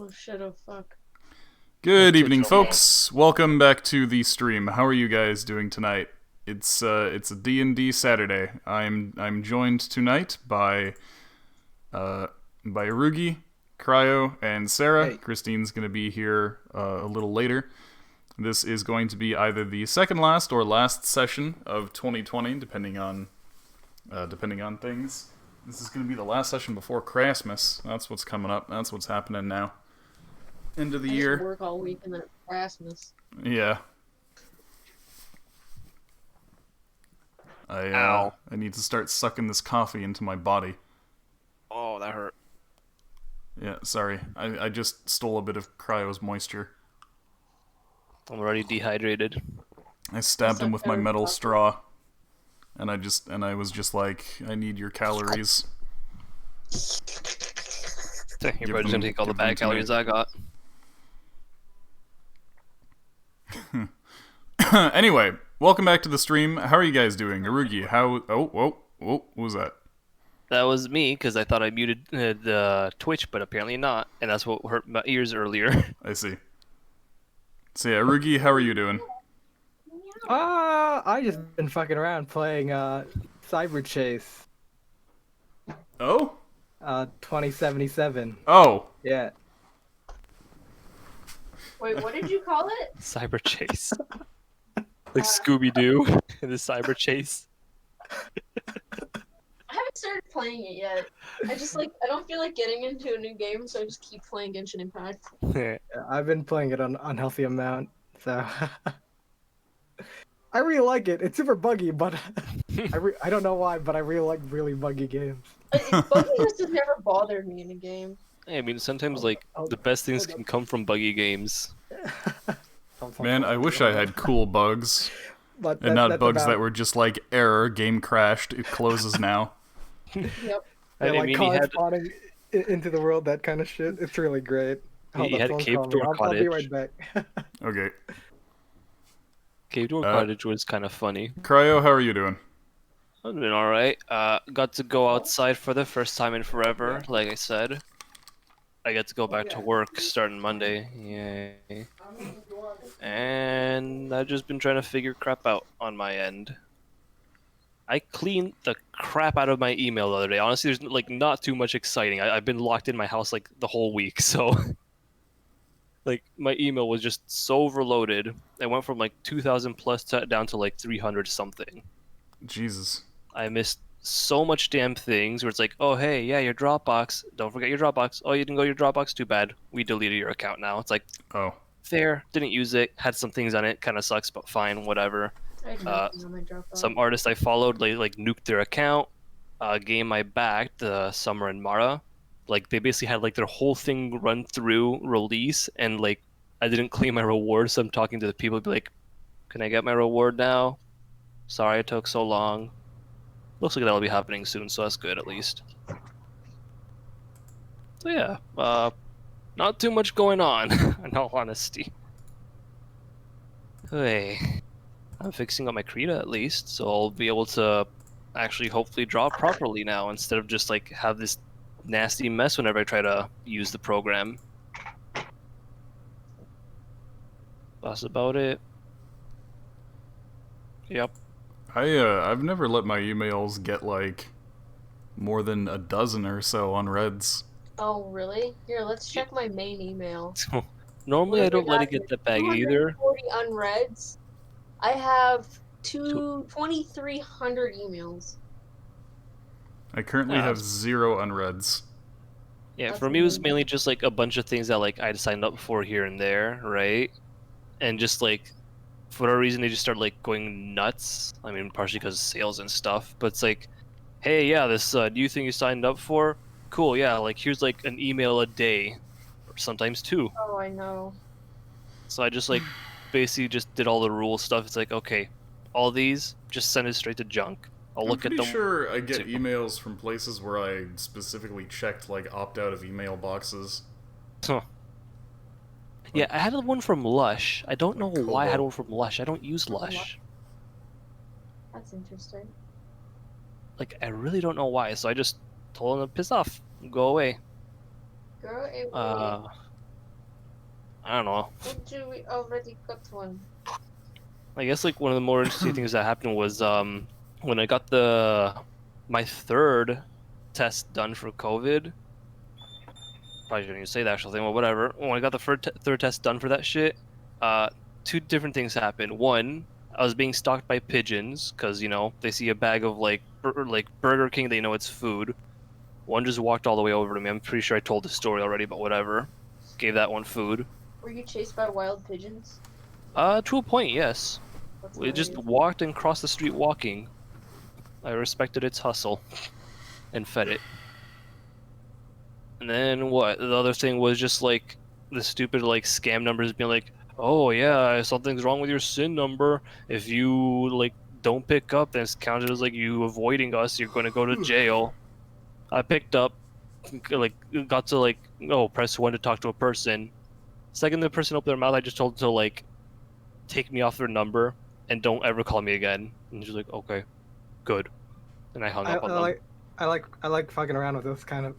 Oh shit, oh fuck. Good evening, Digital mode. folks. Welcome back to the stream. How are you guys doing tonight? It's a D&D Saturday. I'm joined tonight uh by Rugi, Cryo, and Sarah. Hey. Christine's gonna be here a little later. This is going to be either the second last or last session of 2020, depending on things. This is gonna be the last session before Christmas. That's what's coming up. That's what's happening now. End of the I just year. work all week and then it's Christmas. Yeah. Ow. I need to start sucking this coffee into my body. Oh, that hurt. Yeah, sorry. I just stole a bit of Cryo's moisture. I'm already dehydrated. I stabbed him with my metal Coffee. straw. And I was just like, I need your calories. You're Give probably just them- gonna take all the give them bad to me. calories I got. Anyway, welcome back to the stream. How are you guys doing? Arugi, how... Oh, what was that? That was me, because I thought I muted the Twitch, but apparently not. And that's what hurt my ears earlier. I see. So yeah, Arugi, how are you doing? I just been fucking around playing Cyber Chase Oh? 2077. Oh. Yeah. Wait, what did you call it? Cyber Chase. Like Scooby-Doo in the Cyber Chase. I haven't started playing it yet. I don't feel like getting into a new game, so I just keep playing Genshin Impact. I've been playing it an unhealthy amount, so I really like it. It's super buggy, but I don't know why, but I really like really buggy games. Bugginess has never bothered me in a game. I mean, sometimes, like, the best things can come from buggy games. Man, I wish I had cool bugs. But And not that's bugs about, that were just like, error, game crashed, it closes now. Yep. yeah, I like mean, cars spawning into the world, that kind of shit. It's really great. You had someone's Cave calling Door me. I'll be Cottage. right back. Okay. Cave Door Uh, Cottage was kind of funny. Cryo, how are you doing? I've been alright. Got to go outside for the first time in forever, like I said. I get to go back to work starting Monday. Yay. And I've just been trying to figure crap out on my end. I cleaned the crap out of my email the other day. Honestly, there's like not too much exciting. I've been locked in my house like the whole week, so like my email was just so overloaded. It went from like 2,000 plus down to like 300 something. Jesus. I missed so much damn things where it's like, oh hey, yeah, your Dropbox. Don't forget your Dropbox. Oh, you didn't go to your Dropbox. Too bad. We deleted your account now. It's like, Oh. fair. Didn't use it. Had some things on it. Kind of sucks, but fine. Whatever. I had nothing on my Dropbox. Some artists I followed like nuked their account. Game I backed, the Summer and Mara. Like they basically had like their whole thing run through release, and like I didn't claim my reward, so I'm talking to the people. Be like, can I get my reward now? Sorry it took so long. Looks like that'll be happening soon, so that's good at least. So yeah, not too much going on, in all honesty. Hey, I'm fixing up my Krita at least, so I'll be able to actually hopefully draw properly now instead of just like have this nasty mess whenever I try to use the program. That's about it. Yep. I've never let my emails get like more than a dozen or so on Reds. Oh, really? Here, let's check my main email. Normally I don't let it get that bad either. 240 unreads. I have 2,300 emails. I currently Yeah. have 0 unreds. Yeah, That's for me it was amazing. mainly just like a bunch of things that like I'd signed up for here and there, right? And just like for whatever reason they just started like going nuts. I mean, partially because of sales and stuff, but it's like, hey, yeah, this new thing you signed up for, cool, yeah, like here's like an email a day, or sometimes 2. Oh, I know. So I just like basically just did all the rule stuff. It's like, okay, all these just send it straight to junk. I'll I'm look at pretty them. sure I get too. emails from places where I specifically checked like opt out of email boxes. Huh. Yeah, I had one from Lush. I don't know Like why I had Kobo. one from Lush. I don't use From Lush. That's interesting. Like, I really don't know why. So I just told him to piss off, go away. Girl, it Uh, I don't know. Told you we already got one. I guess like one of the more interesting things that happened was when I got my third test done for COVID. Probably shouldn't even say the actual thing, but whatever. When I got the third test done for that shit, uh, two different things happened. One, I was being stalked by pigeons because they see a bag of like Burger King, they know it's food. One just walked all the way over to me. I'm pretty sure I told the story already, but whatever. Gave that one food. Were you chased by wild pigeons? To a point, yes. That's We just hilarious. walked and crossed the street walking. I respected its hustle and fed it. And then what? The other thing was just like the stupid like scam numbers being like, "Oh yeah, something's wrong with your SIN number. If you like don't pick up, then it's counted as like you avoiding us. You're going to go to jail." I picked up, like got to like, oh, press one to talk to a person. Second, the person opened their mouth, I just told them to like take me off their number and don't ever call me again. And she's like, "Okay, good." And I hung I, up on I them. like I like fucking around with those kind of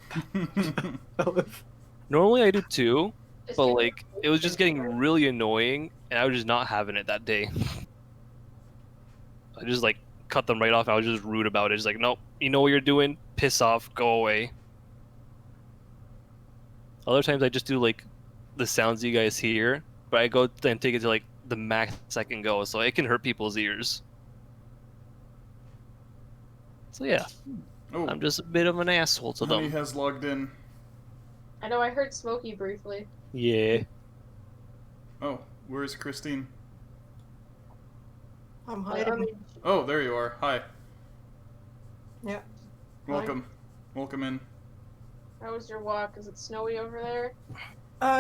fellas. Normally I do too, Just but take a like it was just getting really annoying, and I was just not having it that day. I just like cut them right off. I was just rude about it. Just like, nope, you know what you're doing. Piss off. Go away. Other times I just do like the sounds you guys hear, but I go and take it to like the max I can go, so it can hurt people's ears. So yeah, Oh, I'm just a bit of an asshole to Honey them. has logged in. I know I heard Smokey briefly. Yeah. Oh, where's Christine? I'm I hiding. mean, Oh, there you are. Hi. Yeah. Welcome. Welcome in. how was your walk? Is it snowy over there?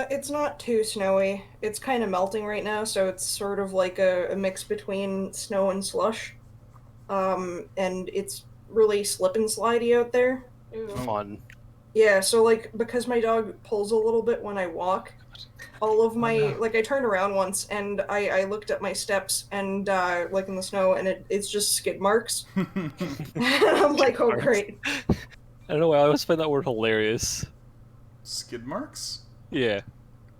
It's not too snowy. It's kind of melting right now, so it's sort of like a mix between snow and slush. And it's really slip and slidey out there. Ooh. Oh. Fun. Yeah, so like because my dog pulls a little bit when I walk, all of my no. like I turned around once and I looked at my steps and like in the snow and it's just skid marks. And I'm like, oh Marks. great. I don't know why I always find that word hilarious. Skid marks? Yeah.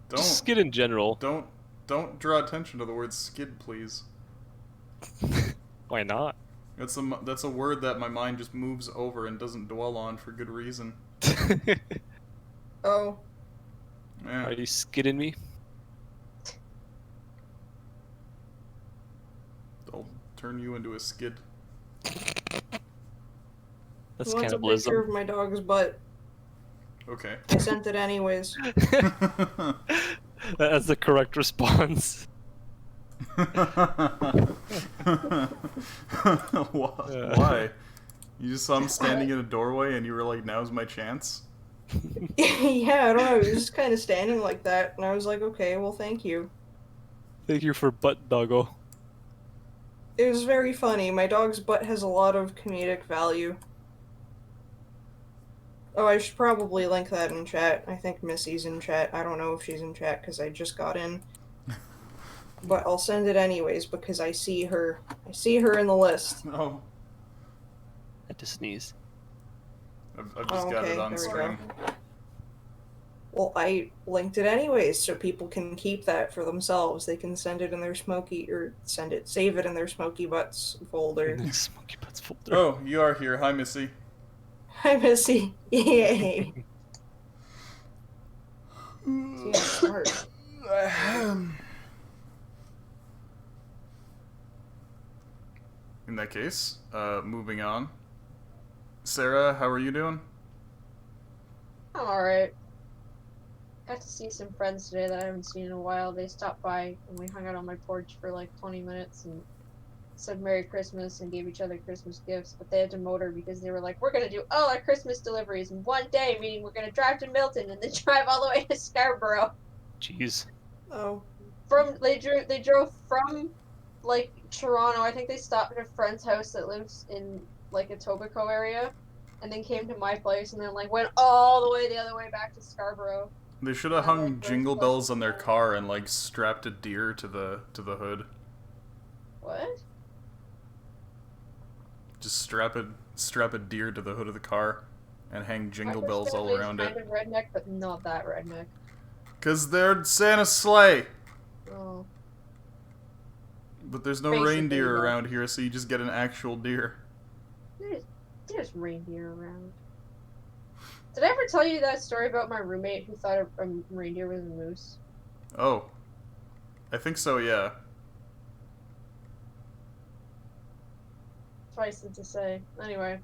Don't Just skid in general. don't draw attention to the word skid, please. Why not? That's a word that my mind just moves over and doesn't dwell on for good reason. Oh. Yeah. Are you skidding me? I'll turn you into a skid. That's Who wants a picture cannibalism. of my dog's butt? Okay. I sent it anyways. That's the correct response. Why? You just saw him standing in a doorway and you were like, now's my chance? Yeah, I don't know. He was just kind of standing like that, and I was like, okay, well, thank you. Thank you for butt doggo. It was very funny. My dog's butt has a lot of comedic value. Oh, I should probably link that in chat. I think Missy's in chat. I don't know if she's in chat because I just got in. But I'll send it anyways because I see her. I see her in the list. Oh, I had to sneeze. I've just got okay, it on there we screen. go. Well, I linked it anyways, so people can keep that for themselves. They can send it in their save it in their Smoky Butts folder. Smoky butts folder. Oh, you are here. Hi, Missy. Hi, Missy. Yay. See, I'm smart. In that case, moving on. Sarah, how are you doing? I'm alright. Got to see some friends today that I haven't seen in a while. They stopped by and we hung out on my porch for like 20 minutes and said Merry Christmas and gave each other Christmas gifts, but they had to motor because they were like, we're gonna do all our Christmas deliveries in one day, meaning we're gonna drive to Milton and then drive all the way to Scarborough. Jeez. Oh. They drove from like Toronto. I think they stopped at a friend's house that lives in like Etobicoke area, and then came to my place and then like went all the way the other way back to Scarborough. They should have Yeah, hung like, jingle very bells on their close. car and like strapped a deer to the hood. What? Just strap a deer to the hood of the car and hang jingle My bells all family's around kind it. of redneck, but not that redneck. 'Cause they're Santa's sleigh. Oh. But there's no Basically, reindeer yeah. around here, so you just get an actual deer. There's reindeer around. Did I ever tell you that story about my roommate who thought a reindeer was a moose? Oh. I think so, yeah. Twice to say. Anyway.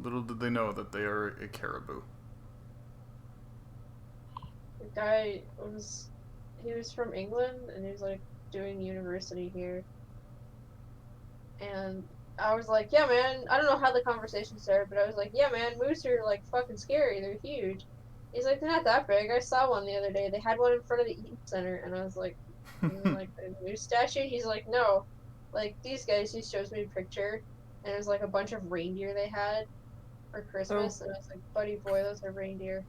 Little did they know that they are a caribou. The guy he was from England and he was like doing university here. And I was like, yeah man, I don't know how the conversation started, but I was like, yeah man, moose are like fucking scary, they're huge. He's like, they're not that big. I saw one the other day. They had one in front of the Eaton Center and I was like, like a moose statue? He's like, no. Like these guys, he shows me a picture and it was like a bunch of reindeer they had for Christmas and I was like, buddy boy, those are reindeer.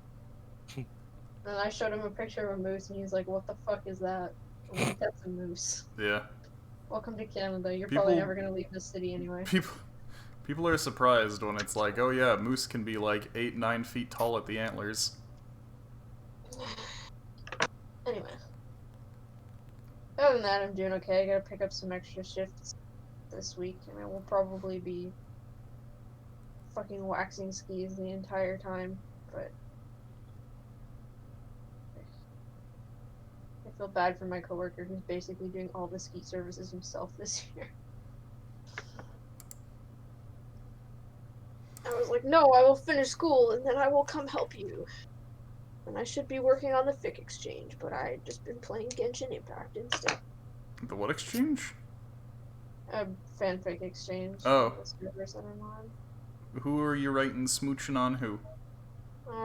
And I showed him a picture of a moose, and he's like, "What the fuck is that?" I'm like, "That's a moose." Yeah. Welcome to Canada. You're People- probably never gonna leave this city anyway. People are surprised when it's like, oh yeah, moose can be like 8-9 feet tall at the antlers. Anyway, other than that, I'm doing okay. I gotta pick up some extra shifts this week, and I will probably be fucking waxing skis the entire time. But I feel bad for my coworker who's basically doing all the ski services himself this year. I was like, no, I will finish school and then I will come help you. And I should be working on the Fic Exchange, but I've just been playing Genshin Impact instead. The what exchange? Fanfic Exchange. Oh. The servers that I'm on. Who are you writing smooching on who?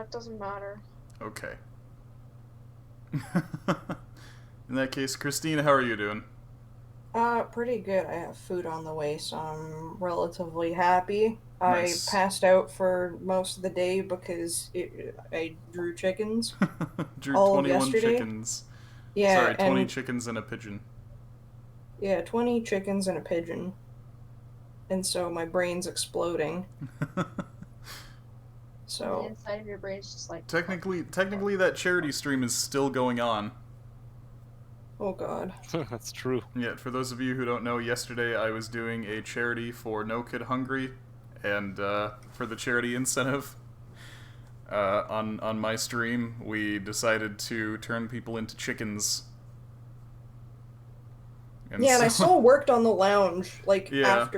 It doesn't matter. Okay. In that case, Christina, how are you doing? Pretty good. I have food on the way, so I'm relatively happy. Nice. I passed out for most of the day because I drew chickens. Drew all of 21 yesterday. chickens. Yeah, Sorry, 20 and chickens and a pigeon. yeah, 20 chickens and a pigeon. And so my brain's exploding. The So inside of your brain's just like... Technically that charity stream is still going on. oh god. That's true. Yeah, for those of you who don't know, yesterday I was doing a charity for No Kid Hungry, and for the charity incentive, on my stream, we decided to turn people into chickens. And Yeah, and I so- still worked on the lounge, like, Yeah.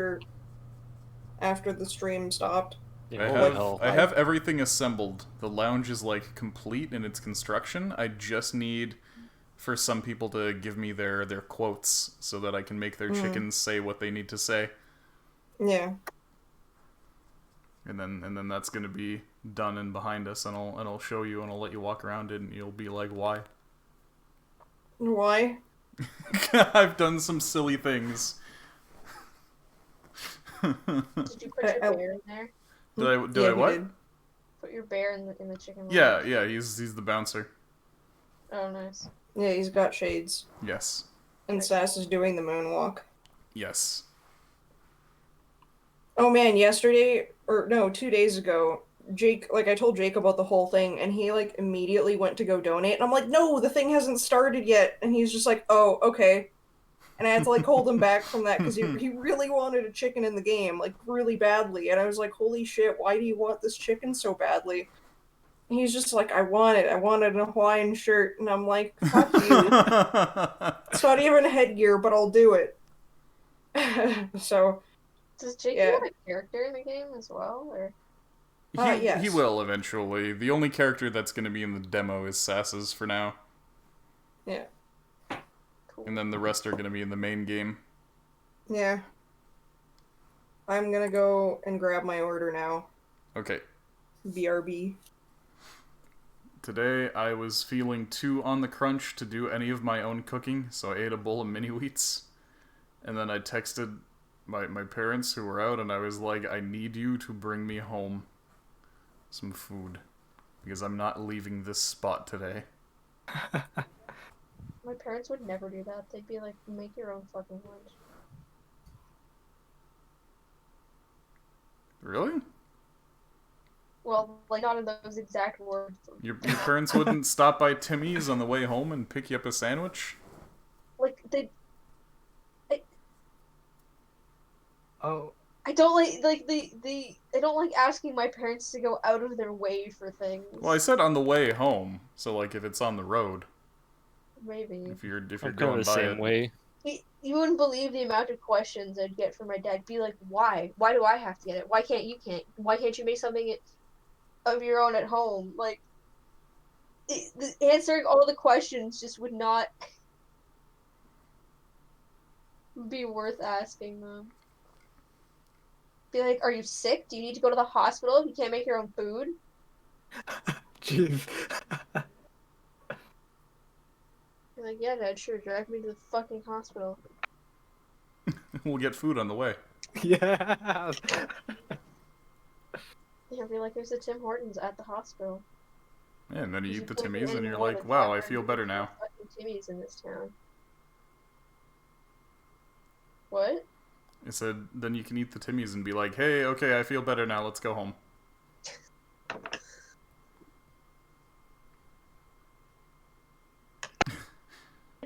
after the stream stopped. Yeah, I holy have, hell. I have everything assembled. The lounge is like complete in its construction. I just need for some people to give me their quotes so that I can make their chickens say what they need to say. Yeah. And then that's gonna be done and behind us, and I'll show you and I'll let you walk around it, and you'll be like, why? Why? I've done some silly things. Did you put your I- bear in there? Did Yeah, I he what? did. Put your bear in the chicken Yeah, lounge? yeah, he's the bouncer. Oh, nice. Yeah, he's got shades. Yes. And Sass is doing the moonwalk. Yes. Oh man, yesterday, or no, 2 days ago, Jake, like, I told Jake about the whole thing, and he, like, immediately went to go donate, and I'm like, no, the thing hasn't started yet, and he's just like, oh, okay. And I had to, like, hold him back from that, because he really wanted a chicken in the game, like, really badly, and I was like, holy shit, why do you want this chicken so badly? And he's just like, I wanted a Hawaiian shirt, and I'm like, fuck you. It's not even headgear, but I'll do it. So, Does Jake Yeah. have a character in the game as well, or? yes. He will eventually. The only character that's going to be in the demo is Sass's for now, yeah. Cool. and then the rest are going to be in the main game. Yeah. I'm gonna go and grab my order now. Okay. BRB. Today I was feeling too on the crunch to do any of my own cooking, so I ate a bowl of mini wheats, and then I texted my parents who were out, and I was like, I need you to bring me home some food, because I'm not leaving this spot today. My parents would never do that. They'd be like, make your own fucking lunch. Really? Well, like not in those exact words. Your parents wouldn't stop by Timmy's on the way home and pick you up a sandwich? Like Oh, I don't like I don't like asking my parents to go out of their way for things. Well, I said on the way home, so like if it's on the road, Maybe. if you're I'm kind of going the by same it. way. You wouldn't believe the amount of questions I'd get from my dad. Be like, why? Why do I have to get it? Why can't you Why can't you make something of your own at home? Like, answering all the questions just would not be worth asking them. Be like, are you sick? Do you need to go to the hospital if you can't make your own food? jeez. Be like, yeah, Dad, sure, drive me to the fucking hospital. We'll get food on the way. Yeah. Yeah, be like, there's a Tim Hortons at the hospital. Yeah, and then you There's eat the gonna be Timmy's and any you're more like, than wow, I 500 feel better now. fucking Timmy's in this town. What? I said, then you can eat the Timmy's and be like, hey, okay, I feel better now, let's go home.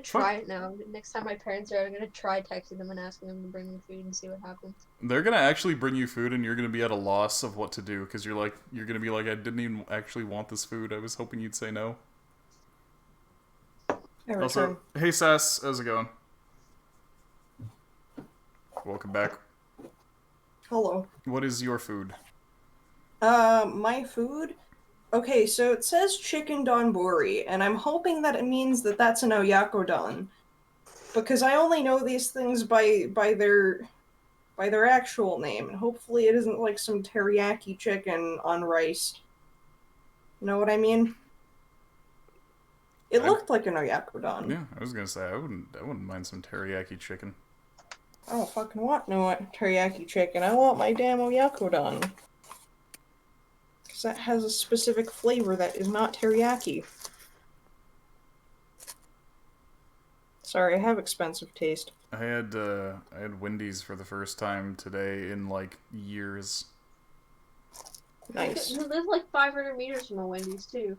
Try it now. Next time my parents are out, I'm gonna try texting them and asking them to bring me food and see what happens. They're gonna actually bring you food and you're gonna be at a loss of what to do, because you're gonna be like, I didn't even actually want this food, I was hoping you'd say no. Every Also, time. hey Sass, how's it going? Welcome back. Hello. What is your food? My food? Okay, so it says chicken donburi, and I'm hoping that it means that that's an oyakodon. Because I only know these things by their actual name, and hopefully it isn't like some teriyaki chicken on rice. You know what I mean? It looked like an oyakodon. Yeah, I was gonna say I wouldn't mind some teriyaki chicken. I don't fucking want no teriyaki chicken. I want my damn oyakodon. Because that has a specific flavor that is not teriyaki. Sorry, I have expensive taste. I had Wendy's for the first time today in like years. Nice. You live like 500 meters from a Wendy's too.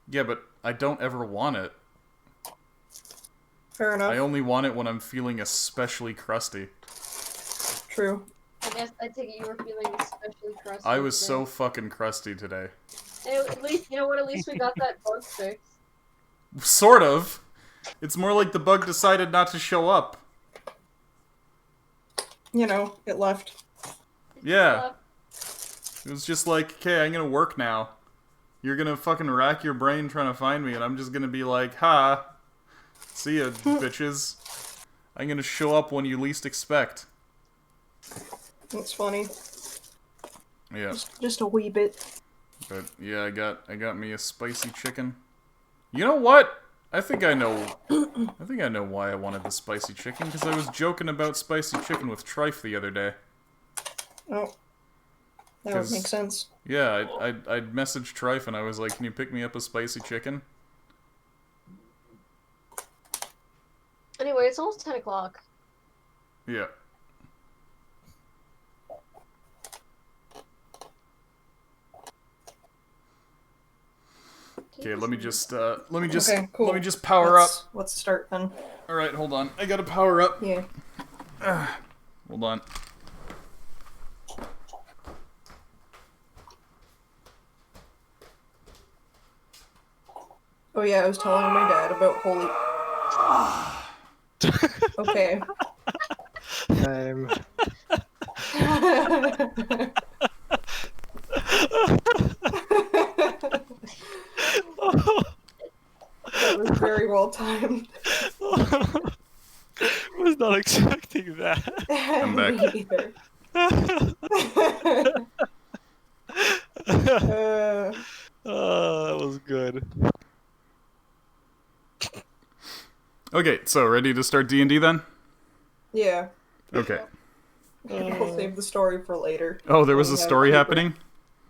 Yeah, but I don't ever want it. Fair enough. I only want it when I'm feeling especially crusty. True. I guess I take it you were feeling especially crusty. I was today. so fucking crusty today. And at least, you know what? At least we got that bug fixed. Sort of. It's more like the bug decided not to show up. You know, it left. Yeah. It was just like, okay, I'm gonna work now. You're gonna fucking rack your brain trying to find me, and I'm just gonna be like, ha. See ya, bitches. I'm gonna show up when you least expect. That's funny. Yeah. Just a wee bit. But yeah, I got me a spicy chicken. You know what? I think I know why I wanted the spicy chicken, because I was joking about spicy chicken with Trife the other day. Oh. That would 'Cause- make sense. Yeah, I'd messaged Trife and I was like, can you pick me up a spicy chicken? Anyway, it's almost 10 o'clock. Yeah. Okay, let me just Okay, cool. let me just power up. Let's start then. All right, hold on. I gotta power up. Yeah. Hold on. Oh yeah, I was telling my dad about holy. Okay. That was very well timed. Was not expecting that. I'm back. Me either. That was good. Okay, so ready to start D&D then? Yeah. Okay. We'll save the story for later. Oh, there was a Yeah, story paper. happening?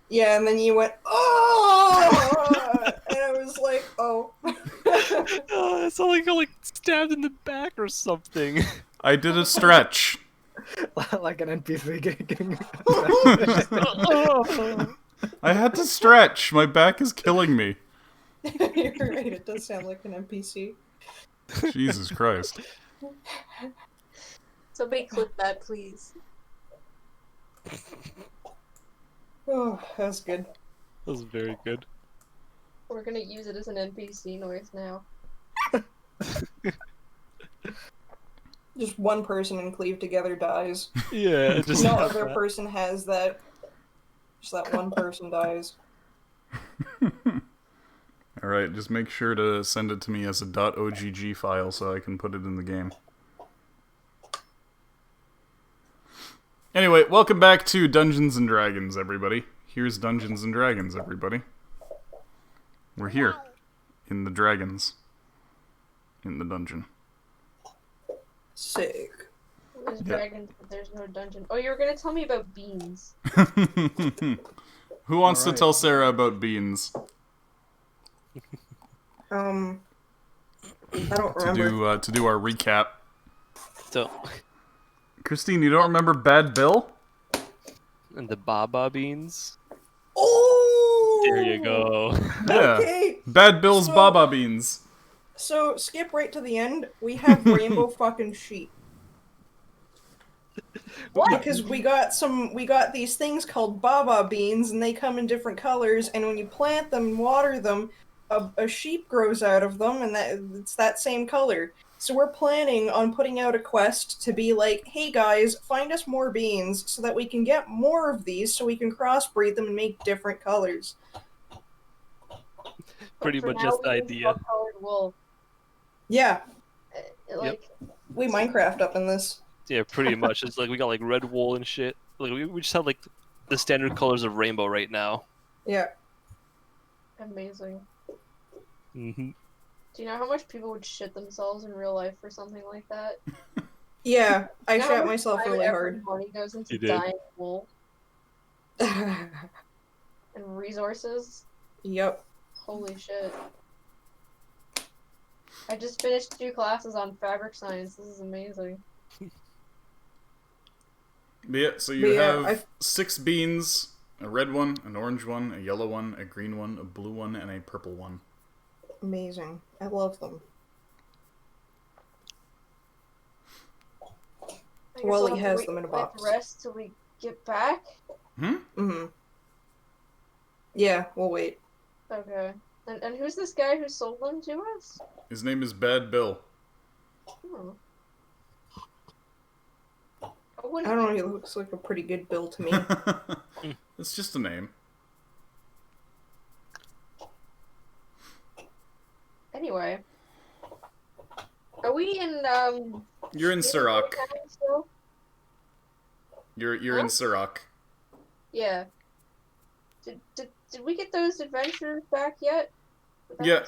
Yeah, and then you went, oh! And I was like, oh. It sounded like I got stabbed in the back or something. I did a stretch. Like an NPC getting. I had to stretch. My back is killing me. You're right, it does sound like an NPC. Jesus Christ. Somebody clip that, please. Oh, that's good. That was very good. We're gonna use it as an NPC noise now. Just one person in Cleave Together dies. Yeah, just No have other that. person has that. Just that one person dies. Alright, just make sure to send it to me as a .ogg file so I can put it in the game. Anyway, welcome back to Dungeons and Dragons, everybody. Here's Dungeons and Dragons, everybody. We're here. In the dragons. In the dungeon. Sick. There's Yeah. dragons, but there's no dungeon. Oh, you were gonna tell me about beans. Who wants to Alright. tell Sarah about beans? I don't remember. To do our recap. So, Christine, you don't remember Bad Bill? and the Baba beans. Oh! There you go. Yeah. Okay. Bad Bill's So- Baba beans. So skip right to the end. We have rainbow fucking sheep. What? Because we got these things called baba beans, and they come in different colors. And when you plant them and water them, a sheep grows out of them, and it's that same color. So we're planning on putting out a quest to be like, hey guys, find us more beans so that we can get more of these, so we can crossbreed them and make different colors. Pretty For much now, just the we use idea. colored wool. Yeah, Like, we Minecraft up in this. Yeah, pretty much. It's like we got like red wool and shit. Like we just have like the standard colors of rainbow right now. Yeah. amazing. Mm-hmm. Do you know how much people would shit themselves in real life for something like that? Yeah, I You know how shot much myself time really and hard. money goes into You did. dyeing wool and resources. Yep. Holy shit. I just finished 2 classes on fabric science. This is amazing. But yeah, so you But yeah, have 6 beans, a red one, an orange one, a yellow one, a green one, a blue one, and a purple one. Amazing. I love them. I guess Well, I'll he have to has wait them in a for, like, box. the rest till we get back. Mm-hmm. Yeah, we'll wait. Okay. And who's this guy who sold them to us? His name is Bad Bill. Hmm. I don't know, he looks like a pretty good bill to me. It's just a name. Anyway. Are we in, You're in Surrock. still? You're Huh? in Surrock. Yeah. Did we get those adventures back yet? Yeah.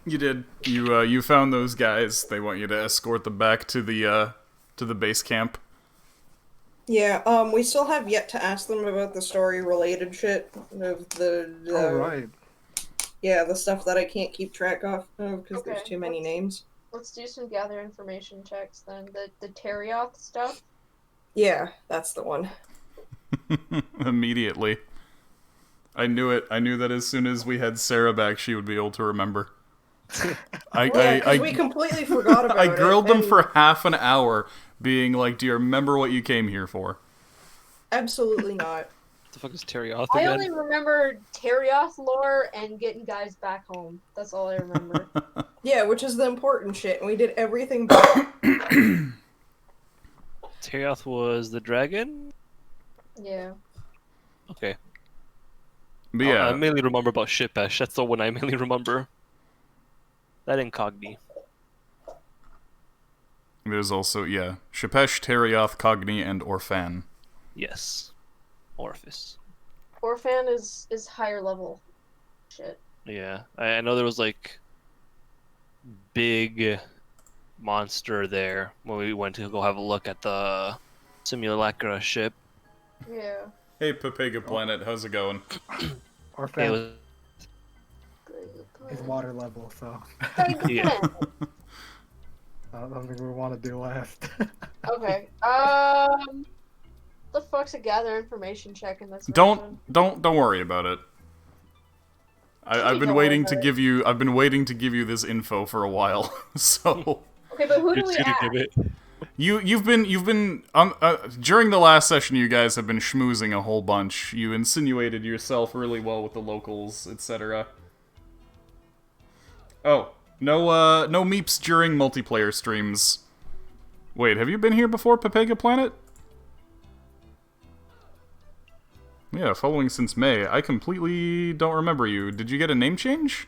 You did. You found those guys. They want you to escort them back to the base camp. Yeah, we still have yet to ask them about the story-related shit of the Oh, right. yeah, the stuff that I can't keep track of because there's Okay, too many names. Let's do some gather information checks then. The Terioth stuff. Yeah, that's the one. Immediately. I knew it. I knew that as soon as we had Sarah back, she would be able to remember. Yeah, because we completely forgot about I it. grilled them and for half an hour, being like, "Do you remember what you came here for?" absolutely not. What the fuck is Terioth I again? only remember Terioth lore and getting guys back home. That's all I remember. Yeah, which is the important shit, and we did everything but Terioth was the dragon? Yeah. Okay. But yeah, I mainly remember about Shipesh. That's the one I mainly remember. That incogni. there's also Shepesh, Terioth, Cogni, and Orphan. Yes. Orifice. Orphan is higher level. Shit. Yeah. I know there was like big monster there when we went to go have a look at the Simulacra ship. Yeah. Hey, Pepega Planet, how's it going? Or It fan was is water level, so Yeah. something we want to do left. Okay. the fuck's a gather information check in this version? Don't worry about it. I've been Don't worry waiting about to it. give you. I've been waiting to give you this info for a while. So Okay, but who do You're we just gonna ask? give it. you've been during the last session. You guys have been schmoozing a whole bunch. You insinuated yourself really well with the locals, etc. Oh, no meeps during multiplayer streams. Wait, have you been here before, Pepega Planet? Yeah, following since May. I completely don't remember you. Did you get a name change?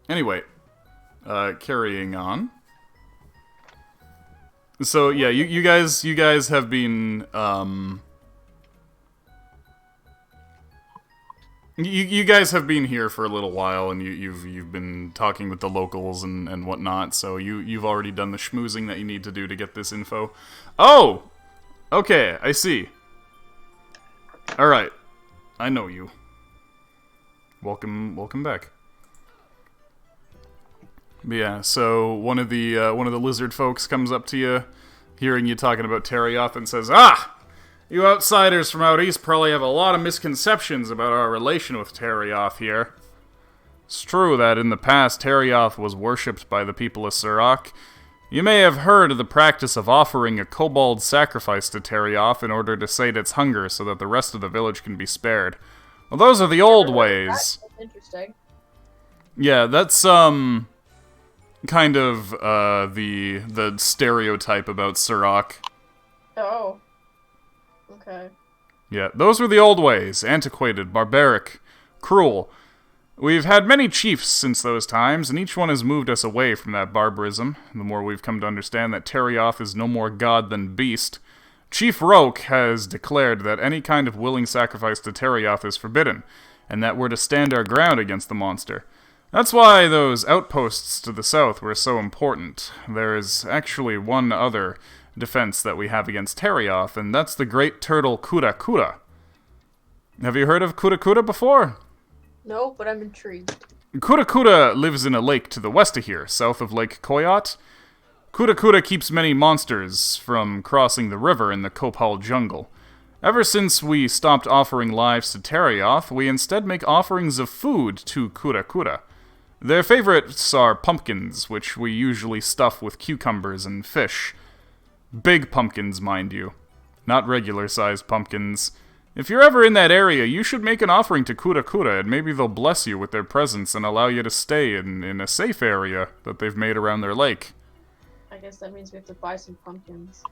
Anyway, carrying on. So yeah, you guys have been you guys have been here for a little while, and you've been talking with the locals and whatnot. So you've already done the schmoozing that you need to do to get this info. Oh, okay, I see. All right, I know you. Welcome back. But yeah, so one of the lizard folks comes up to you, hearing you talking about Terioth, and says, "Ah! You outsiders from out east probably have a lot of misconceptions about our relation with Terioth here. It's true that in the past Terioth was worshipped by the people of Surak. You may have heard of the practice of offering a kobold sacrifice to Terioth in order to sate its hunger so that the rest of the village can be spared. Well, those are the old ways." That's interesting. Yeah, that's kind of the stereotype about Surak. Oh. Okay. Yeah, those were the old ways. Antiquated, barbaric, cruel. We've had many chiefs since those times, and each one has moved us away from that barbarism. The more we've come to understand that Terioth is no more god than beast. Chief Roke has declared that any kind of willing sacrifice to Terioth is forbidden, and that we're to stand our ground against the monster. That's why those outposts to the south were so important. There is actually one other defense that we have against Terioth, and that's the great turtle Kura Kura. Have you heard of Kura Kura before? No, but I'm intrigued. Kura Kura lives in a lake to the west of here, south of Lake Koyat. Kura Kura keeps many monsters from crossing the river in the Kopal jungle. Ever since we stopped offering lives to Terioth, we instead make offerings of food to Kura Kura. Their favorites are pumpkins, which we usually stuff with cucumbers and fish. Big pumpkins, mind you. Not regular-sized pumpkins. If you're ever in that area, you should make an offering to Kura Kura, and maybe they'll bless you with their presence and allow you to stay in a safe area that they've made around their lake. I guess that means we have to buy some pumpkins.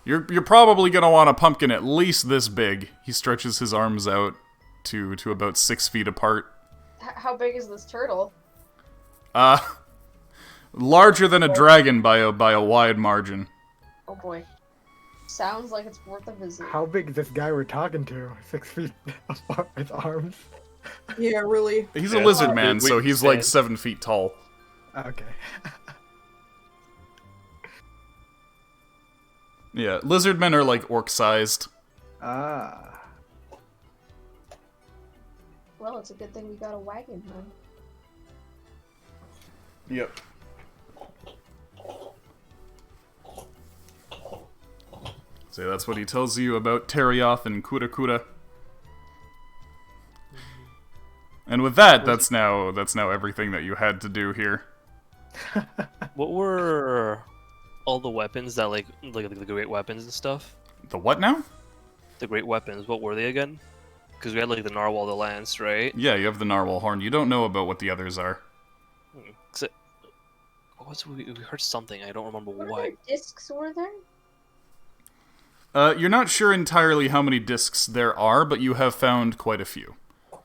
You're probably gonna want a pumpkin at least this big. He stretches his arms out to about 6 feet apart. How big is this turtle? Larger than a dragon by a wide margin. Oh boy. Sounds like it's worth a visit. How big is this guy we're talking to? 6 feet apart with arms? Yeah, really. He's Yeah, a lizard we- man, we so can he's like stand. 7 feet tall. Okay. Yeah, lizard men are like orc-sized. Ah. Well, it's a good thing we got a wagon then. Yep. So that's what he tells you about Terioth and Kura Kura. And with that, that's now everything that you had to do here. What were all the weapons that like the great weapons and stuff? The what now? The great weapons. What were they again? Because we had like the narwhal, the lance, right? Yeah, you have the narwhal horn. You don't know about what the others are. We heard something. I don't remember What what. other discs were there? You're not sure entirely how many discs there are, but you have found quite a few.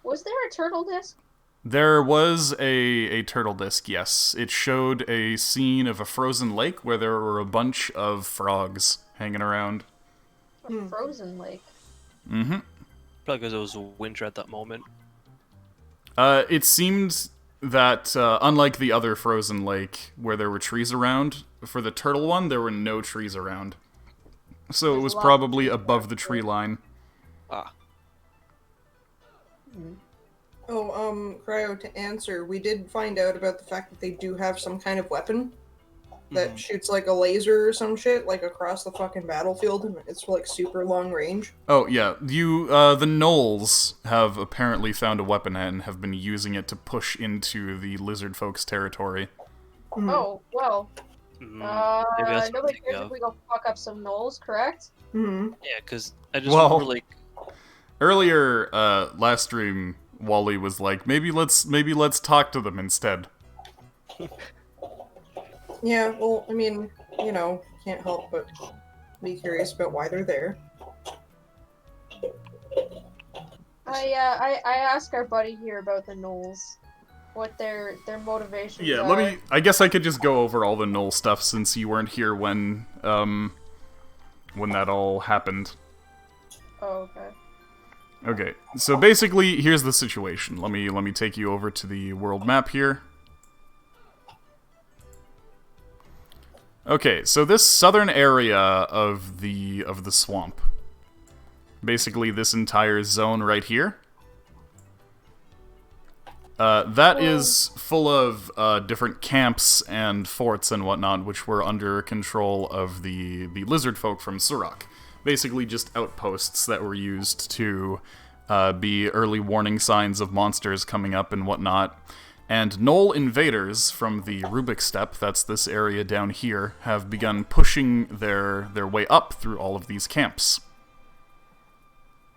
Was there a turtle disc? There was a turtle disc, yes. It showed a scene of a frozen lake where there were a bunch of frogs hanging around. A frozen lake. Mm-hmm. Probably because it was winter at that moment. It seemed that, unlike the other frozen lake where there were trees around, for the turtle one, there were no trees around. So it There's was a lot of probably trees above around the tree there. line. Ah. Oh, Cryo, to answer, we did find out about the fact that they do have some kind of weapon. that Mhm. shoots like a laser or some shit like across the fucking battlefield, and it's like super long range. Oh yeah, the gnolls have apparently found a weapon and have been using it to push into the lizard folks' territory. Mhm. Oh, well. Maybe that's what I'm Nobody thinking cares if of. we go fuck up some gnolls, correct? Mhm. Yeah, because I just Well- remember like Earlier, last stream, Wally was like, maybe let's talk to them instead. Yeah, well, I mean, you know, can't help but be curious about why they're there. I asked our buddy here about the gnolls, what their motivations Yeah, are. I guess I could just go over all the gnoll stuff since you weren't here when that all happened. Oh, okay. Okay, so basically, here's the situation. Let me take you over to the world map here. Okay, so this southern area of the swamp, basically this entire zone right here, that is full of different camps and forts and whatnot, which were under control of the lizard folk from Surak. Basically just outposts that were used to be early warning signs of monsters coming up and whatnot. And Gnoll invaders from the Rubik Steppe, that's this area down here, have begun pushing their way up through all of these camps,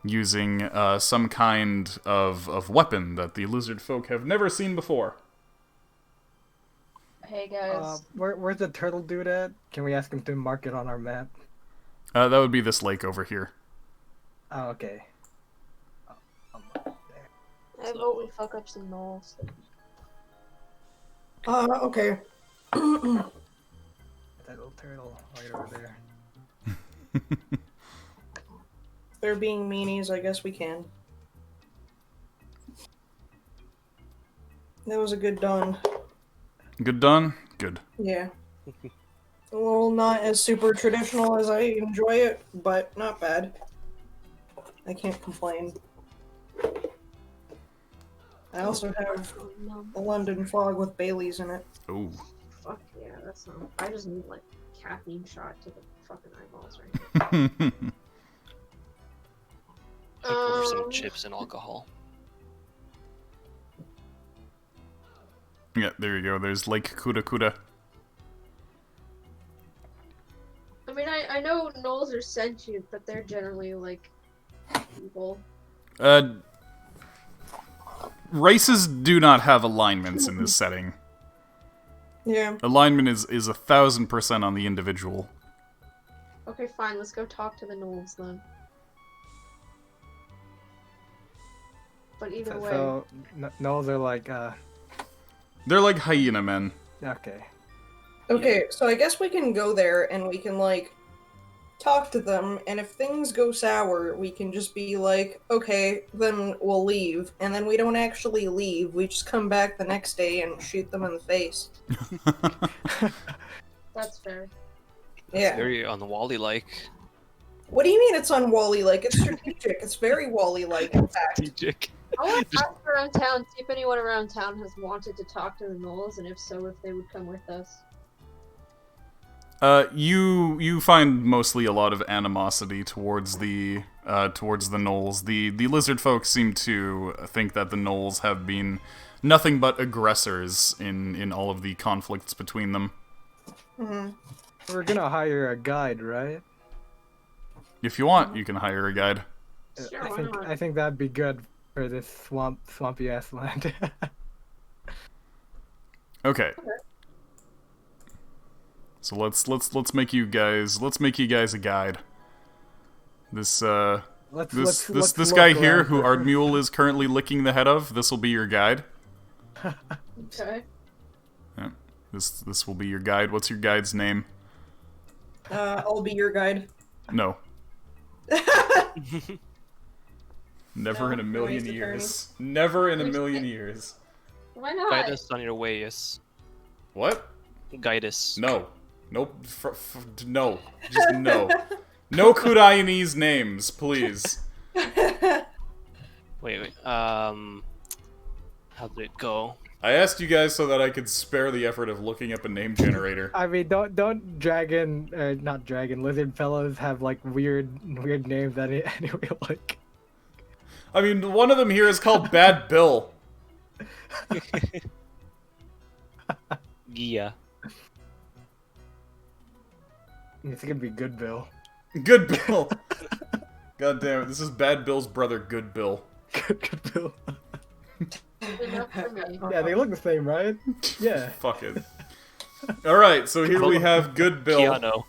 using some kind of weapon that the lizard folk have never seen before. Hey guys. Where's the turtle dude at? Can we ask him to mark it on our map? That would be this lake over here. Oh, okay. I vote we fuck up some gnolls. Okay. That little turtle right over there. They're being meanies, I guess we can. That was a good done. Good done? Good. Yeah. A little not as super traditional as I enjoy it, but not bad. I can't complain. I also have the London fog with Baileys in it. Oh. Fuck yeah, that's not. I just need like caffeine shot to the fucking eyeballs right now. I'd go for some chips and alcohol. Yeah, there you go. There's Lake Kuda Kuda. I mean, I know gnolls are sentient, but they're generally like evil. Races do not have alignments in this setting. Yeah. Alignment is 1000% on the individual. Okay, fine. Let's go talk to the gnolls then. But either way, So no, they're like They're like hyena men. okay. Okay, so I guess we can go there and we can, like, talk to them, and if things go sour, we can just be like, okay, then we'll leave. And then we don't actually leave, we just come back the next day and shoot them in the face. that's fair. Yeah. Very on the Wally-like. What do you mean it's on Wally-like? It's strategic. It's very Wally-like, in fact. Strategic. I want to ask around town, see if anyone around town has wanted to talk to the gnolls, and if so, if they would come with us. You find mostly a lot of animosity towards the gnolls. The lizard folk seem to think that the gnolls have been nothing but aggressors in all of the conflicts between them. Mm-hmm. We're gonna hire a guide, right? If you want, you can hire a guide. Sure, I why think not? I think that'd be good for this swampy ass land. Okay. So let's make you guys a guide. This let's guy look here around who for- Ardmule is currently licking the head of, this will be your guide. Okay. Yeah. This will be your guide. What's your guide's name? I'll be your guide. No. Never No, in a million waste of years. Never in a Waste million of- years. Why not? Guide us on your ways. What? Guide us. No. Nope. No. Just no. No Kudayanese names, please. Wait. How did it go? I asked you guys so that I could spare the effort of looking up a name generator. I mean, don't dragon, not dragon, lizard fellows have like weird names anyway. Like, I mean, one of them here is called Bad Bill. Yeah. it's gonna be Good Bill. Good Bill. God damn it, this is Bad Bill's brother, Good Bill. Good Bill. Enough for me. Yeah, they look the same, right? Yeah. Fuck it. Alright, so here we have Good Bill. Keanu.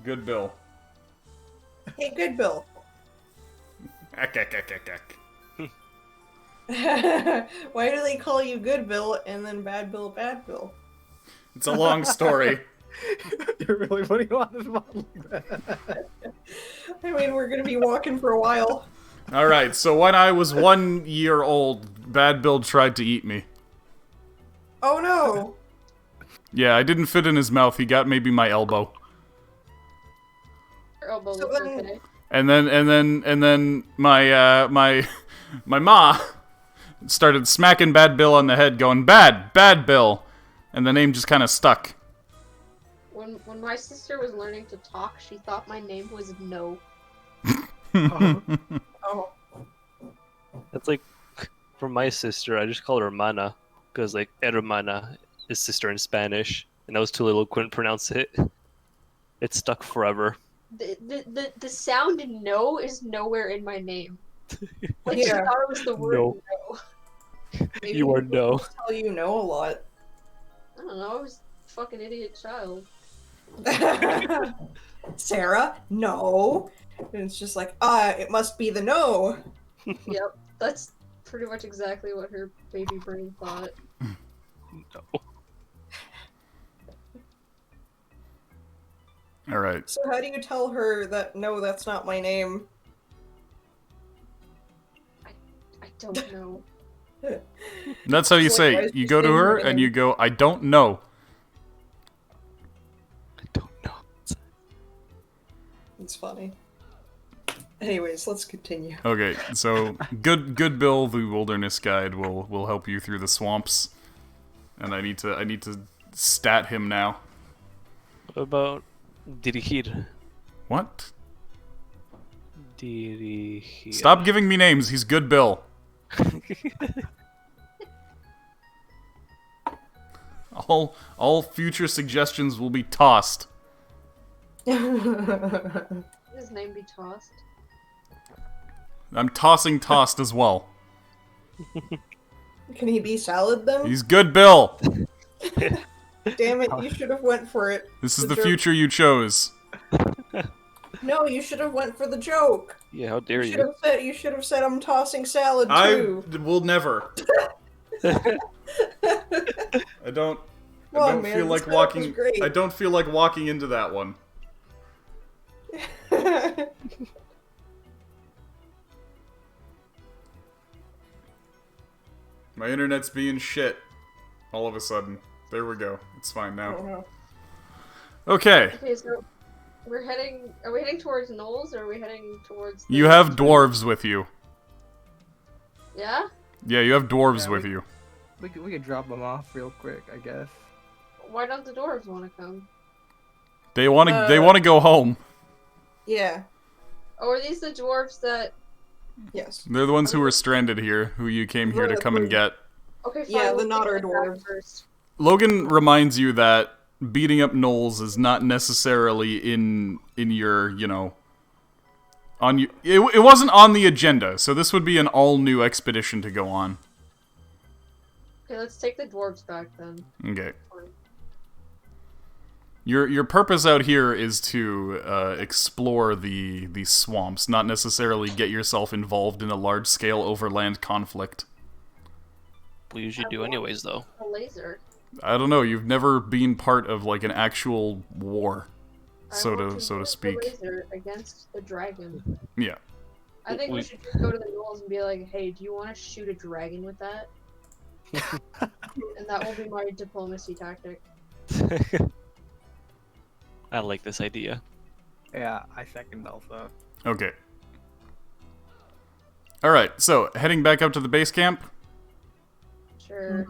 Good Bill. Hey, Good Bill. Ack, ack, ack, ack, ack. Why do they call you Good Bill and then Bad Bill, Bad Bill? It's a long story. You're really putting on the spot like that. I mean, we're gonna be walking for a while. Alright, so when I was 1 year old, Bad Bill tried to eat me. Oh no! Yeah, I didn't fit in his mouth, he got maybe my elbow. Your elbow So looks then- okay. And then my my ma started smacking Bad Bill on the head, going, Bad Bill! And the name just kind of stuck. When my sister was learning to talk, she thought my name was No. Oh. That's like, for my sister, I just call her Mana, because like hermana is sister in Spanish, and I was too little, couldn't pronounce it. It stuck forever. The sound in No is nowhere in my name. Like, she Yeah. thought it was the word No. No. Maybe You are people no. just tell you no a lot. I don't know, I was a fucking idiot child. Sarah, no. And it's just like, it must be the no. Yep, that's pretty much exactly what her baby brain thought. No. Alright. So how do you tell her that no, that's not my name? I don't know. That's how you So, like, why say, is you she go to saying her her and name? you go, I don't know. I don't know. It's funny. Anyways, let's continue. Okay, so Good Bill, the Wilderness Guide, will help you through the swamps. And I need to stat him now. What about dirigir? What? Dirigir. Stop giving me names, he's Good Bill. All future suggestions will be tossed. His name be tossed. I'm tossing tossed as well. Can he be salad then? He's Good Bill. Damn it, you should have went for it. This is The the joke. future you chose. No, you should have went for the joke. Yeah, how dare You you? should have said I'm tossing salad I too. will never. I don't Come on, don't man, feel the like setup walking. was great. I don't feel like walking into that one. My internet's being shit. All of a sudden. There we go. It's fine I now. don't know. Okay. Okay, so are we heading towards Knowles or are we heading towards the... You have dwarves with you. Yeah? Yeah, you have dwarves Yeah, with you. We could drop them off real quick, I guess. Why don't the dwarves want to come? They want to go home. Yeah. Oh, are these the dwarves that... Yes. They're the ones who were stranded here, who you came here to come and get. Okay, fine. Yeah, the we'll Nodder take them back dwarves. first. Logan reminds you that beating up Knowles is not necessarily in your, you know, on you. It wasn't on the agenda, so this would be an all new expedition to go on. Okay, let's take the dwarves back then. Okay. Your purpose out here is to explore the swamps, not necessarily get yourself involved in a large scale overland conflict. We usually do anyways, though. A laser. I don't know. You've never been part of like an actual war, I want so to use speak. The laser against the dragon. Yeah. I think we should just go to the Knolls and be like, hey, do you want to shoot a dragon with that? And that will be my diplomacy tactic. I like this idea. Yeah, I second also. Okay. All right. So heading back up to the base camp. Sure.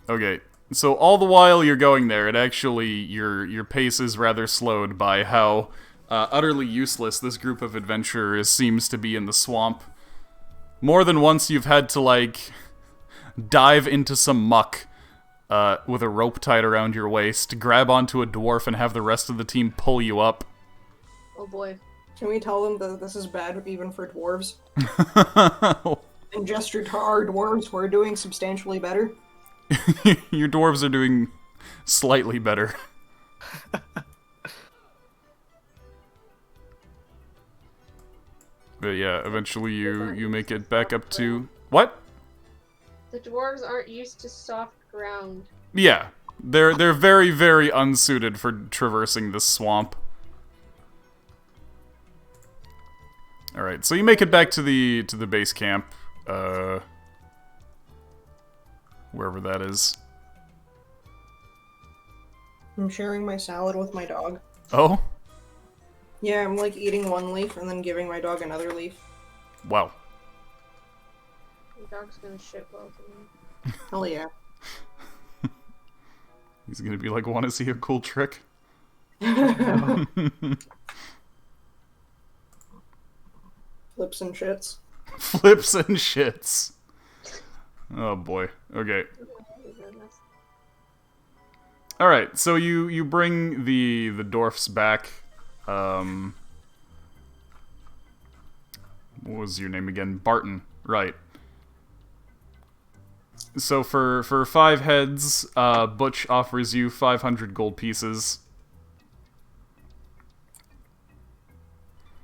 Okay, so all the while you're going there, it actually your pace is rather slowed by how utterly useless this group of adventurers seems to be in the swamp. More than once you've had to, like, dive into some muck with a rope tied around your waist, grab onto a dwarf, and have the rest of the team pull you up. Oh boy. Can we tell them that this is bad even for dwarves? And gesture to our dwarves who are doing substantially better. Your dwarves are doing slightly better. But yeah, eventually you make it back up to... What? The dwarves aren't used to soft ground. Yeah, they're very, very unsuited for traversing this swamp. Alright, so you make it back to the base camp. Wherever that is. I'm sharing my salad with my dog. Oh? Yeah, I'm like eating one leaf and then giving my dog another leaf. Wow. The dog's gonna shit both of them. Hell yeah. He's gonna be like, wanna see a cool trick? Flips and shits. Flips and shits. Oh boy. Okay. Alright, so you bring the dwarfs back. What was your name again? Barton. Right. So for 5 heads, Butch offers you 500 gold pieces.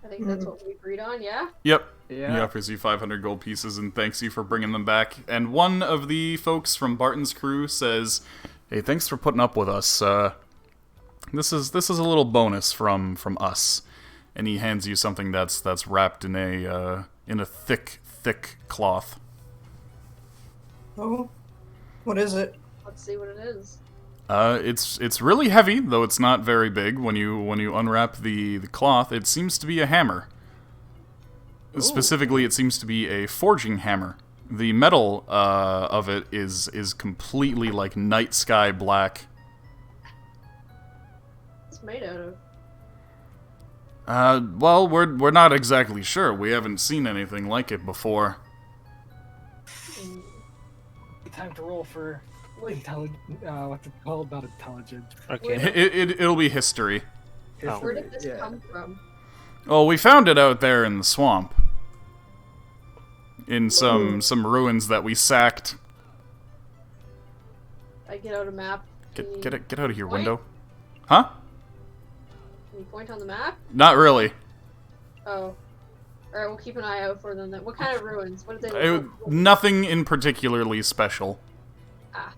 I think that's what we agreed on, yeah? Yep. Yeah. He offers you 500 gold pieces and thanks you for bringing them back. And one of the folks from Barton's crew says, "Hey, thanks for putting up with us. This is a little bonus from us." And he hands you something that's wrapped in a thick cloth. Oh. What is it? Let's see what it is. It's really heavy, though it's not very big. When you unwrap the cloth, it seems to be a hammer. Ooh. Specifically, it seems to be a forging hammer. The metal of it is completely like night sky black. What's it made out of? Well, we're not exactly sure. We haven't seen anything like it before. Time to roll for intelligence. What's it called? Not intelligence. Okay. It'll be history. Oh. Where did this Yeah. come from? Oh, we found it out there in the swamp. In some ruins that we sacked. I get out a map. Get out of here, Point? window. Huh? Can you point on the map? Not really. Oh. Alright, we'll keep an eye out for them then. What kind of ruins? What did they look like? Nothing in particularly special. Ah.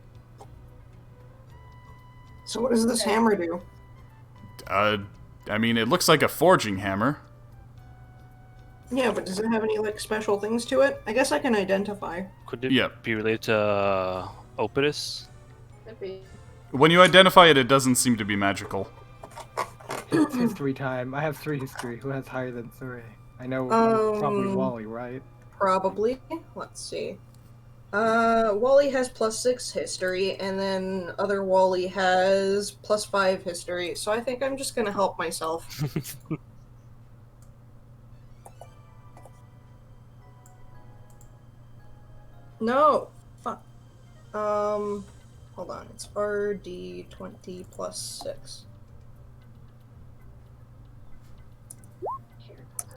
So what does this hammer do? I mean, it looks like a forging hammer. Yeah, but does it have any like special things to it? I guess I can identify. Could it Yeah. be related to Opidus? Could be. When you identify it, it doesn't seem to be magical. It's history time. I have 3 history. Who has higher than 3? I know probably Wally, right? Probably. Let's see. Wally has +6 history, and then other Wally has +5 history. So I think I'm just gonna help myself. No. Fuck. Hold on. It's RD20 +6.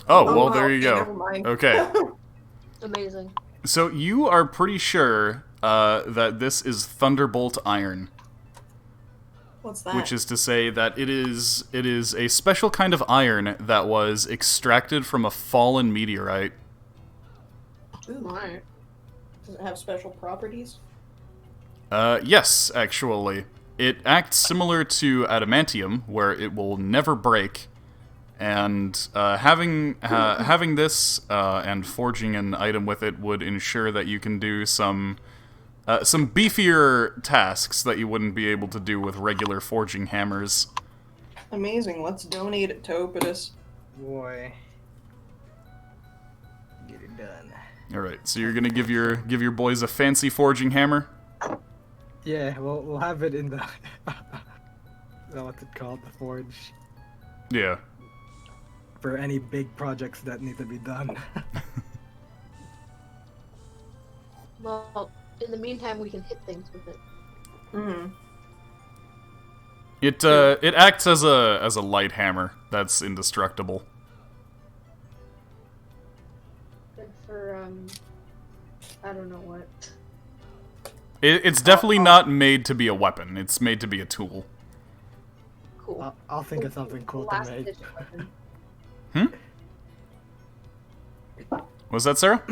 Oh, well, wow, there you okay, never go. mind. Okay. Amazing. So you are pretty sure that this is Thunderbolt Iron. What's that? Which is to say that it is a special kind of iron that was extracted from a fallen meteorite. Ooh. Alright. Does it have special properties? Yes, actually. It acts similar to adamantium, where it will never break. And having this and forging an item with it would ensure that you can do some beefier tasks that you wouldn't be able to do with regular forging hammers. Amazing. Let's donate it to Opidus. Boy. Get it done. All right, so you're gonna give your boys a fancy forging hammer. Yeah, we'll have it in the. What's it called? The forge Yeah. for any big projects that need to be done. Well, in the meantime, we can hit things with it. Mm. It acts as a light hammer that's indestructible. Good for I don't know what. It's definitely not made to be a weapon. It's made to be a tool. Cool. I'll think of something cool to Last make. ditch weapon. Was that Sarah?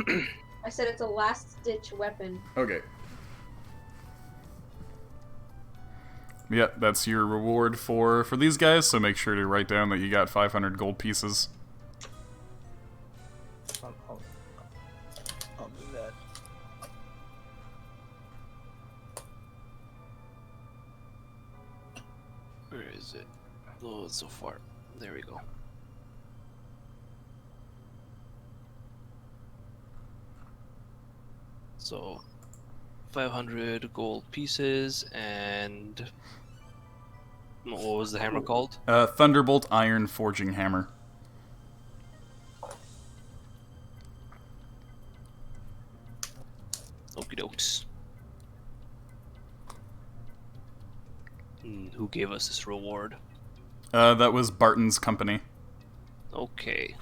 I said it's a last ditch weapon. Okay. Yeah, that's your reward for these guys, so make sure to write down that you got 500 gold pieces. I'll do that. Where is it? Oh, it's so far. There we go. So, 500 gold pieces, and what was the hammer called? Thunderbolt Iron Forging Hammer. Okie dokes. Who gave us this reward? That was Barton's company. Okay.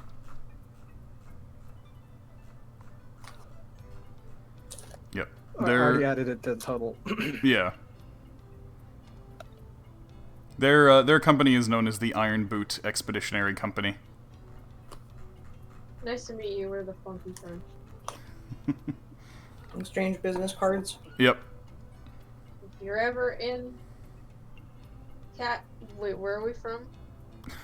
Yep. I already added it to the total. Yeah. Their company is known as the Iron Boot Expeditionary Company. Nice to meet you. We're the Funky French. Exchange business cards. Yep. If you're ever in wait, where are we from?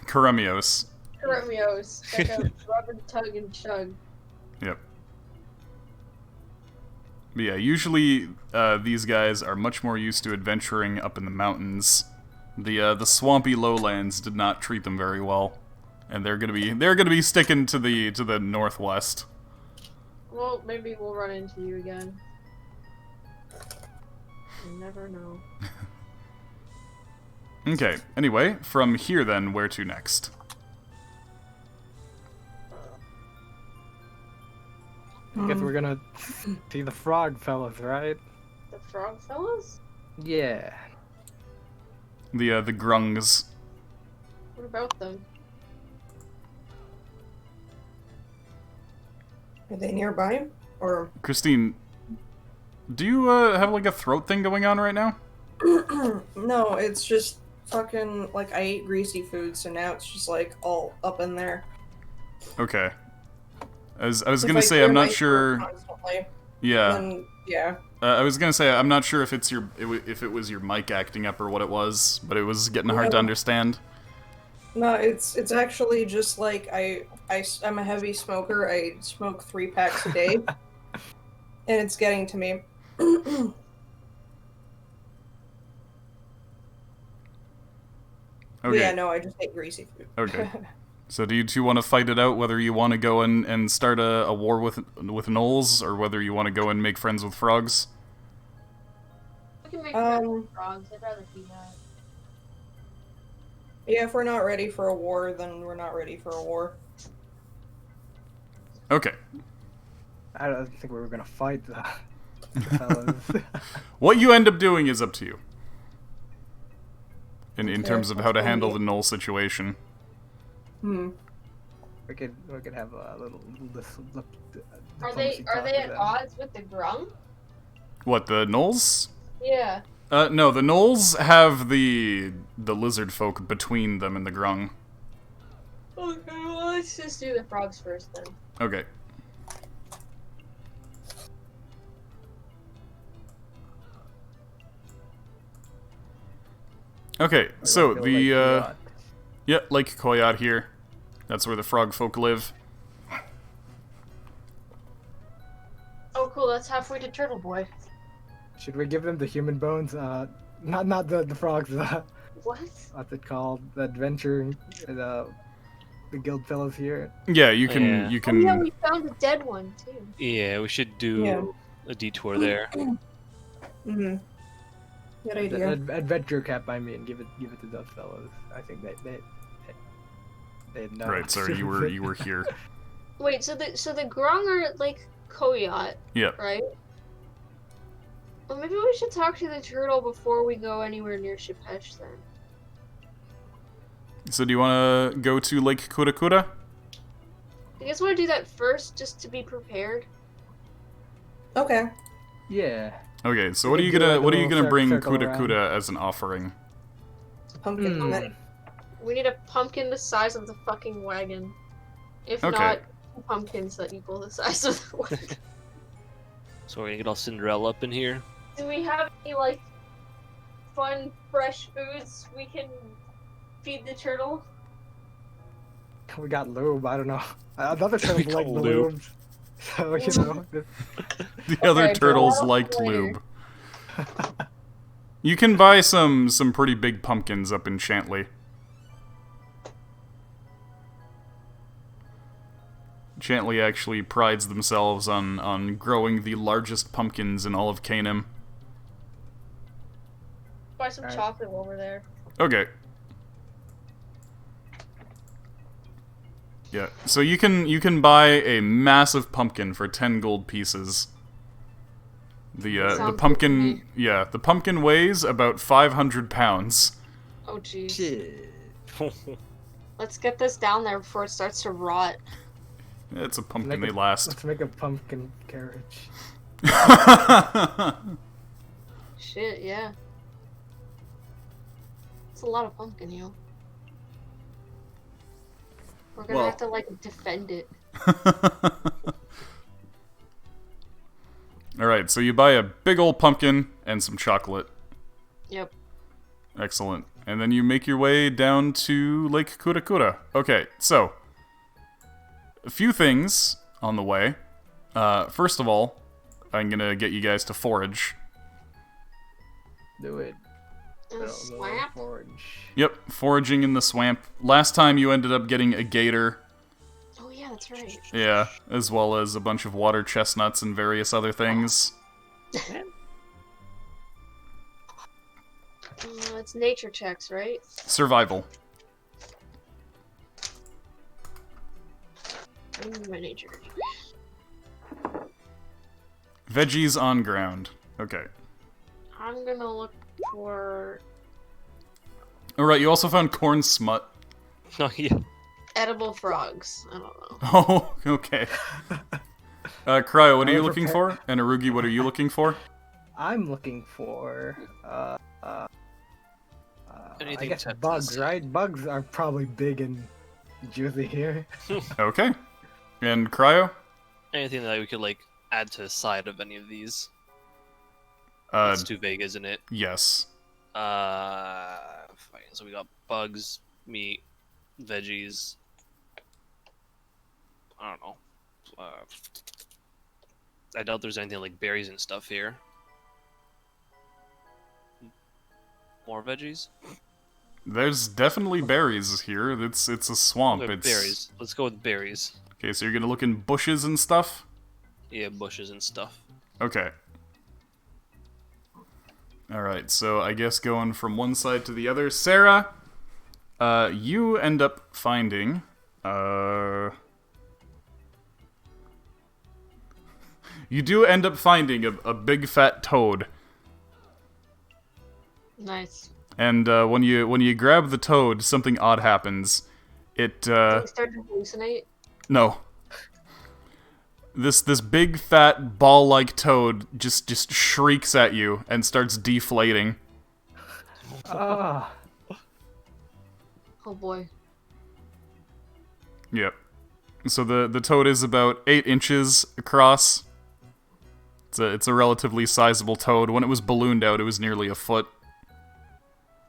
Karemios. Karemios. Check out Rub and Tug and Chug. Yep. But yeah, usually these guys are much more used to adventuring up in the mountains. The swampy lowlands did not treat them very well, and they're gonna be sticking to the northwest. Well, maybe we'll run into you again. You never know. Okay. Anyway, from here then, where to next? I guess we're gonna see the frog fellas, right? The frog fellas? Yeah. The grungs. What about them? Are they nearby? Or Christine, do you have like a throat thing going on right now? no, it's just fucking like I ate greasy food, so now it's just like all up in there. Okay. I was If gonna I say clear I'm my not throat sure. constantly, Yeah. then yeah. I was gonna say I'm not sure if if it was your mic acting up or what it was, but it was getting hard to No. understand. No, it's actually just like I'm a heavy smoker. I smoke 3 packs a day, and it's getting to me. Okay. Yeah, no, I just ate greasy food. Okay. So do you two want to fight it out whether you want to go and start a war with gnolls, or whether you want to go and make friends with frogs? We can make friends with frogs. I'd rather do that. Yeah, if we're not ready for a war, then we're not ready for a war. Okay. I don't think we were gonna fight the fellas. What you end up doing is up to you. In Okay, terms of that's how to fine. handle the gnoll situation. Hmm. we could have a little. Are they at odds with the grung? What, the gnolls? Yeah. No, the gnolls have the lizard folk between them and the grung. Okay, well let's just do the frogs first then. Okay. Okay, so the yeah, Lake Koyat here. That's where the frog folk live. Oh cool, that's halfway to Turtle Boy. Should we give them the human bones? Not the frogs. What? What's it called? The adventure. The guild fellows here. Yeah, you can Yeah. you Oh can yeah, we found a dead one too. Yeah, we should do Yeah. a detour there. Hmm. Good idea. Adventure cap, I mean, give it to those fellows. I think they know. Right, sorry, you were here. Wait, so the grung are at Lake Koyat, Yep. right? Well, maybe we should talk to the turtle before we go anywhere near Shepesh then. So do you want to go to Lake Kurakura? You guys want to do that first, just to be prepared? Okay. Yeah. Okay, so We what are can you do, gonna like, a what are you little gonna bring circle Kurakura as an offering? Pumpkin helmet. We need a pumpkin the size of the fucking wagon. If Okay. not, pumpkins that equal the size of the wagon. So we're gonna get all Cinderella up in here. Do we have any, like, fun, fresh foods we can feed the turtle? We got lube. I don't know. Another turtle got like lube. lube. So you know. The other Okay, turtles well, liked later. lube. You can buy some pretty big pumpkins up in Chantley. Chantley actually prides themselves on growing the largest pumpkins in all of Canem. Buy some Alright. chocolate while we're there. Okay. Yeah, so you can buy a massive pumpkin for 10 gold pieces. The Sounds good to pumpkin, me. yeah, the pumpkin weighs about 500 pounds. Oh jeez. Shit. Let's get this down there before it starts to rot. It's a pumpkin, Make they a- last. Let's make a pumpkin carriage. Shit, yeah. It's a lot of pumpkin, yo. We're gonna Well- have to, like, defend it. Alright, so you buy a big old pumpkin and some chocolate. Yep. Excellent. And then you make your way down to Lake Kurakura. Okay, so a few things on the way. First of all, I'm gonna get you guys to forage. Do it. And a swamp? Forge. Yep, foraging in the swamp. Last time you ended up getting a gator, Oh yeah, that's right. yeah, as well as a bunch of water chestnuts and various other things. It's nature checks, right? Survival. I need my nature. Veggies on ground. Okay. I'm gonna look for Alright, you also found corn smut. Oh yeah. edible frogs. I don't know. Oh, okay. Cryo, what are you However, looking for? And Arugi, what are you looking for? I'm looking for I Anything guess Texas. bugs, right? Bugs are probably big and juicy here. Okay. And Cryo? Anything that we could like add to the side of any of these. Uh, It's too vague, isn't it? yes. Fine. So we got bugs, meat, veggies. I don't know. I doubt there's anything like berries and stuff here. More veggies? There's definitely berries here. It's a swamp. Okay, It's berries. Let's go with berries. Okay, so you're gonna look in bushes and stuff? Yeah, bushes and stuff. Okay. Alright, so I guess going from one side to the other. Sarah, you end up finding, you do end up finding a big fat toad. Nice. And when you grab the toad, something odd happens. It Did we start to hallucinate? no. This big fat ball-like toad just shrieks at you and starts deflating. Ah, Oh boy. Yep. So the toad is about 8 inches across. It's a relatively sizable toad. When it was ballooned out, it was nearly a foot.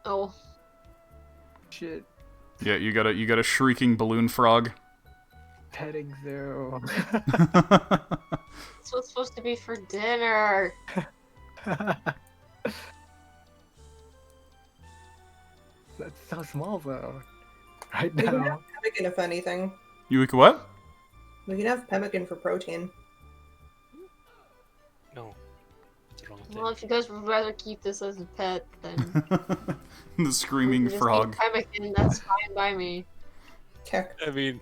Oh. shit. Yeah, you got a shrieking balloon frog. Petting zoo. This was supposed to be for dinner. That's so small though. Right We can now. have pemmican if anything. You like what? We can have pemmican for protein. No. It's wrong Well, thing. if you guys would rather keep this as a pet, then The we screaming can just frog. keep Pemmican. That's fine by me. Keck. I mean,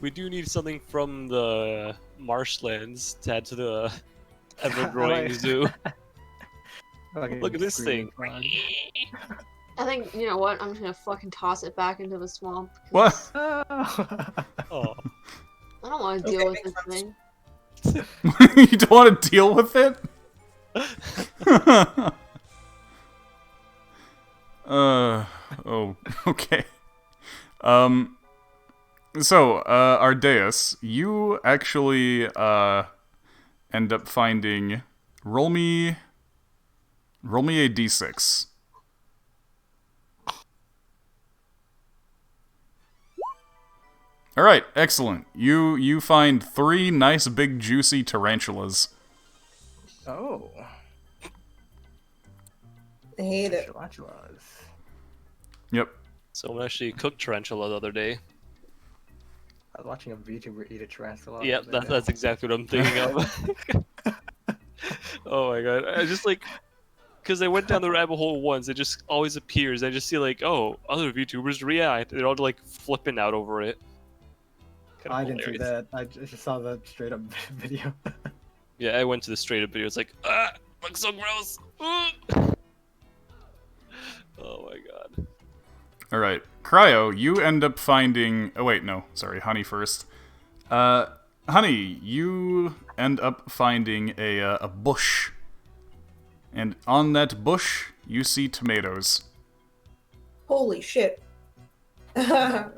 we do need something from the marshlands to add to the ever-growing like- zoo. Fucking Look at this screaming thing. frog. I think, you know what? I'm just gonna fucking toss it back into the swamp. What? 'cause Oh. Oh, I don't want to deal Okay, with this makes thing. You don't want to deal with it? Oh, okay. So, Ardeus, you actually, end up finding, roll me a d6. Alright, excellent. You find 3 nice big juicy tarantulas. Oh. I hate it. Tarantulas. Yep. someone actually cooked tarantula the other day. I was watching a VTuber eat a tarantula. Yep, the other day. that's exactly what I'm thinking of. Oh my god, I just like, because I went down the rabbit hole once, it just always appears. I just see like, oh, other VTubers react. They're all like flipping out over it. Kinda I didn't see hilarious. that. I just saw the straight up video. Yeah, I went to the straight up video. It's like, ah, looks so gross. Ah. Oh my god. Alright. Cryo, you end up finding... Oh, wait, no. Sorry, Honey first. Honey, you end up finding a bush. And on that bush, you see tomatoes. Holy shit. I'm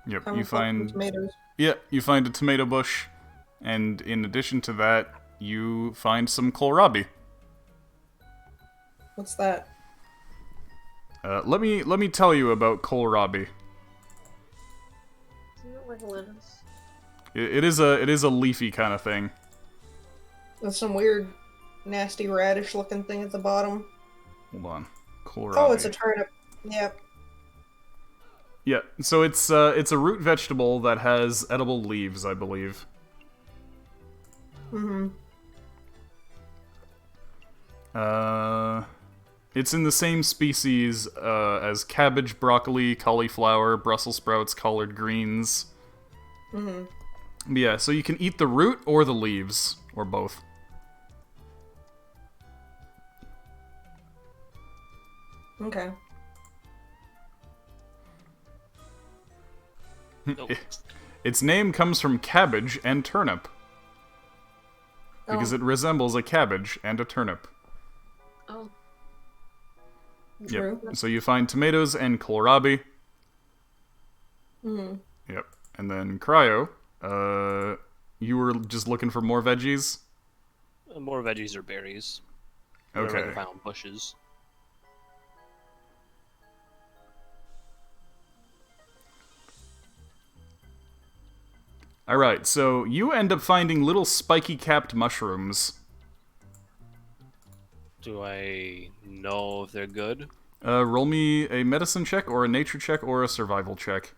Yep, you fucking find... tomatoes. Yeah, you find a tomato bush. And in addition to that, you find some kohlrabi. What's that? Let me tell you about kohlrabi. Isn't it like a lettuce? It is a leafy kind of thing. There's some weird, nasty radish looking thing at the bottom. Hold on. Kohlrabi. Oh, it's a turnip. Yep. Yeah, so it's a root vegetable that has edible leaves, I believe. Mm-hmm. It's in the same species as cabbage, broccoli, cauliflower, Brussels sprouts, collard greens. Mm-hmm. But yeah, so you can eat the root or the leaves, or both. Okay. Nope. Its name comes from cabbage and turnip, because Oh, it resembles a cabbage and a turnip. Oh. true. Yep. So you find tomatoes and kohlrabi. Mm-hmm. Yep. And then Cryo, you were just looking for more veggies? More veggies or berries. Whatever I Okay. can find on bushes. Alright, so you end up finding little spiky capped mushrooms. Do I know if they're good? Roll me a medicine check, or a nature check, or a survival check.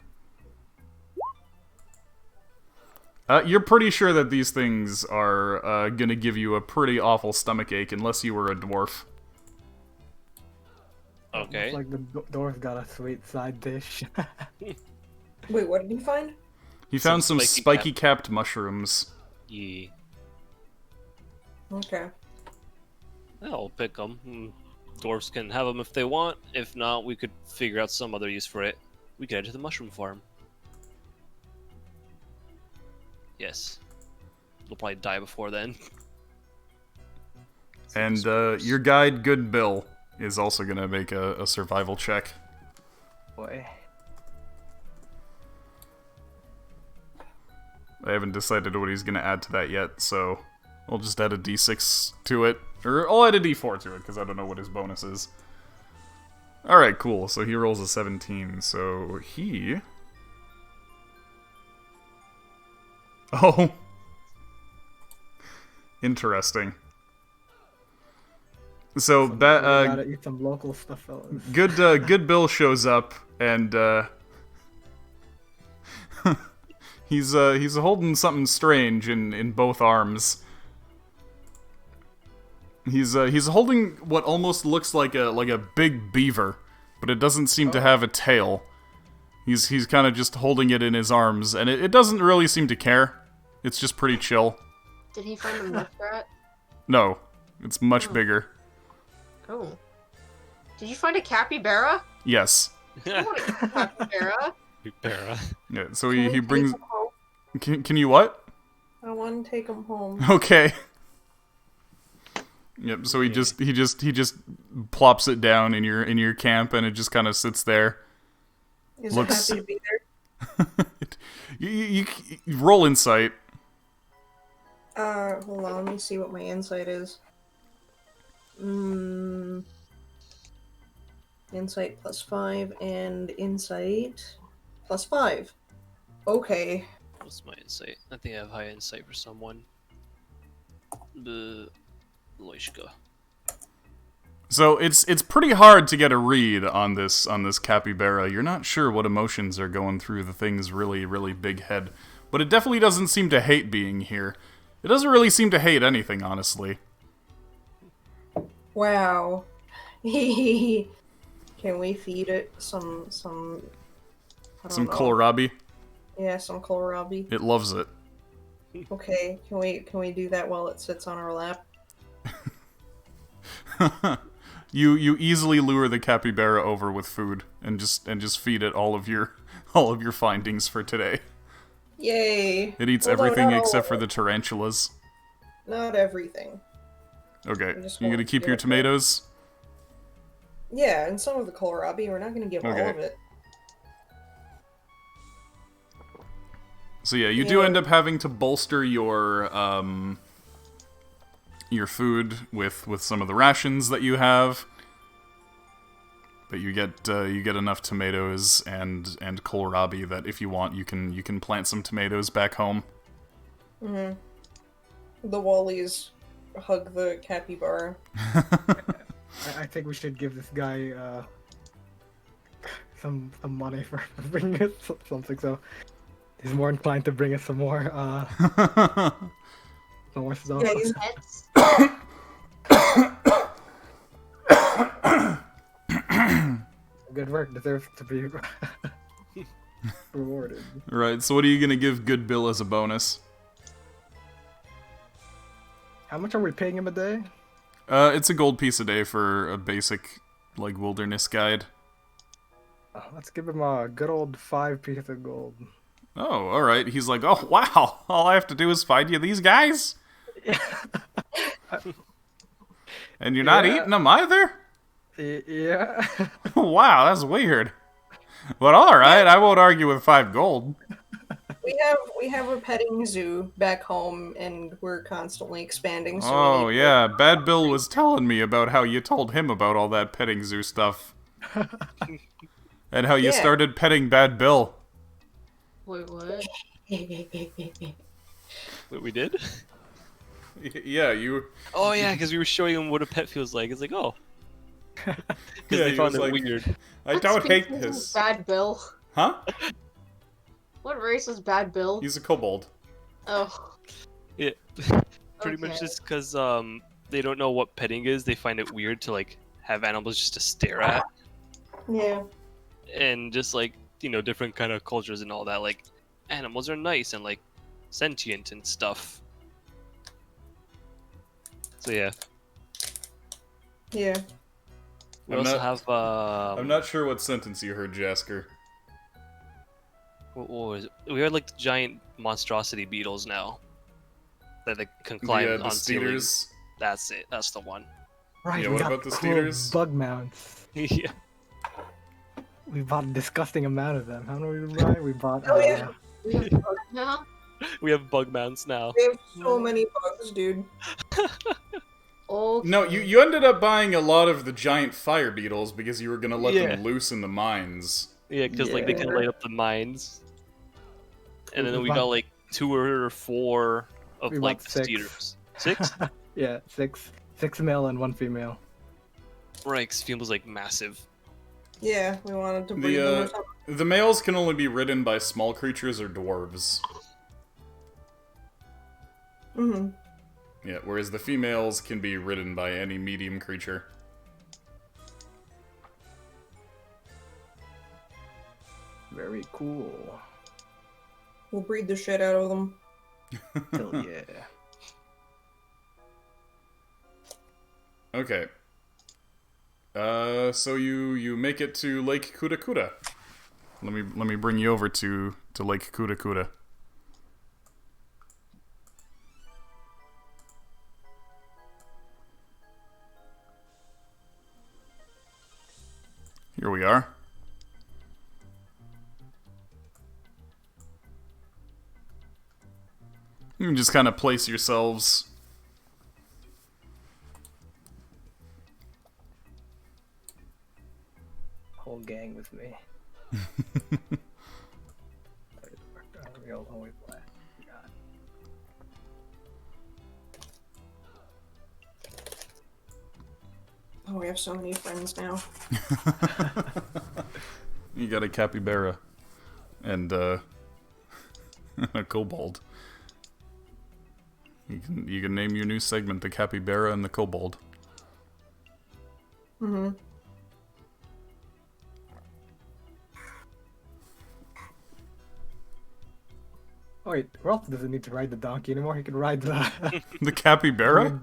You're pretty sure that these things are gonna give you a pretty awful stomachache unless you were a dwarf. Okay. Looks like the dwarf got a sweet side dish. Wait, what did you find? He found some spiky cap- capped mushrooms. Yeah. Okay. I'll pick them. Dwarves can have them if they want. If not, we could figure out some other use for it. We could head to the mushroom farm. Yes. We'll probably die before then. And your guide, Good Bill, is also gonna make a survival check. Boy. I haven't decided what he's gonna add to that yet, so I'll just add a d6 to it. Or I'll add a d4 to it, because I don't know what his bonus is. Alright, cool. So he rolls a 17, so he... Oh. Interesting. So that, Gotta eat some local stuff, fellas. Good Bill shows up, and he's holding something strange in both arms. He's holding what almost looks like a big beaver, but it doesn't seem to have a tail. He's kind of just holding it in his arms, and it doesn't really seem to care. It's just pretty chill. Did he find a muskrat? No, it's much bigger. Oh. Did you find a capybara? Yes. I want a capybara. Para. Yeah. So Can he we brings. take 'em home? Can you what? I want to take them home. Okay. Yep. So he just plops it down in your camp, and it just kind of sits there. Is Looks- it happy to be there? You roll insight. Hold on, let me see what my insight is. Insight +5 and insight +5. Okay. What's my insight? I think I have high insight for someone. The Loishka. So it's pretty hard to get a read on this capybara. You're not sure what emotions are going through the thing's really big head, but it definitely doesn't seem to hate being here. It doesn't really seem to hate anything, honestly. Wow. Can we feed it some I don't Some know. kohlrabi. Yeah, some kohlrabi. It loves it. Okay, can we do that while it sits on our lap? You easily lure the capybara over with food and just feed it all of your findings for today. Yay! It eats Although everything not all except of for it. the tarantulas. Not everything. Okay, I just you gonna won't keep give your it to- tomatoes? Yeah, and some of the kohlrabi. We're not gonna give Okay. all of it. So yeah, you do Yeah. end up having to bolster your food with some of the rations that you have. But you get enough tomatoes and kohlrabi that if you want, you can plant some tomatoes back home. The Wallies hug the capybara. I think we should give this guy some money for bringing us something. So he's more inclined to bring us some more stuff. Yeah, he's Pets? Good work deserves to be rewarded. Right. So what are you gonna give Good Bill as a bonus? How much are we paying him a day? It's a gold piece a day for a basic like wilderness guide. Let's give him a good old 5 pieces of gold. Oh, all right. He's like, oh wow, all I have to do is find you these guys, and you're not Yeah. eating them either. Yeah. Wow, that's weird. But all right, I won't argue with 5 gold. we have a petting zoo back home, and we're constantly expanding. So we Oh need- yeah, Bad Bill was telling me about how you told him about all that petting zoo stuff, and how you Yeah. started petting Bad Bill. Wait, what? Wait, we did? Yeah, you. Oh yeah, because we were showing him what a pet feels like. It's like, oh. Because Yeah, they he found was it like- weird. I What's don't hate confusing this. Bad Bill. Huh? What race is Bad Bill? He's a kobold. Oh. Yeah. Pretty much Okay. just because they don't know what petting is. They find it weird to like have animals just to stare at, Yeah. and just like different kind of cultures and all that. Like animals are nice and like sentient and stuff. So yeah, Yeah. we I'm also not- have I'm not sure what sentence you heard, Jasker. what was it? We have like the giant monstrosity beetles now that they can climb The on ceilings. Steeders. That's it. That's the one. Right. Yeah, we what got about the cool Steeders? bug mounts. Yeah. We bought a disgusting amount of them. How many did we buy? We bought. Oh, yeah. We have bugs now? We have bug mounts now. We have so many bugs, dude. Okay. No, you ended up buying a lot of the giant fire beetles because you were gonna let Yeah. them loose in the mines. Yeah, because like they can Yeah. light up the mines. And then We we bought- got like 2 or 4 of We like bought the 6. steers. 6? Yeah, 6 male and 1 female. Right, 'cause female's like massive. Yeah, we wanted to breed them or something. The males can only be ridden by small creatures or dwarves. Mm-hmm. Yeah, whereas the females can be ridden by any medium creature. Very cool. We'll breed the shit out of them. Hell yeah. Okay. So you make it to Lake Kuda Kuda. Let me bring you over to Lake Kuda Kuda. Here we are. You can just kind of place yourselves. Whole gang with me. Real always black. God. Oh, we have so many friends now. You got a capybara and a kobold. You can name your new segment the capybara and the kobold. Mm-hmm. Oh, wait, Ralph doesn't need to ride the donkey anymore. He can ride the The capybara?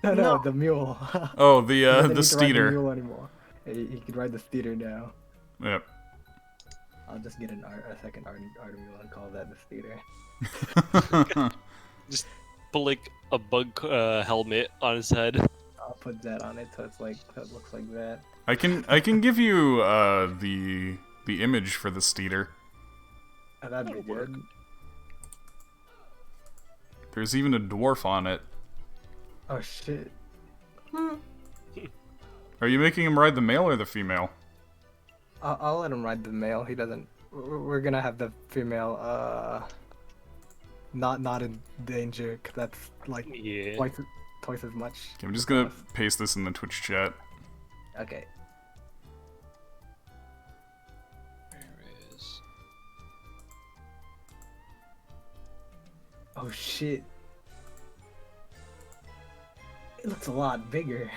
no, No. the mule. Oh, He the doesn't need to ride the steeder. mule anymore. He can ride the steeder now. Yep. I'll just get a second art mule and call that the steeder. Just put like a bug helmet on his head. I'll put that on it so it's like so it looks like that. I can give you the image for the steeder. Oh, that'd be That'll work. good. There's even a dwarf on it. Oh shit. Hmm. Are you making him ride the male or the female? I'll let him ride the male. He doesn't. We're gonna have the female not in danger, 'cause that's like Yeah. twice as much. Okay, I'm just gonna paste this in the Twitch chat. Okay. There is. Oh shit. It looks a lot bigger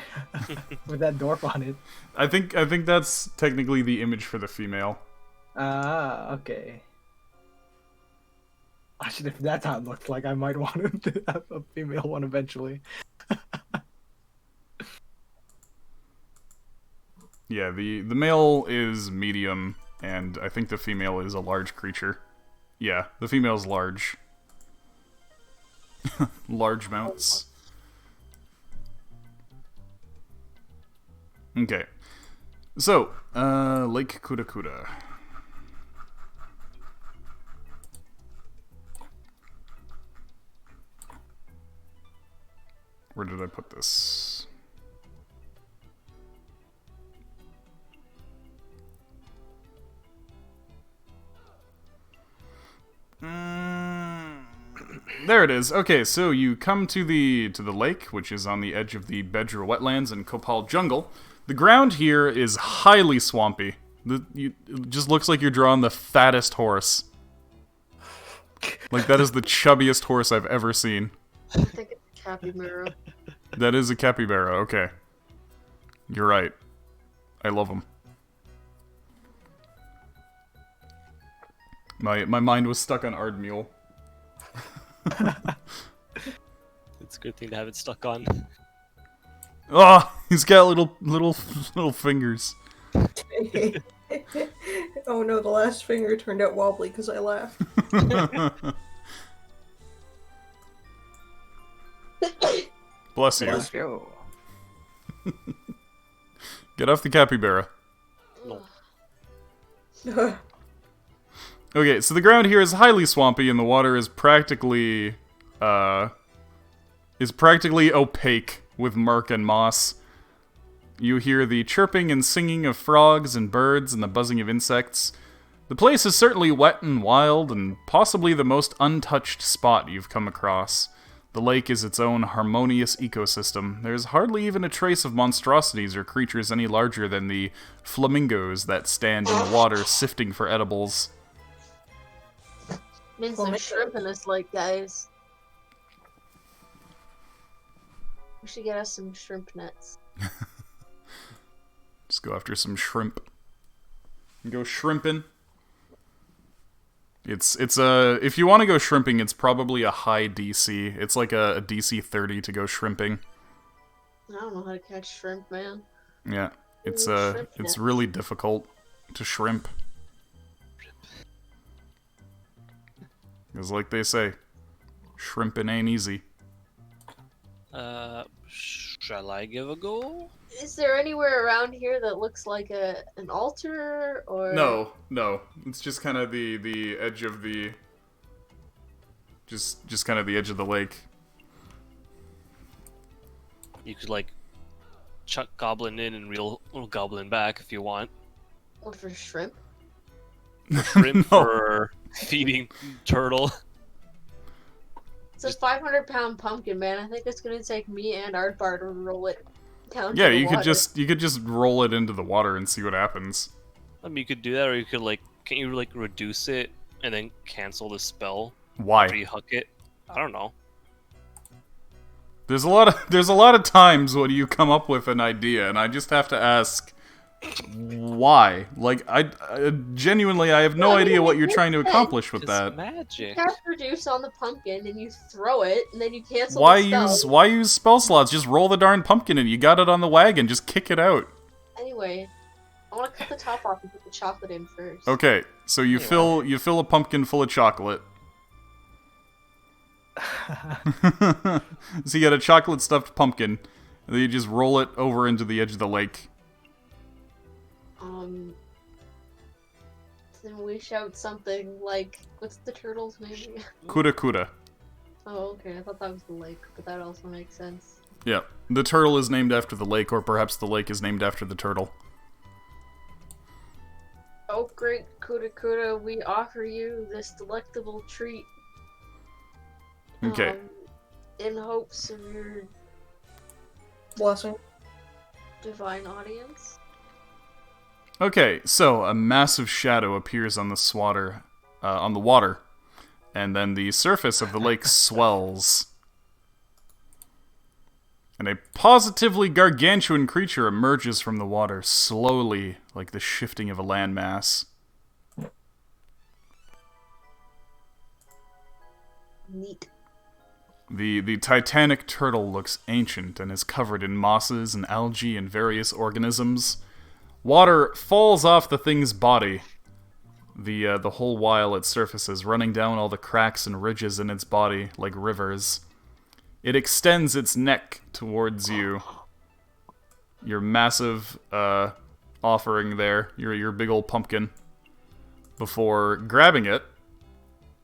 with that dwarf on it. I think that's technically the image for the female. Ah, okay. Actually, if that's how it looks like, I might want him to have a female one eventually. Yeah, the male is medium, and I think the female is a large creature. Yeah, the female's large. Large mounts. Okay. So, Lake Kuda Kuda. Where did I put this? There it is. Okay, so you come to the lake, which is on the edge of the Bedra wetlands and Kopal jungle. The ground here is highly swampy. It just looks like you're drawing the fattest horse. Like, that is the chubbiest horse I've ever seen. I think it's a capybara. That is a capybara, okay. You're right. I love them. My mind was stuck on Ardmule. It's a good thing to have it stuck on. Oh, he's got little fingers. Oh no, the last finger turned out wobbly because I laughed. Bless you. Let's go. Get off the capybara. Okay, so the ground here is highly swampy, and the water is practically opaque with murk and moss. You hear the chirping and singing of frogs and birds and the buzzing of insects. The place is certainly wet and wild, and possibly the most untouched spot you've come across. The lake is its own harmonious ecosystem. There's hardly even a trace of monstrosities or creatures any larger than the flamingos that stand in the water sifting for edibles. Been some shrimp in this lake, guys. We should get us some shrimp nets. Just go after some shrimp. Go shrimping. It's if you want to go shrimping, it's probably a high DC. It's like a DC 30 to go shrimping. I don't know how to catch shrimp, man. Yeah, it's Shrimp it's nets. really difficult to shrimp. Because like they say, shrimping ain't easy. Shall I give a go? Is there anywhere around here that looks like an altar or? No. It's just kind of the edge of the. Just kind of the edge of the lake. You could like chuck goblin in and reel little goblin back if you want. Or for shrimp? Shrimp No. for feeding turtle. It's a 500-pound pumpkin, man. I think it's gonna take me and Aardbar to roll it down. Yeah, to the you water. could just roll it into the water and see what happens. I mean, you could do that, or you could like, can you like reduce it and then cancel the spell Why? after you hook it? I don't know. There's a lot of times when you come up with an idea, and I just have to ask, why? Like, I genuinely, I have no Well, I idea mean, what it you're makes trying to sense. accomplish with It's that. You magic. cast reduce on the pumpkin and you throw it, and then you cancel Why the spell. why use spell slots? Just roll the darn pumpkin and you got it on the wagon. Just kick it out. Anyway, I want to cut the top off and put the chocolate in first. Okay, so you fill a pumpkin full of chocolate. So you got a chocolate stuffed pumpkin, and then you just roll it over into the edge of the lake. Then we shout something like, what's the turtle's name again? Kuda kuda. Oh, okay. I thought that was the lake, but that also makes sense. Yeah, the turtle is named after the lake, or perhaps the lake is named after the turtle. Oh, great Kuda Kuda, we offer you this delectable treat. Okay. In hopes of your Blessing. divine audience. Okay, so a massive shadow appears on the water, and then the surface of the lake swells. And a positively gargantuan creature emerges from the water, slowly, like the shifting of a landmass. Neat. The titanic turtle looks ancient and is covered in mosses and algae and various organisms. Water falls off the thing's body, the whole while it surfaces, running down all the cracks and ridges in its body like rivers. It extends its neck towards you. Your massive offering there, your big old pumpkin, before grabbing it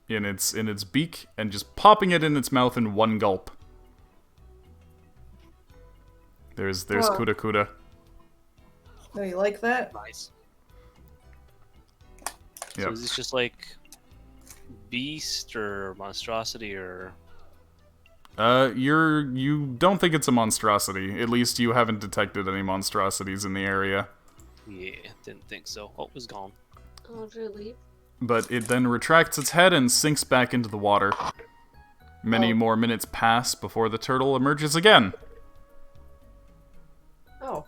in its beak and just popping it in its mouth in one gulp. There's Oh. Kuda Kuda. Oh, you like that? Nice. Yep. So is this just like beast or monstrosity or? You don't think it's a monstrosity. At least you haven't detected any monstrosities in the area. Yeah, didn't think so. Oh, it was gone. Oh, did it leave? But it then retracts its head and sinks back into the water. Many Oh. more minutes pass before the turtle emerges again. Oh.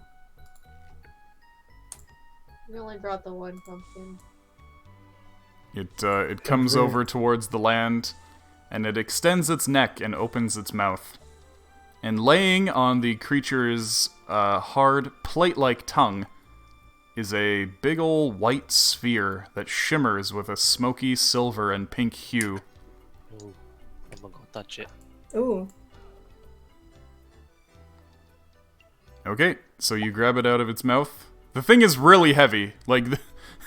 We only brought the one pumpkin. It comes over towards the land, and it extends its neck and opens its mouth. And laying on the creature's hard, plate-like tongue is a big ol' white sphere that shimmers with a smoky silver and pink hue. Ooh, I'm gonna go touch it. Ooh. Okay, so you grab it out of its mouth. The thing is really heavy. Like,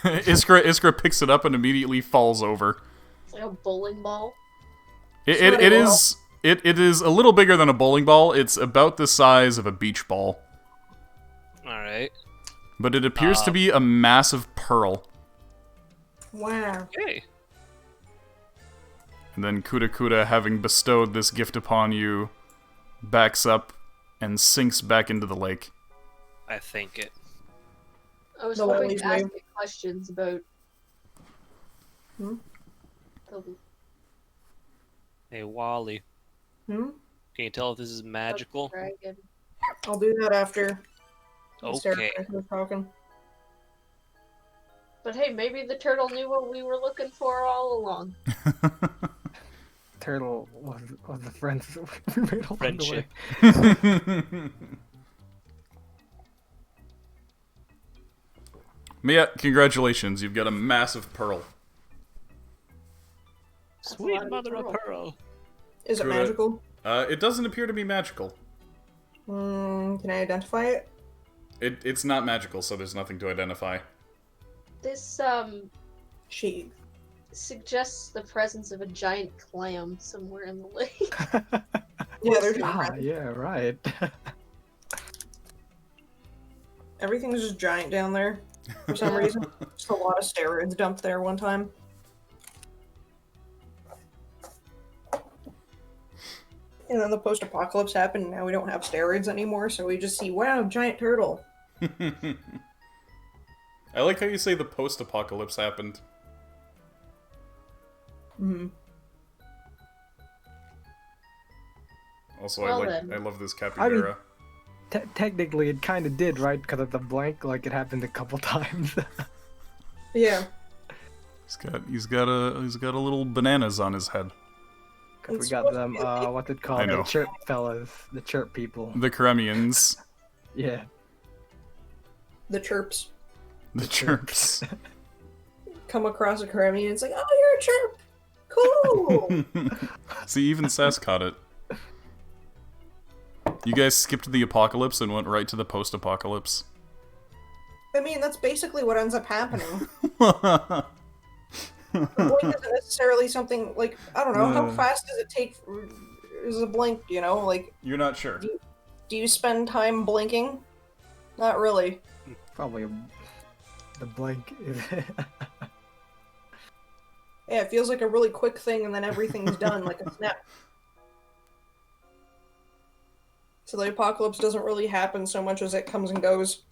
Iskra picks it up and immediately falls over. It's like a bowling ball. It Sweaty ball. is it is a little bigger than a bowling ball. It's about the size of a beach ball. All right. But it appears to be a massive pearl. Wow. Okay. And then Kuda Kuda, having bestowed this gift upon you, backs up and sinks back into the lake. I think it. I was No, hoping leave to ask me. it questions about. Hmm? the- Hey, Wally. Hmm? Can you tell if this is magical? Dragon. I'll do that after. Okay. We're talking. But hey, maybe the turtle knew what we were looking for all along. Turtle was the friends we made along Friendship. the way. Mia, congratulations, you've got a massive pearl. That's a Sweet lot of mother of pearl. pearl. Is it Good. magical? It doesn't appear to be magical. Can I identify it? It's not magical, so there's nothing to identify. This She. suggests the presence of a giant clam somewhere in the lake. Yeah, there's yeah, right. everything's just giant down there for some reason. Just a lot of steroids dumped there one time. And then the post-apocalypse happened, and now we don't have steroids anymore, so we just see, wow, giant turtle. I like how you say the post-apocalypse happened. Hmm. Also, Well I then. love this capybara. Technically, it kind of did, right? Because of the blank, like it happened a couple times. Yeah. He's got a little bananas on his head. Because we got them, what's it I called? know. The chirp fellas. The chirp people. The Kremians. Yeah. The chirps. The chirps. Come across a Caribbean, and it's like, oh, you're a chirp! Cool! See, even Sass caught it. You guys skipped the apocalypse and went right to the post-apocalypse. I mean, that's basically what ends up happening. The blink isn't necessarily something, like, I don't know, how fast does it take is a blink, you know? Like, You're not sure. do you spend time blinking? Not really. Probably the blank is. Yeah, it feels like a really quick thing, and then everything's done, like a snap. So the apocalypse doesn't really happen so much as it comes and goes.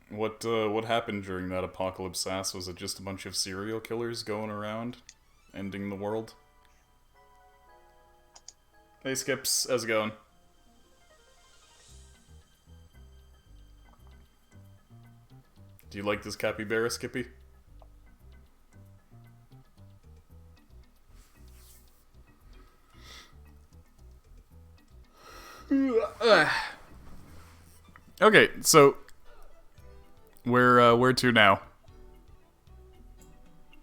What happened during that apocalypse, Sass? Was it just a bunch of serial killers going around, ending the world? Hey Skips, how's it going? Do you like this capybara, Skippy? Okay, so where to now?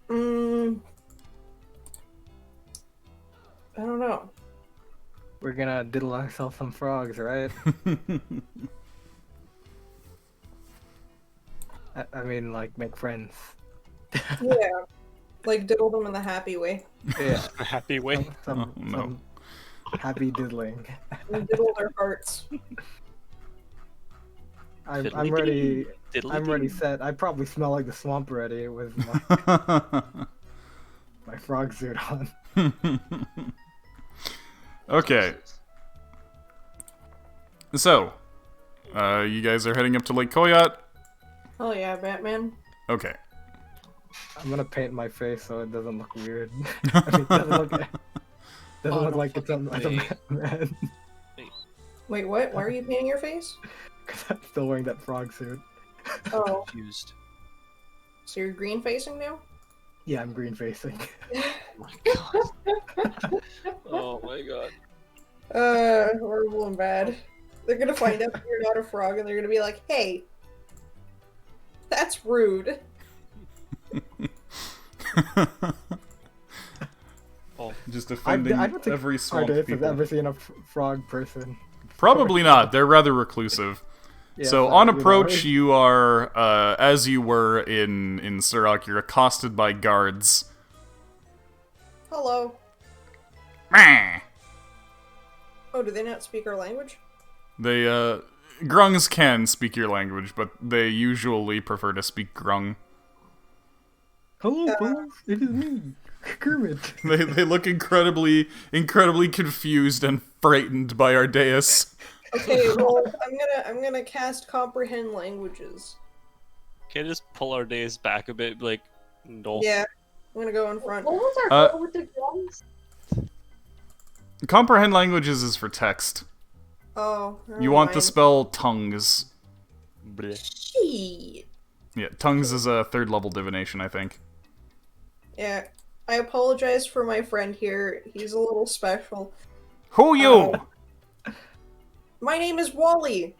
I don't know. We're gonna diddle ourselves some frogs, right? I mean, like, make friends. Yeah. Like, diddle them in the happy way. Yeah. A happy way. Oh, no. Some happy diddling. And diddle their hearts. I'm ready. Diddly I'm ready dee. set. I probably smell like the swamp already with my, my frog suit on. Okay. So, you guys are heading up to Lake Koyat? Oh yeah, Batman. Okay. I'm gonna paint my face so it doesn't look weird. I mean, it doesn't look like it's a man. Wait, what? Why are you painting your face? Because I'm still wearing that frog suit. Oh, Confused. so you're green facing now? Yeah, I'm green facing. Oh my god. Oh my god. Horrible and bad. They're gonna find out you're not a frog and they're gonna be like, hey, that's rude. Oh, Just offending I don't think every swamp Ardaith has people. ever seen a frog person. Probably not. They're rather reclusive. Yeah, So but, on you know, approach, you are, as you were in Surak, you're accosted by guards. Hello. Meh. Oh, do they not speak our language? They, Grungs can speak your language, but they usually prefer to speak Grung. Hello, folks. It is me, Kermit. They look incredibly confused and frightened by Ardaeus. Okay, well, I'm gonna cast comprehend languages. can I just pull our days back a bit? Like, no. Yeah, I'm gonna go in front. What was our Uh, goal with the drums? Comprehend languages is for text. Oh, You want to spell tongues. Bleh. Shit. Yeah, tongues is a 3rd level divination, I think. Yeah, I apologize for my friend here. He's a little special. Who you? My name is Wally.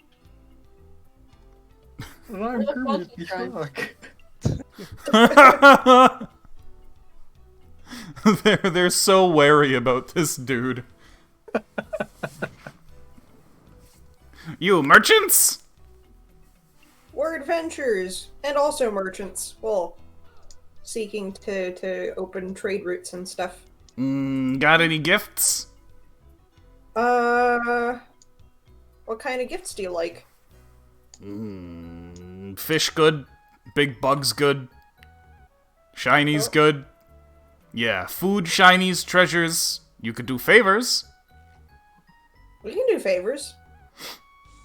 And I'm What the Kermit fuck the you Frog. They're so wary about this dude. You merchants? We're adventurers and also merchants. Well, seeking to open trade routes and stuff. Got any gifts? What kind of gifts do you like? Fish good. Big bugs good. Shinies Oh. good. Yeah, food, shinies, treasures. You could do favors. We can do favors.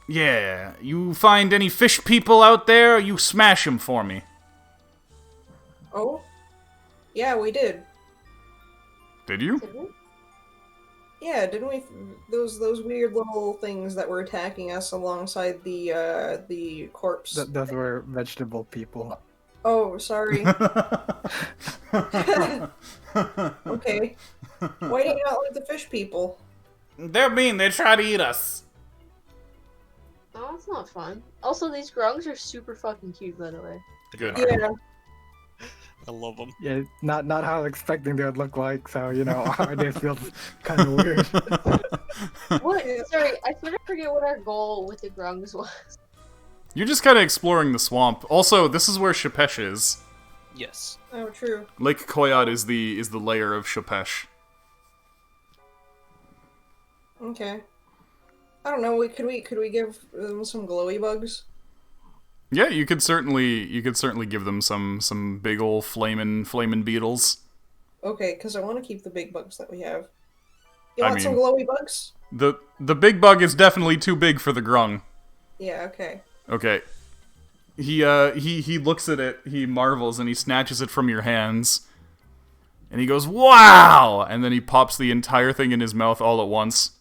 Yeah, you find any fish people out there, you smash them for me. Oh? Yeah, we did. Did you? Yeah, didn't we? Those weird little things that were attacking us alongside the corpse. Those were vegetable people. Oh, sorry. Okay. Why do you not like the fish people? They're mean, they try to eat us. Oh, that's not fun. Also, these grungs are super fucking cute, by the way. Good. Yeah. I love them. Yeah, not how I was expecting they would look like, so, you know, our day feels kind of weird. What? Sorry, I forget what our goal with the grungs was. You're just kind of exploring the swamp. Also, this is where Shepesh is. Yes. Oh, true. Lake Koyat is the lair of Shepesh. Okay. I don't know. Could we give them some glowy bugs? Yeah, you could certainly give them some big ol' flamin' beetles. Okay, because I want to keep the big bugs that we have. You I want some mean- glowy bugs? The big bug is definitely too big for the grung. Yeah. Okay. Okay. He looks at it, he marvels, and he snatches it from your hands. And he goes, "Wow!" And then he pops the entire thing in his mouth all at once.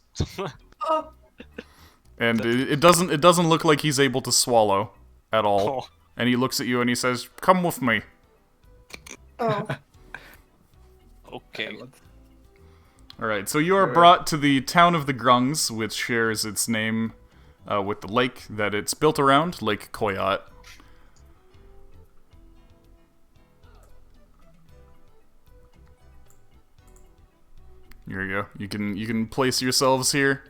Oh. And it doesn't look like he's able to swallow at all. Oh. And he looks at you and he says, "Come with me." Oh. Okay. Alright, so you are brought to the town of the Grungs, which shares its name with the lake that it's built around, Lake Koyat. Here you go. You can place yourselves here.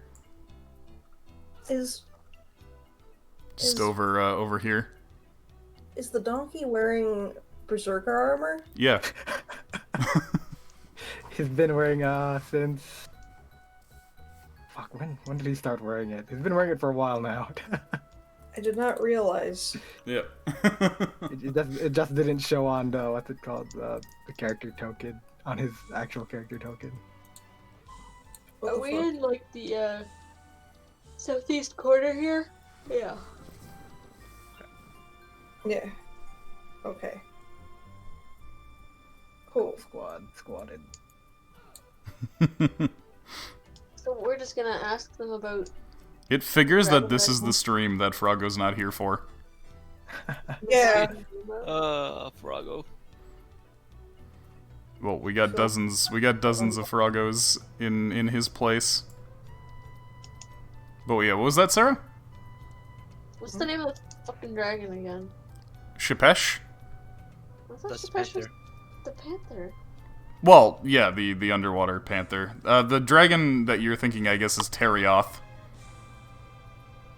Is Just Is- over here. the donkey wearing berserker armor? Yeah. He's been wearing since. Fuck, when did he start wearing it? He's been wearing it for a while now. I did not realize. Yeah. it just didn't show on the what's it called the character token on his actual character token. What Are the we fuck? in, like, the, southeast corner here? Yeah. Yeah. Okay. Cool. Squatted. So we're just gonna ask them about... It figures that this is Random the stream that Froggo's not here for. Yeah. Frogo. Well, we got dozens of Froggos in his place. But yeah, what was that, Sarah? What's the name of the fucking dragon again? Shepesh? I thought That's Shepesh was Panther. the panther. Well, yeah, the underwater panther. The dragon that you're thinking, I guess, is Terioth.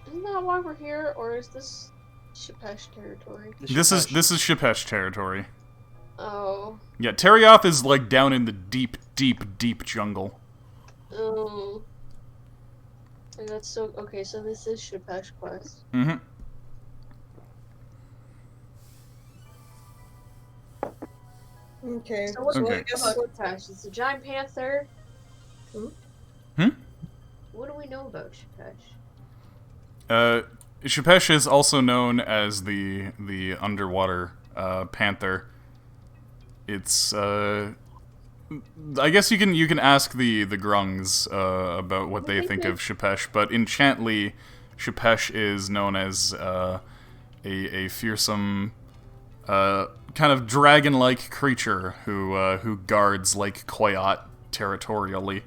Isn't that why we're here, or is this Shepesh territory? This is Shepesh territory. Oh. Yeah, Terioth is like down in the deep jungle. Oh. And that's so... Okay, so this is Shepesh quest. Mm-hmm. Okay. So what Okay. I guess about Shepesh? It's a giant panther. Hmm? What do we know about Shepesh? Shepesh is also known as the underwater panther. It's I guess you can ask the Grungs about what they think of Shepesh, but in Chantley, Shepesh is known as a fearsome, kind of dragon-like creature who guards Lake Koyat territorially.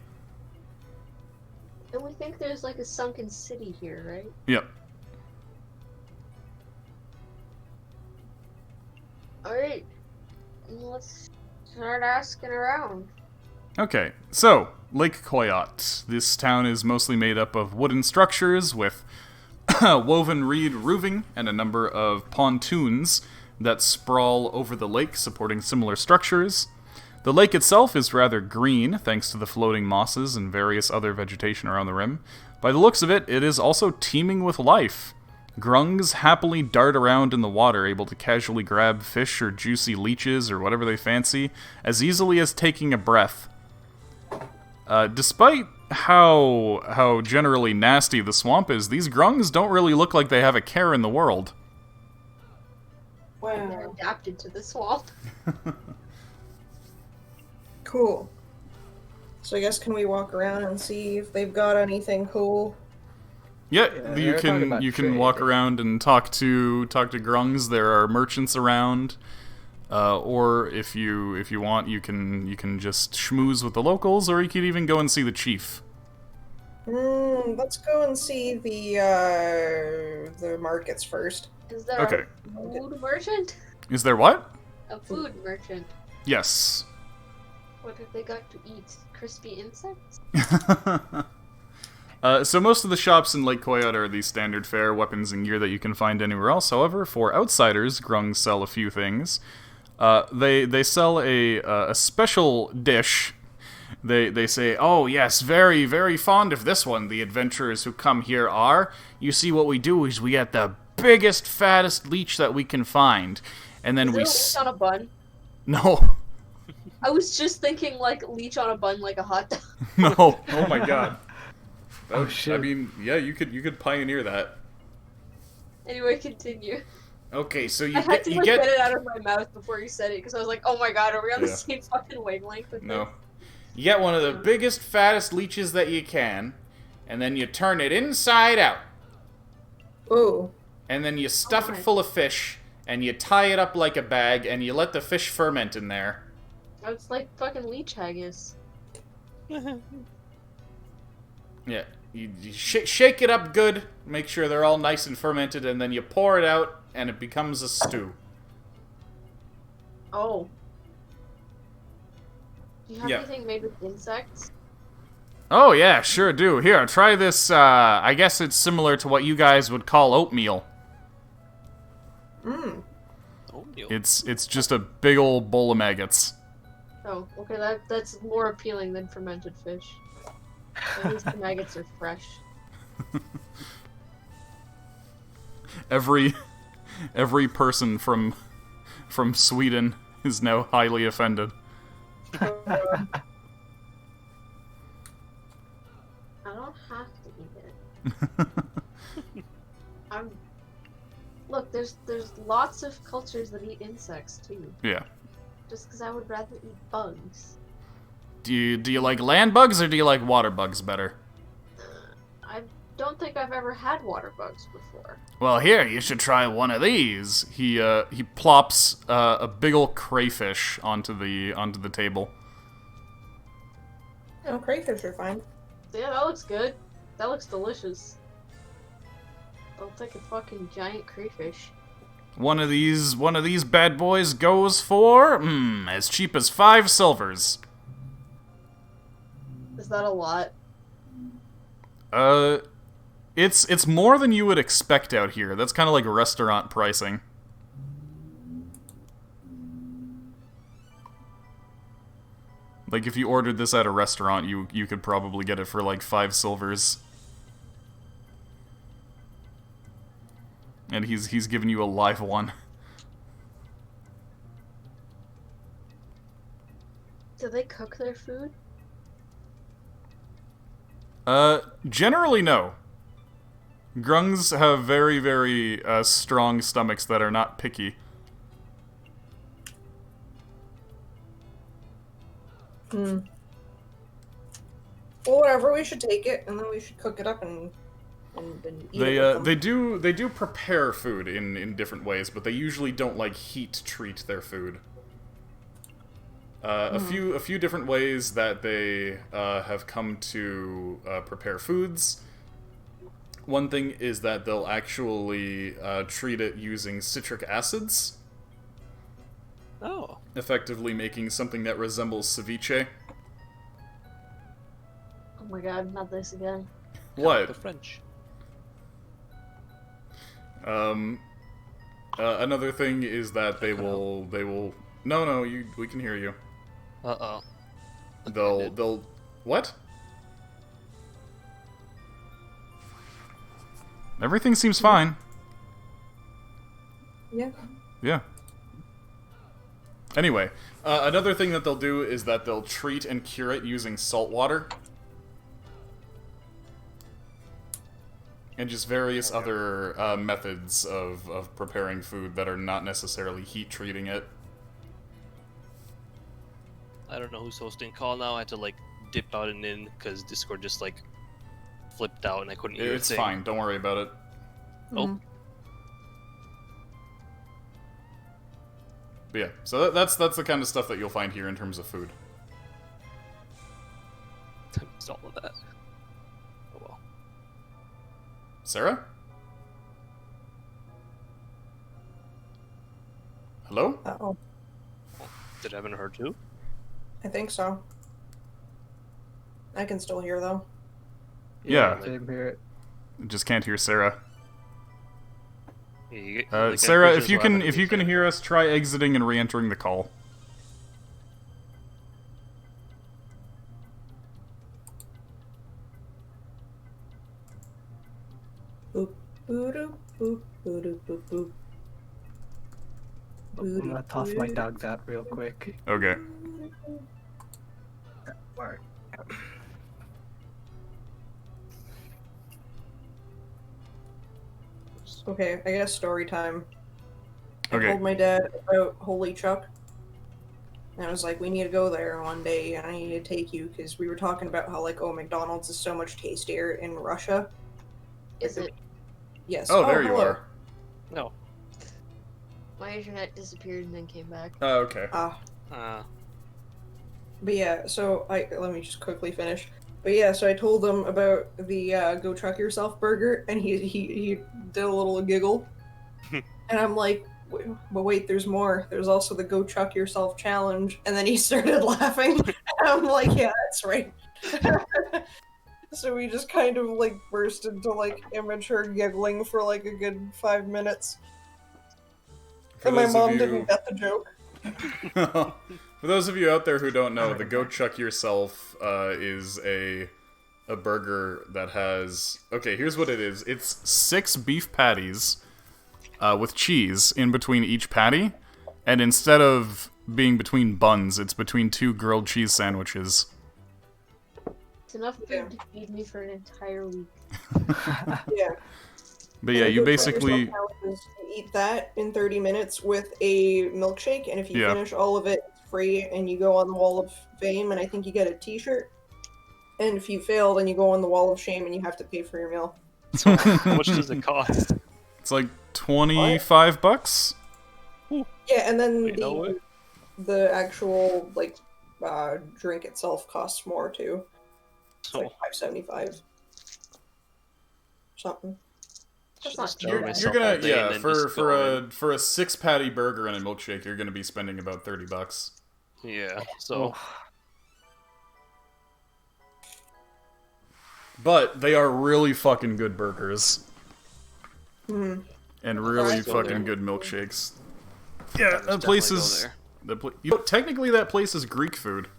And we think there's like a sunken city here, right? Yep. Alright. Let's start asking around. Okay, so, Lake Koyat. This town is mostly made up of wooden structures with woven reed roofing and a number of pontoons that sprawl over the lake, supporting similar structures. The lake itself is rather green, thanks to the floating mosses and various other vegetation around the rim. By the looks of it, it is also teeming with life. Grungs happily dart around in the water, able to casually grab fish or juicy leeches or whatever they fancy, as easily as taking a breath. Despite how generally nasty the swamp is, these Grungs don't really look like they have a care in the world. They're Wow. adapted to the swamp. Cool. So I guess can we walk around and see if they've got anything cool? Yeah, Yeah, you they're talking can about you can trade. walk around and talk to Grungs. There are merchants around, or if you want, you can just schmooze with the locals, or you could even go and see the chief. Let's go and see the markets first. Is there Okay. a food merchant? Is there what? A food merchant. Yes. What have they got to eat? Crispy insects? So most of the shops in Lake Koyat are the standard fare weapons and gear that you can find anywhere else. However, for outsiders, Grungs sell a few things. They sell a special dish. They say, oh yes, very, very fond of this one, the adventurers who come here are. You see, what we do is we get the biggest, fattest leech that we can find. And then Is we... it a leech on a bun? No. I was just thinking like leech on a bun like a hot dog. No. Oh my god. Oh shit. I mean, yeah, you could pioneer that. Anyway, continue. Okay, so I had to like, get it out of my mouth before you said it because I was like, oh my god, are we on the Yeah. same fucking wavelength with No. this? You get one of the biggest, fattest leeches that you can, and then you turn it inside out. Ooh. And then you stuff it Alright. full of fish, and you tie it up like a bag, and you let the fish ferment in there. It's like fucking leech haggis. Yeah. You shake it up good, make sure they're all nice and fermented, and then you pour it out, and it becomes a stew. Oh. Do you have Yeah. anything made with insects? Oh, yeah, sure do. Here, try this, I guess it's similar to what you guys would call oatmeal. Mmm. Oatmeal. It's just a big old bowl of maggots. Oh, okay, that's more appealing than fermented fish. At least the maggots are fresh. Every person from Sweden is now highly offended. I don't have to eat it. Look, there's lots of cultures that eat insects too. Yeah. Just because I would rather eat bugs. Do you like land bugs or do you like water bugs better? I don't think I've ever had water bugs before. Well, here, you should try one of these. He plops a big ol' crayfish onto the table. Oh, crayfish are fine. Yeah, that looks good. That looks delicious. I'll take a fucking giant crayfish. One of these bad boys goes for as cheap as 5 silvers. Is that a lot? It's more than you would expect out here. That's kind of like restaurant pricing. Like if you ordered this at a restaurant, you could probably get it for like 5 silvers. And he's giving you a live one. Do they cook their food? Generally no. Grungs have very, very strong stomachs that are not picky. Hmm. Well, whatever. We should take it, and then we should cook it up and eat it with them. They do prepare food in different ways, but they usually don't like heat treat their food. A few different ways that they have come to prepare foods. One thing is that they'll actually treat it using citric acids, Oh. effectively making something that resembles ceviche. Oh my god, not this again. The What? French. Another thing is that they will. No, we can hear you. Uh-oh. They'll. What? Everything seems fine. Yeah. Yeah. Anyway, another thing that they'll do is that they'll treat and cure it using salt water. And just various other methods of preparing food that are not necessarily heat treating it. I don't know who's hosting call now. I had to like dip out and in because Discord just like flipped out and I couldn't hear It's a thing. fine, don't worry about it. Oh. But yeah, so that's the kind of stuff that you'll find here in terms of food. It's all of that. Oh well. Sarah? Hello? Uh-oh. Did Evan heard too? I think so. I can still hear, though. Yeah. like, Same here. Just can't hear Sarah. yeah, you get, like, Sarah, Christian's if you laughing can at me, hear us, try exiting and re-entering the call. Boop, boop, boop, boop, boop, boop. I'm gonna toss my dogs out real quick. Okay. Alright. Okay, I guess story time. I Okay. told my dad about Holy Chuck. And I was like, we need to go there one day, and I need to take you, because we were talking about how, like, oh, McDonald's is so much tastier in Russia. Is it? Yes. Oh, there you hello. are. No. My internet disappeared and then came back. Oh, okay. But yeah, so let me just quickly finish. But yeah, so I told him about the Go Truck Yourself burger, and he did a little giggle. And I'm like, but wait, there's more. There's also the Go Truck Yourself challenge. And then he started laughing. And I'm like, yeah, that's right. So we just kind of like burst into like immature giggling for like a good 5 minutes. For And my those of mom you- didn't get the joke. For those of you out there who don't know, the Go Chuck Yourself is a burger that has... Okay, here's what it is. It's 6 beef patties with cheese in between each patty, and instead of being between buns, it's between 2 grilled cheese sandwiches. It's enough food to feed me for an entire week. Yeah. But yeah, And you the Go Truck basically... Yourself challenge is you eat that in 30 minutes with a milkshake, and if you Yeah. finish all of it, it's free, and you go on the Wall of Fame, and I think you get a t-shirt. And if you fail, then you go on the Wall of Shame, and you have to pay for your meal. How much does it cost? It's like $25? Yeah, and then You know what? the actual, like, drink itself costs more, too. It's like $5.75. Something. That's not Just too starve bad. myself You're gonna all day and then just go in. for a 6 patty burger and a milkshake, you're gonna be spending about $30. Yeah. So But they are really fucking good burgers. Mhm. And really Let's go fucking there. good milkshakes. I Yeah, just that place definitely go is... there. You know, technically that place is Greek food.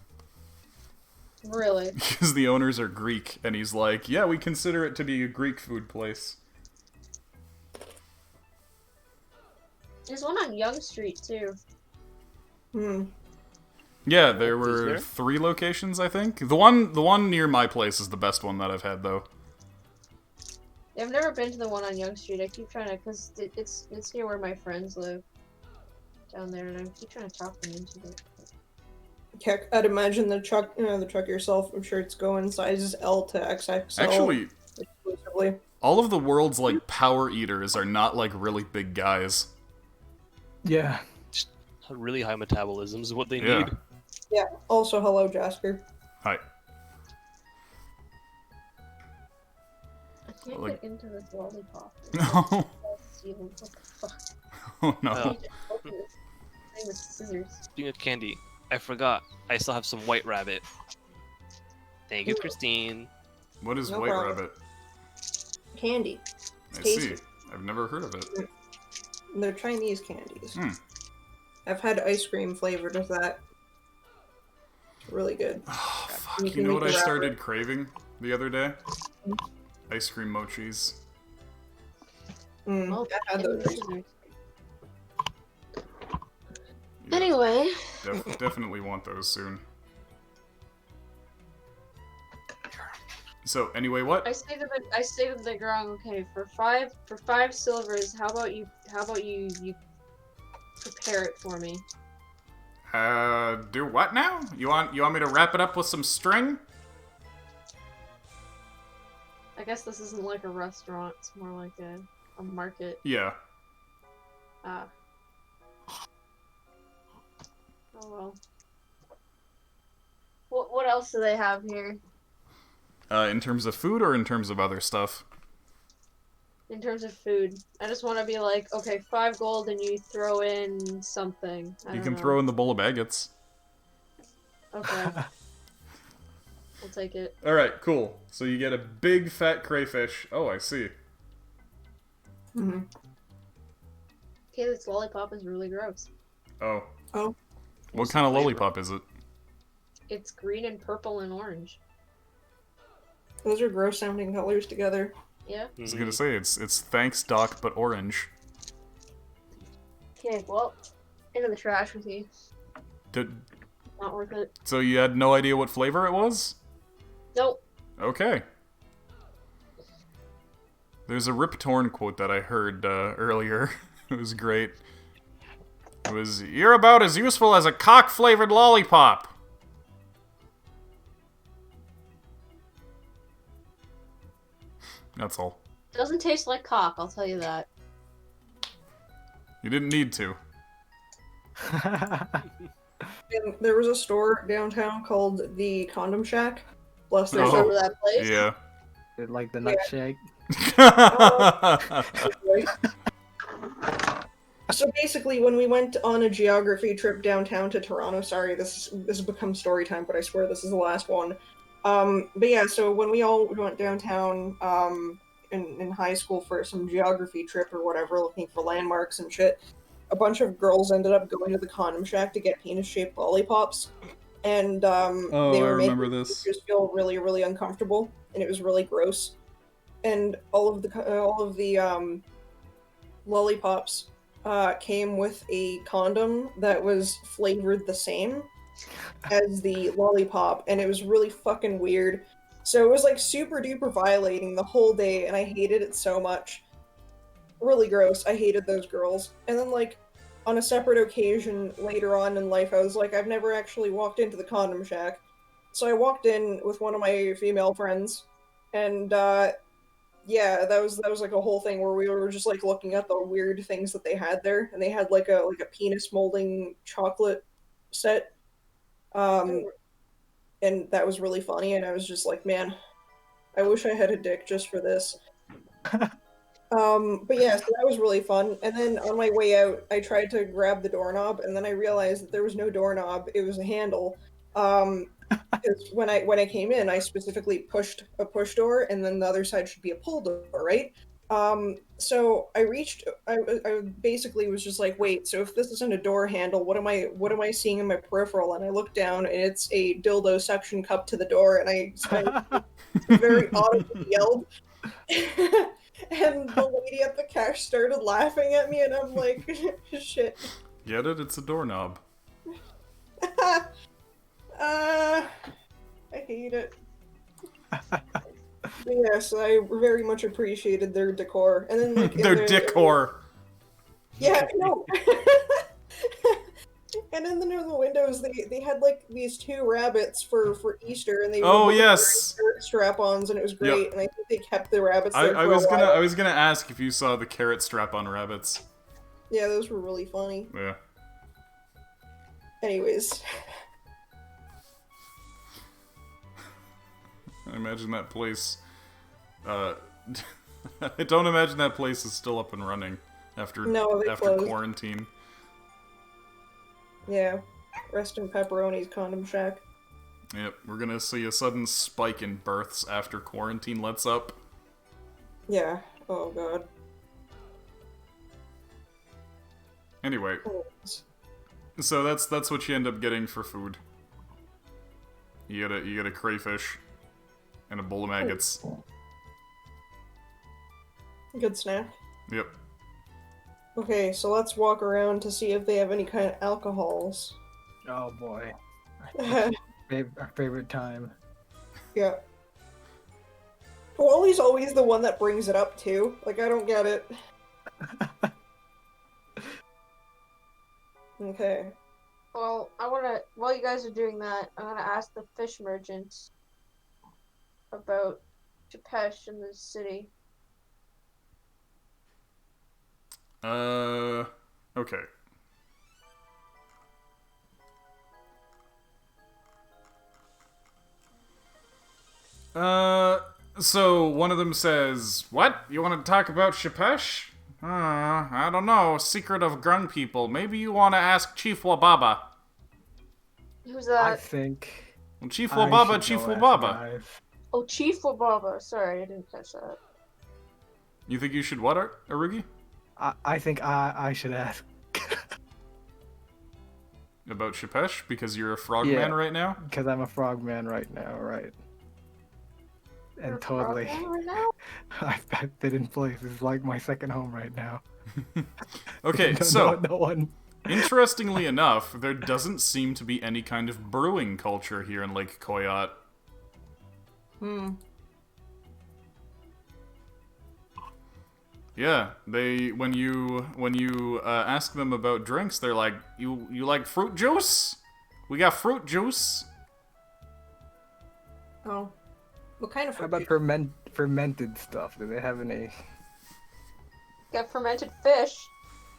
Really? Because the owners are Greek, and he's like, yeah, we consider it to be a Greek food place. There's one on Young Street too. Hmm. Yeah, there Is were there? 3 locations, I think. The one near my place is the best one that I've had, though. I've never been to the one on Young Street. I keep trying to, cause it's near where my friends live, down there, and I keep trying to talk them into it. Heck, I'd imagine the truck yourself. I'm sure it's going sizes L to XXL. Actually, exclusively. all of the world's like power eaters are not like really big guys. Yeah. Just really high metabolism is what they Yeah. need. Yeah. Also, hello, Jasper. Hi. I can't Like- get into this lollipop. No. Steven, what the fuck? Oh no. Oh. Open this thing with scissors. Speaking of candy, I forgot. I still have some White Rabbit. Thank you, Ooh. Christine. What is No White problem. Rabbit? Candy. I tasty. see. I've never heard of it. They're Chinese candies. Hmm. I've had ice cream flavored with that. It's really good. Oh, fuck. You You can know make what I the wrapper. started craving the other day? Ice cream mochis. Mm, I had those. scissors. Yeah, Anyway, definitely want those soon. So anyway, what? I say to the Grong, okay, for five silvers, how about you prepare it for me? Do what now? You want me to wrap it up with some string? I guess this isn't like a restaurant, it's more like a market. Yeah. Ah. Oh well. What else do they have here? In terms of food or in terms of other stuff? In terms of food, I just want to be like, okay, 5 gold, and you throw in something. You can throw in the bowl of baguettes. Okay, we'll take it. Alright, cool. So you get a big fat crayfish. Oh, I see. Mm-hmm. Okay, this lollipop is really gross. Oh. Oh. What kind of lollipop is it? It's green and purple and orange. Those are gross sounding colors together. Yeah. I was gonna say, it's thanks Doc, but orange. Okay, well, into the trash with you. Did, Not worth it. so you had no idea what flavor it was? Nope. Okay. There's a Rip Torn quote that I heard earlier. It was great. It was, "You're about as useful as a cock-flavored lollipop." That's all. Doesn't taste like cock, I'll tell you that. You didn't need to. And there was a store downtown called the Condom Shack. Bless their Oh. Remember that place? Yeah. Like the nut shake. So basically, when we went on a geography trip downtown to Toronto, sorry, this has become story time, but I swear this is the last one. But yeah, so when we all went downtown in high school for some geography trip or whatever, looking for landmarks and shit, a bunch of girls ended up going to the Condom Shack to get penis-shaped lollipops, and they were making me just feel really, really uncomfortable, and it was really gross. And all of the lollipops came with a condom that was flavored the same as the lollipop, and it was really fucking weird. So it was like super duper violating the whole day, and I hated it so much. Really gross. I hated those girls. And then like on a separate occasion later on in life, I was like, I've never actually walked into the Condom Shack. So I walked in with one of my female friends, and yeah, that was like a whole thing where we were just like looking at the weird things that they had there, and they had like a penis molding chocolate set, and that was really funny. And I was just like, man, I wish I had a dick just for this. But yeah, so that was really fun. And then on my way out, I tried to grab the doorknob, and then I realized that there was no doorknob; it was a handle. 'Cause when I came in, I specifically pushed a push door, and then the other side should be a pull door, right? So I basically was just like, wait, so if this isn't a door handle, what am I seeing in my peripheral? And I look down, and it's a dildo suction cup to the door, and I very audibly yelled. And the lady at the cash started laughing at me, and I'm like, shit. Get it? It's a doorknob. I hate it. But yes, I very much appreciated their decor. And then like Their decor. Yeah, no. And then in the windows, they had like these two rabbits for Easter, and they were Oh both yes. wearing carrot strap-ons, and it was Yep. great. And I think they kept the rabbits I, there I for a was gonna while. I was gonna ask if you saw the carrot strap-on rabbits. Yeah, those were really funny. Yeah. Anyways, I imagine that place. I don't imagine that place is still up and running after No, they after closed. quarantine. yeah. Rest in Pepperoni's Condom Shack. Yep, we're gonna see a sudden spike in births after quarantine lets up. Yeah. Oh god. Anyway, so that's what you end up getting for food. You get a crayfish and a bowl of maggots. Good snack. Yep. Okay, so let's walk around to see if they have any kind of alcohols. Oh boy. Yeah. Our favorite time. Wally's always the one that brings it up too. Like, I don't get it. Okay. Well, while you guys are doing that, I'm gonna ask the fish merchant about Chapesh in the city. Okay. So one of them says, "What? You want to talk about Chapesh? I don't know. Secret of Grung people. Maybe you want to ask Chief Wababa." Who's I that? think. Well, Chief I Wababa, should Chief go ask Wababa. guys. Oh, Chief Wababa. Sorry, I didn't catch that. You think you should what, Arugi? I think I should ask. About Chapesh? Because you're a frogman right now? Because I'm a frogman right now, right? You're And a totally. frogman right now? I've been in place. It's like my second home right now. Okay, No- so, no one. interestingly enough, there doesn't seem to be any kind of brewing culture here in Lake Koyat. Yeah, when you ask them about drinks, they're like, you like fruit juice? We got fruit juice. Oh. What kind of How fruit about juice? fermented stuff? Do they have any Got fermented fish.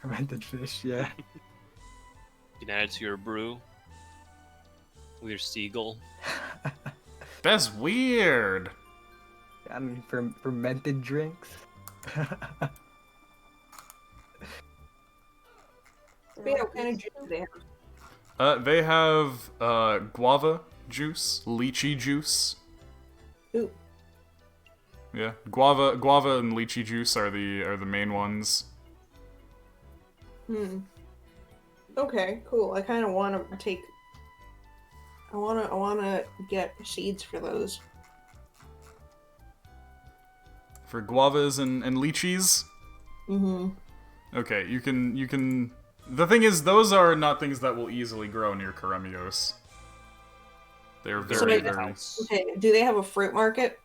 fermented fish? Yeah. You can add it to your brew with your seagull. That's weird. I mean, fermented drinks. Yeah, what kind of juice do they have? They have guava juice, lychee juice. Ooh. Yeah, guava and lychee juice are the main ones. Okay, cool. I kind of want to take. I want to get seeds for those. For guavas and lychees. Mm-hmm. Okay, you can. The thing is, those are not things that will easily grow near Karemios. They're very, very. Okay. Do they have a fruit market?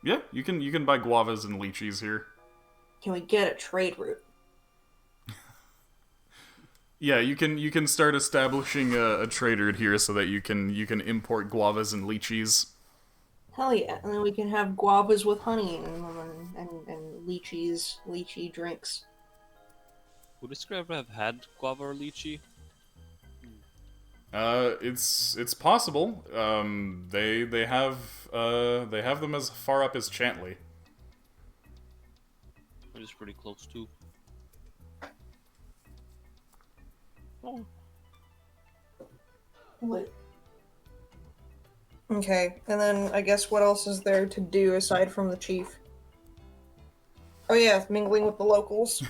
Yeah, you can buy guavas and lychees here. Can we get a trade route? Yeah, you can start establishing a trade route here so that you can import guavas and lychees. Hell yeah! And then we can have guavas with honey and lychee drinks. Would this ever have had guava or lychee? It's possible. They have them as far up as Chantley. It is pretty close too. Oh. What? Okay, and then I guess what else is there to do aside from the chief? Oh yeah, mingling with the locals.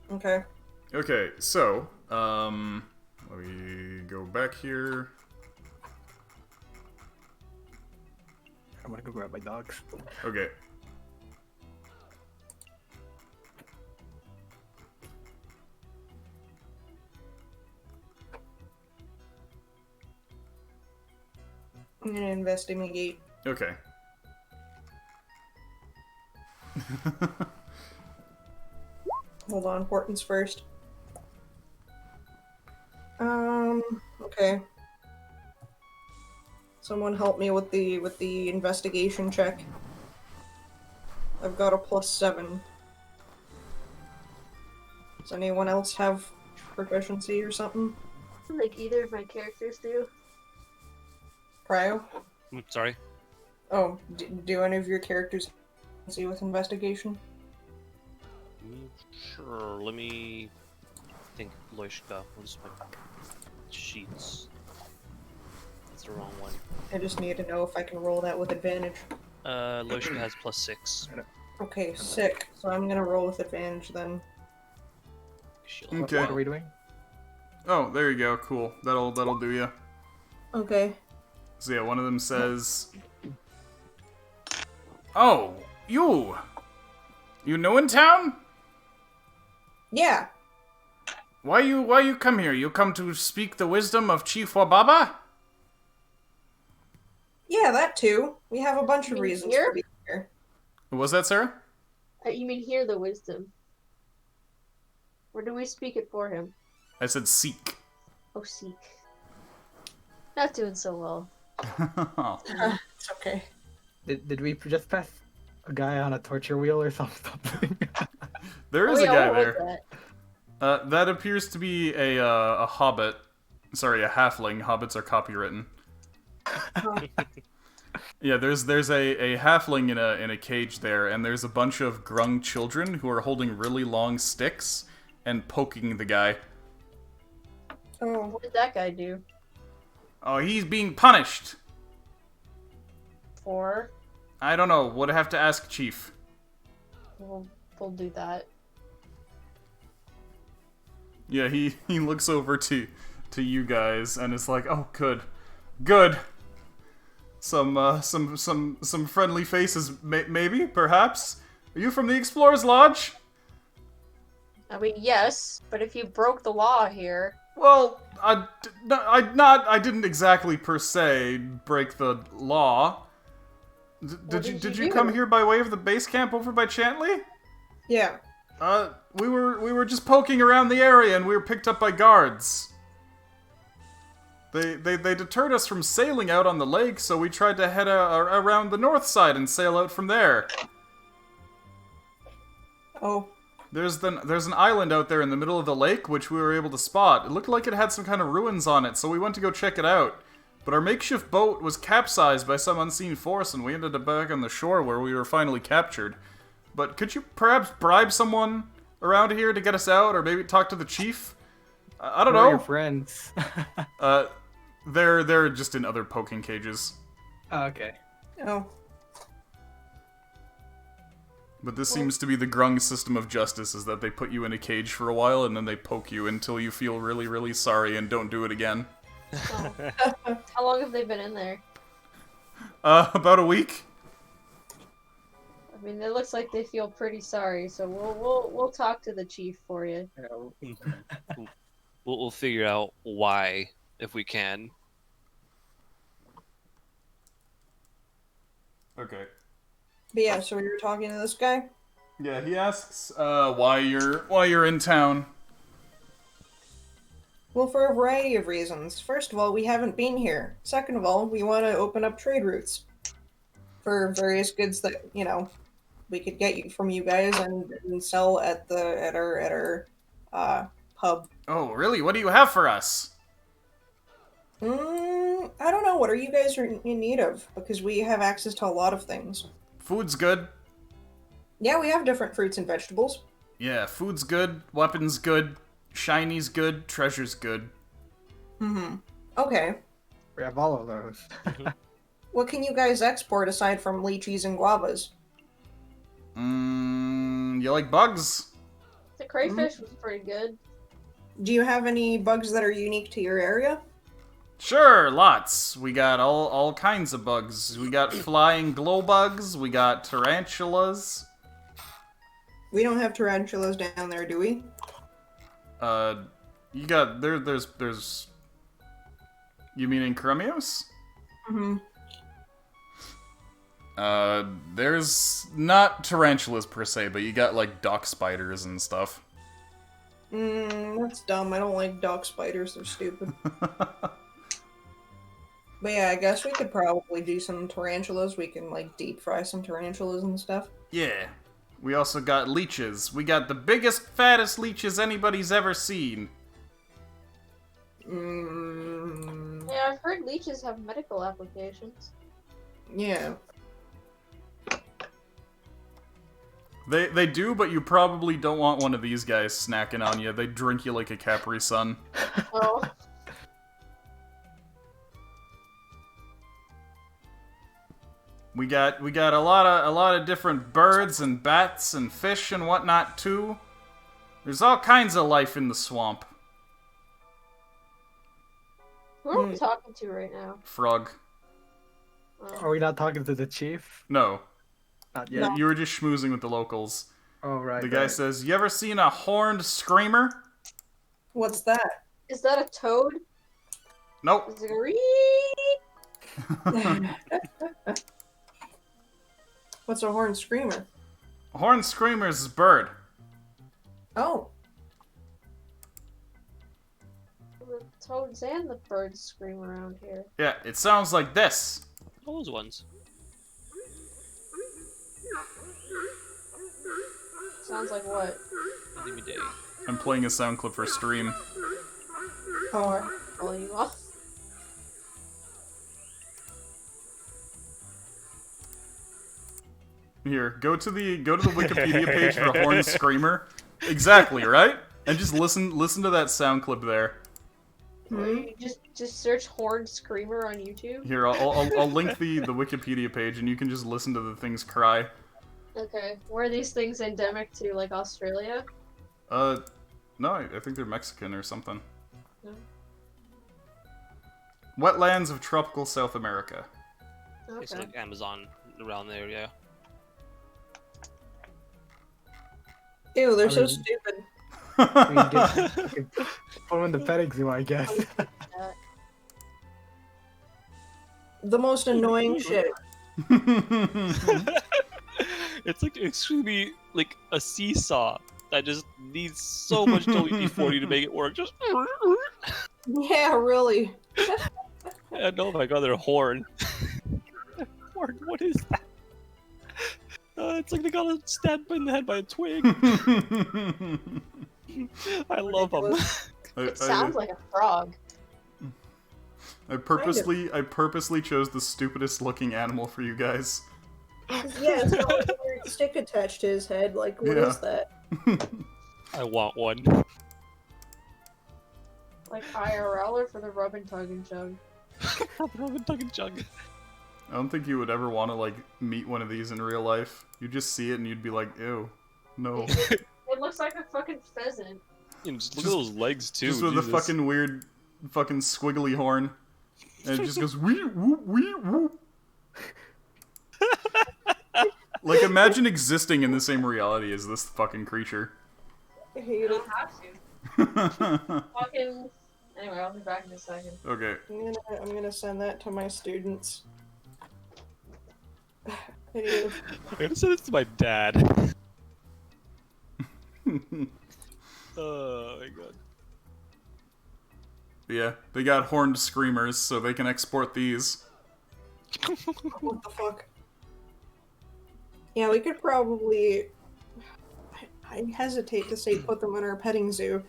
Okay. Okay, so let me go back here. I'm gonna go grab my dogs. Okay. I'm gonna investigate. Okay. Hold on, importance first. Okay. Someone help me with the investigation check. I've got a +7. Does anyone else have proficiency or something? Like either of my characters do. Cryo? Sorry. Oh, do any of your characters see with investigation? Sure. Let me think. Loishka. What's my sheets? That's the wrong one. I just need to know if I can roll that with advantage. Loishka has +6. Okay, sick. So I'm gonna roll with advantage then. She'll Okay. What are we doing? Oh, there you go. Cool. That'll do ya. Okay. So yeah, one of them says, "Oh, you new in town? Yeah. Why you come here? You come to speak the wisdom of Chief Wababa?" Yeah, that too. We have a bunch of mean reasons here? to be here. What was that, Sarah? You mean hear the wisdom? Or do we speak it for him? I said seek. Oh, seek. Not doing so well. It's okay. Did we just pass a guy on a torture wheel or something? There Oh, is a yeah, guy what was there. that? That appears to be a hobbit. Sorry, a halfling. Hobbits are copywritten. Yeah, there's a halfling in a cage there, and there's a bunch of grung children who are holding really long sticks and poking the guy. Oh, What did that guy do? Oh, he's being punished. For? I don't know. Would have to ask Chief. We'll do that. Yeah, he looks over to you guys and is like, "Oh, good. Some friendly faces, maybe, perhaps. Are you from the Explorers Lodge?" I mean, yes, but if you broke the law here, Well, I didn't exactly per se break the law. Did you come do? here by way of the base camp over by Chantley? yeah. We were just poking around the area and we were picked up by guards. They deterred us from sailing out on the lake, so we tried to head around the north side and sail out from there. Oh, There's an island out there in the middle of the lake, which we were able to spot. It looked like it had some kind of ruins on it, so we went to go check it out. But our makeshift boat was capsized by some unseen force, and we ended up back on the shore where we were finally captured. But could you perhaps bribe someone around here to get us out, or maybe talk to the chief? I don't Who are your know. friends? They're just in other poking cages. Oh, okay. oh. But this seems to be the grung system of justice, is that they put you in a cage for a while and then they poke you until you feel really, really sorry and don't do it again. oh. How long have they been in there? About a week. I mean, it looks like they feel pretty sorry, so we'll talk to the chief for you. We'll figure out why if we can. Okay. But yeah, so we were talking to this guy? Yeah, he asks why you're in town. Well, for a variety of reasons. First of all, we haven't been here. Second of all, we want to open up trade routes for various goods that, we could get you from you guys and sell at our pub. Oh, really? What do you have for us? I don't know. What are you guys in need of? Because we have access to a lot of things. Food's good. Yeah, we have different fruits and vegetables. Yeah, food's good, weapons good, shiny's good, treasure's good. Okay. We have all of those. What can you guys export aside from lychees and guavas? You like bugs? The crayfish was pretty good. Do you have any bugs that are unique to your area? Sure, lots. We got all kinds of bugs. We got flying glow bugs, we got tarantulas. We don't have tarantulas down there, do we? You got there's you mean in Kremios? There's not tarantulas per se, but you got like dock spiders and stuff. That's dumb. I don't like dog spiders. They're stupid. But yeah, I guess we could probably do some tarantulas. We can, like, deep fry some tarantulas and stuff. Yeah. We also got leeches. We got the biggest, fattest leeches anybody's ever seen. Yeah, I've heard leeches have medical applications. Yeah. They do, but you probably don't want one of these guys snacking on you. They drink you like a Capri Sun. Oh. We got a lot of different birds and bats and fish and whatnot too. There's all kinds of life in the swamp. Who are we talking to right now? Frog. Are we not talking to the chief? No. Not You, yet. you were just schmoozing with the locals. Oh, right. The guy right. says, "You ever seen a horned screamer?" What's that? Is that a toad? Nope. Is it a What's a horned screamer? A horned screamer is a bird. Oh. The toads and the birds scream around here. Yeah, it sounds like this. Those ones. Sounds like what? Give me day. I'm playing a sound clip for stream. Oh. Well, you off. Here, go to the Wikipedia page for a horned screamer. Exactly, right? And just listen to that sound clip there. You just search horned screamer on YouTube. Here, I'll link the Wikipedia page, and you can just listen to the things cry. Okay, were these things endemic to like Australia? No, I think they're Mexican or something. No. Wetlands of tropical South America. It's Okay. like Amazon around there, yeah. Ew, they're so mean- stupid. We can put them in the petting zoo, I guess. The most annoying shit. It's like extremely like a seesaw that just needs so much WD-40 to make it work. Just Yeah, really. and oh my god, they're horn. Horn, what is that? It's like they got stabbed in the head by a twig. I love them. It sounds like a frog. I purposely chose the stupidest looking animal for you guys. Yeah, it's got like a weird stick attached to his head. Like, what is Yeah. that? I want one. Like IRL or for the rub and tug and chug. Robin Tug and Chug. I don't think you would ever want to like meet one of these in real life. You'd just see it and you'd be like, ew, no. It looks like a fucking pheasant. And just look at those legs too. Just with the Jesus. fucking weird, fucking squiggly horn. And it just goes wee woo wee woo. Like imagine existing in the same reality as this fucking creature. I hate You it. don't have to. Fucking. Anyway, I'll be back in a second. Okay. I'm gonna send that to my students. Anyway, I'm gonna send this to my dad. Oh my god. Yeah, they got horned screamers, so they can export these. what the fuck? Yeah, we could probably. I hesitate to say put them in our petting zoo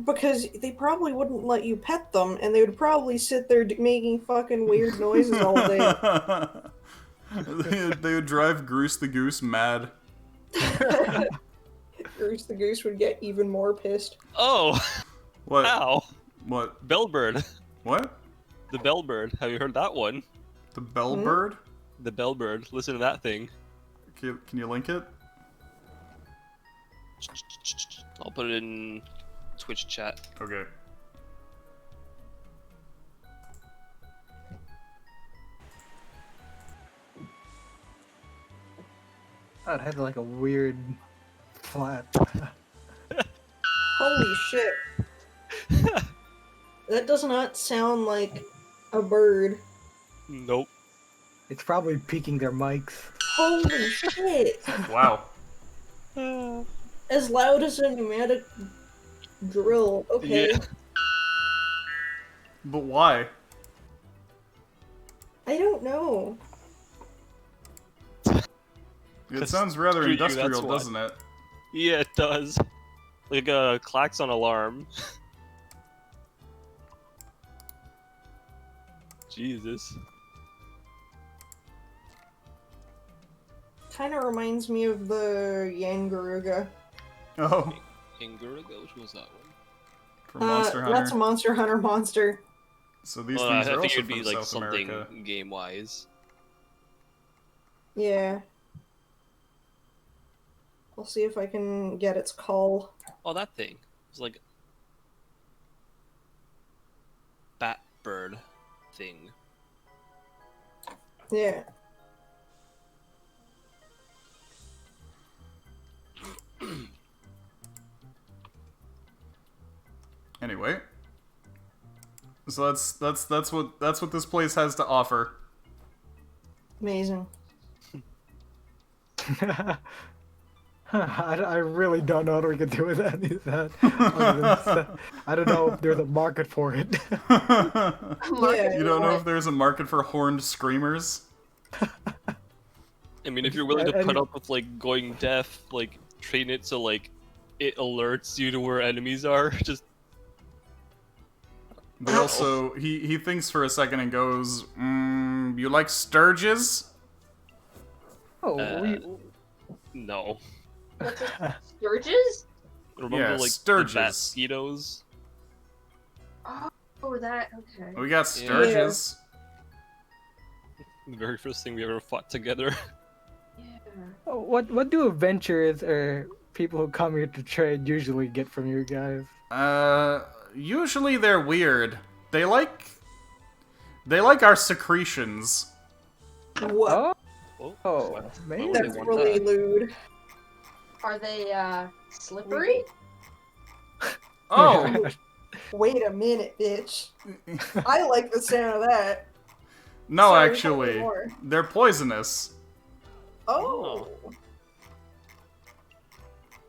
because they probably wouldn't let you pet them, and they would probably sit there making fucking weird noises all day. They would drive Goose the Goose mad. Goose the goose would get even more pissed. Oh! What? Ow! What? Bellbird. What? The bellbird. Have you heard that one? The bellbird? The bellbird. Listen to that thing. Can you link it? I'll put it in Twitch chat. Okay. That had like a weird flap. Holy shit. That does not sound like a bird. Nope. It's probably peeking their mics. Holy shit. Wow. As loud as a pneumatic drill. Okay. Yeah. But why? I don't know. It sounds rather Screw you, industrial, that's why. doesn't it? Yeah, it does. Like a klaxon alarm. Jesus. Kind of reminds me of the Yangaruga. Oh, Inguruga? Which was that one? from Monster Hunter. That's a Monster Hunter monster. So these Well, things I are think also it'd be from like South something America. game-wise. Yeah. I'll see if I can get its call. Oh, that thing. It's like bat bird thing. Yeah. Anyway, so that's what this place has to offer. Amazing. I really don't know what we could do with any of that. Other than I don't know if there's a market for it. You don't know if there's a market for horned screamers? I mean, if you're willing to And- put up with like going deaf, like train it so like it alerts you to where enemies are. Just But also, he thinks for a second and goes, you like Sturges? Oh, no. What's it? Sturges? Remember Yeah, like Sturges. the bat mosquitoes? Oh, that, okay. We got Sturges. The very first thing we ever fought together. Yeah. what do adventurers or people who come here to trade usually get from you guys? Usually they're weird. They like our secretions. What? Oh, man. That's really lewd. Are they, slippery? Oh, Wait a minute, bitch. I like the sound of that. no, Sorry, tell me actually, more. they're poisonous. Oh.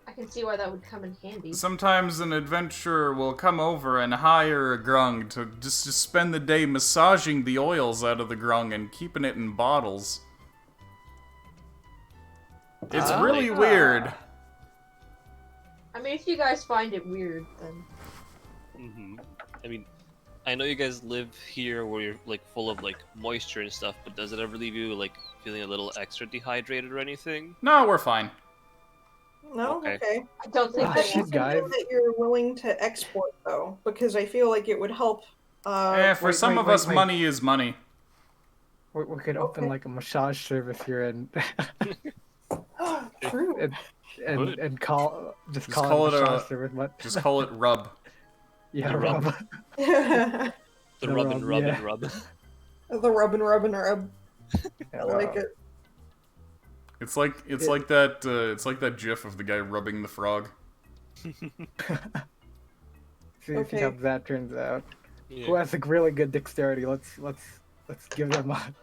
I can see why that would come in handy. Sometimes an adventurer will come over and hire a grung to just spend the day massaging the oils out of the grung and keeping it in bottles. It's really weird. I mean, if you guys find it weird, then... I mean, I know you guys live here where you're like full of like moisture and stuff, but does it ever leave you like feeling a little extra dehydrated or anything? No, we're fine. No? Okay. Okay. I don't think Ah, that That's shit, something guys. that you're willing to export, though, because I feel like it would help. For wait, some wait, of wait, us, wait. money is money. We could open Okay. like a massage service here and True. and call Just call call it it a massage a- service, but Just call it rub. yeah, the rub. rub. The The rub and rub, rub yeah. and rub. The rub and rub and rub. Yeah, I like it. It's like that GIF of the guy rubbing the frog. See Okay. how that turns out. Who Yeah. has like really good dexterity? Let's give them a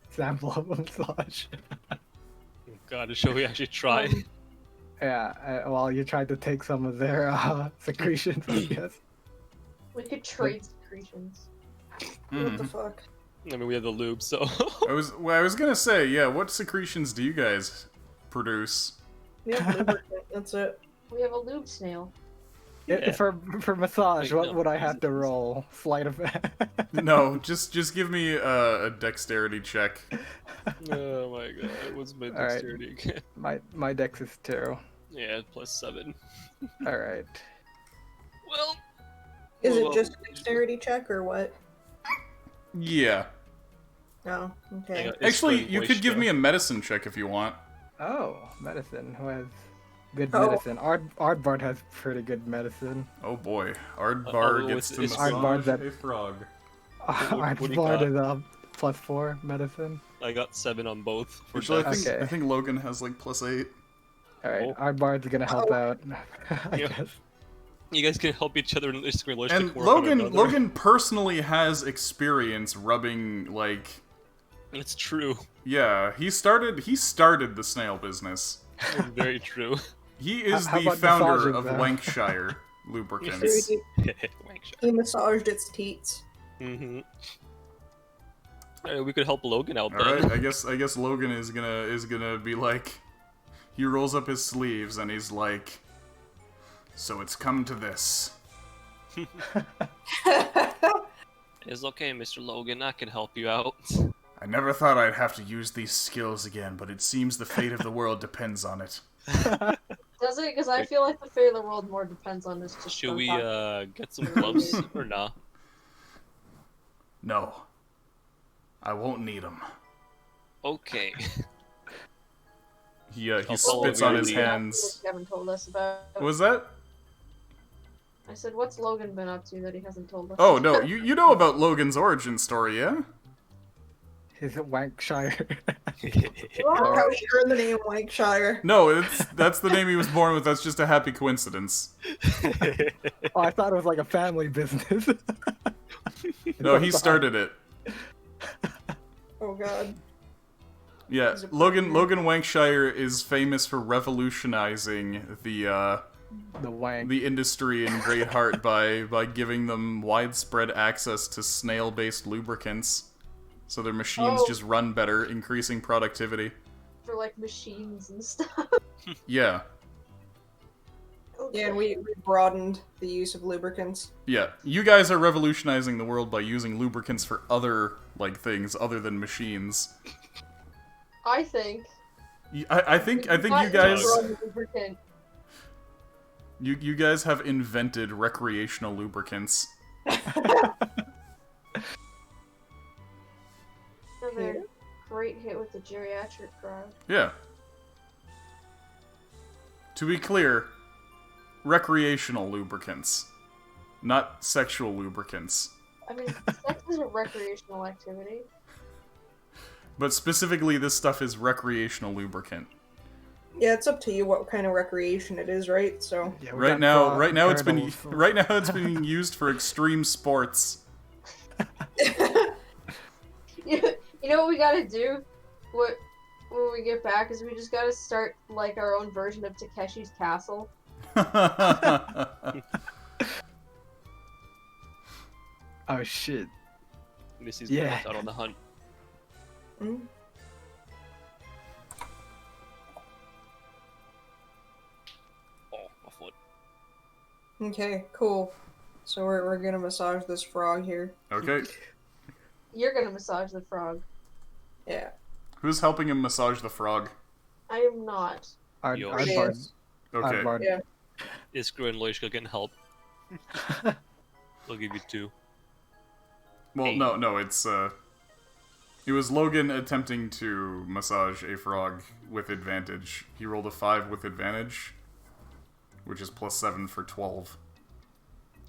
sample of a massage. God, shall we actually try? Yeah, well, you tried to take some of their secretions, I guess. we could trade secretions. What the fuck? I mean, we have the lube, so. I was gonna say, yeah. What secretions do you guys produce? Yeah, lubricant. That's it. We have a lube snail. Yeah. For massage, Wait, what no, would I have to Jesus. roll? Sleight of No, just give me a dexterity check. Oh my god, what's my Alright. dexterity again? my dex is 2. Yeah, +7. All right. Well. Is well, it just a dexterity check or what? Yeah. No. Okay. got- It's Actually, for you could give moisture. me a medicine check if you want. Oh, medicine. Who has good Oh. medicine? Aardbart has pretty good medicine. Oh boy, Aardbar although gets to it's massage Aardvar's that- a frog. what do you Aardbart got? is +4 medicine. I got 7 on both. For Actually, dex. Okay. I think Logan has like +8. All right, Oh. Aardbart's gonna help out. I Yeah. guess. You guys can help each other in this relationship. And work on Logan another. Logan personally has experience rubbing like It's true. yeah, he started the snail business. It's very true. He is How the about founder massaging of them? Wankshire So Lubricants. he massaged its teats. Mm-hmm. We could help Logan out All then. right, I guess Logan is gonna be like, he rolls up his sleeves and he's like, so it's come to this. It's okay, Mr. Logan. I can help you out. I never thought I'd have to use these skills again, but it seems the fate of the world depends on it. Does it? Because I feel like the fate of the world more depends on this. Just Should for we talking. get some gloves or nah? No. I won't need them. Okay. He I'll follow spits you on his lead. hands. You haven't told us about. What was that? I said, what's Logan been up to that he hasn't told us? Oh, no, you know about Logan's origin story, yeah? He's a Wankshire. How sure the name Lancashire. No, that's the name he was born with, that's just a happy coincidence. Oh, I thought it was like a family business. No, he started it. Oh god. Yeah, He's a Logan pioneer. Wankshire is famous for revolutionizing The Wank. the industry in Great Heart by giving them widespread access to snail-based lubricants, so their machines Oh. just run better, increasing productivity. For like machines and stuff. Yeah, Yeah, and we broadened the use of lubricants. yeah. You guys are revolutionizing the world by using lubricants for other things other than machines. I think. I think you Not guys just run lubricant. you guys have invented recreational lubricants. Another great hit with the geriatric crowd. Yeah. To be clear, recreational lubricants, not sexual lubricants. I mean, sex is a recreational activity. But specifically, this stuff is recreational lubricant. Yeah, it's up to you what kind of recreation it is, right? So Yeah, we Right got now it's been turtles. right now it's being used for extreme sports. You know what we gotta do? When we get back is we just gotta start like our own version of Takeshi's Castle. Oh shit. Missy's Yeah. out on the hunt. mm, Oh, my foot. okay, cool. So we're gonna massage this frog here. Okay, You're gonna massage the frog. Yeah. who's helping him massage the frog? I am not. Yo. Aardbard. Yes. Okay, Aardbard. Yeah. Iskra and Loishka can help. I'll give you 2. well, no, it was Logan attempting to massage a frog with advantage. He rolled a 5 with advantage, which is +7 for 12.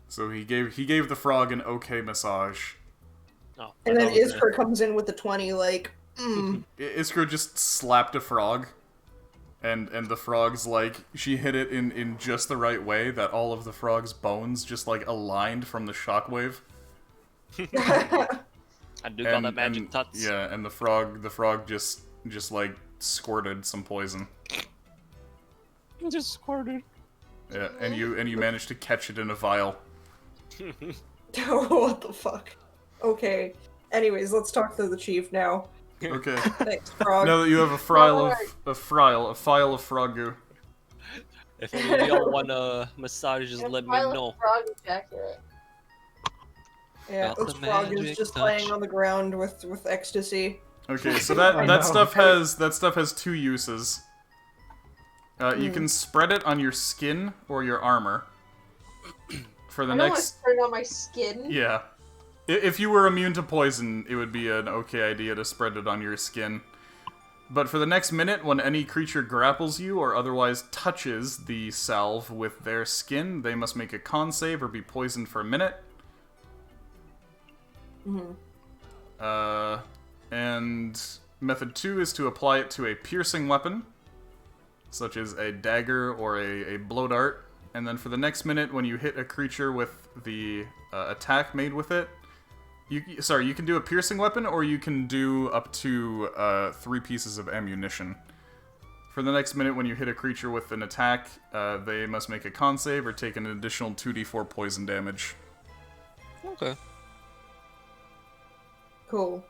So he gave the frog an okay massage. Oh, And I then thought it was Iskra comes in with the 20, like, Iskra just slapped a frog, and the frog's like, she hit it in just the right way that all of the frog's bones just like aligned from the shockwave. I do got that magic touch. Yeah, and the frog just like squirted some poison. I just squirted. Yeah, and you managed to catch it in a vial. what the fuck? Okay. Anyways, let's talk to the chief now. Okay. Thanks, frog. Now that you have a file of frog goo. If any of y'all wanna massage, just And let me Violet know. Frog ejaculate. Yeah, Got this the frog is magic just touch. laying on the ground with ecstasy. Okay, so I know. that stuff has 2 uses. You can spread it on your skin or your armor. For the I don't want to next, spread it on my skin. yeah. If you were immune to poison, it would be an okay idea to spread it on your skin. But for the next minute, when any creature grapples you or otherwise touches the salve with their skin, they must make a con save or be poisoned for a minute. And method 2 is to apply it to a piercing weapon, such as a dagger or a blow dart. And then for the next minute, when you hit a creature with the attack made with it, you can do a piercing weapon, or you can do up to 3 pieces of ammunition. For the next minute, when you hit a creature with an attack, they must make a con save or take an additional 2d4 poison damage. Okay. Cool.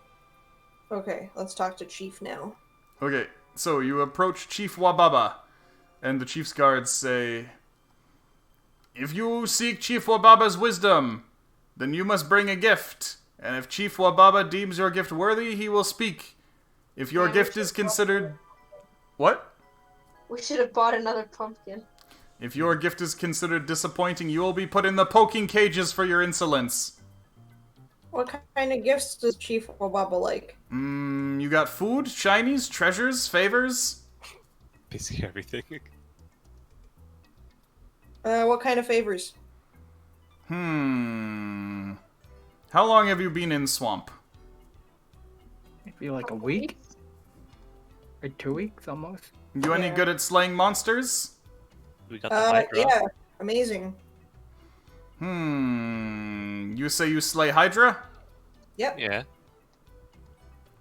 Okay, let's talk to Chief now. Okay, so you approach Chief Wababa, and the Chief's guards say, "If you seek Chief Wababa's wisdom, then you must bring a gift. And if Chief Wababa deems your gift worthy, he will speak. If your gift is considered..." What? We should have bought another pumpkin. "If your gift is considered disappointing, you will be put in the poking cages for your insolence." What kind of gifts does Chief Wababa like? You got food, shinies, treasures, favors? Basically everything. What kind of favors? How long have you been in Swamp? Maybe like a week? Or 2 weeks almost? You any Yeah. good at slaying monsters? We got the Hydra. Yeah, amazing. You say you slay Hydra? Yep. Yeah.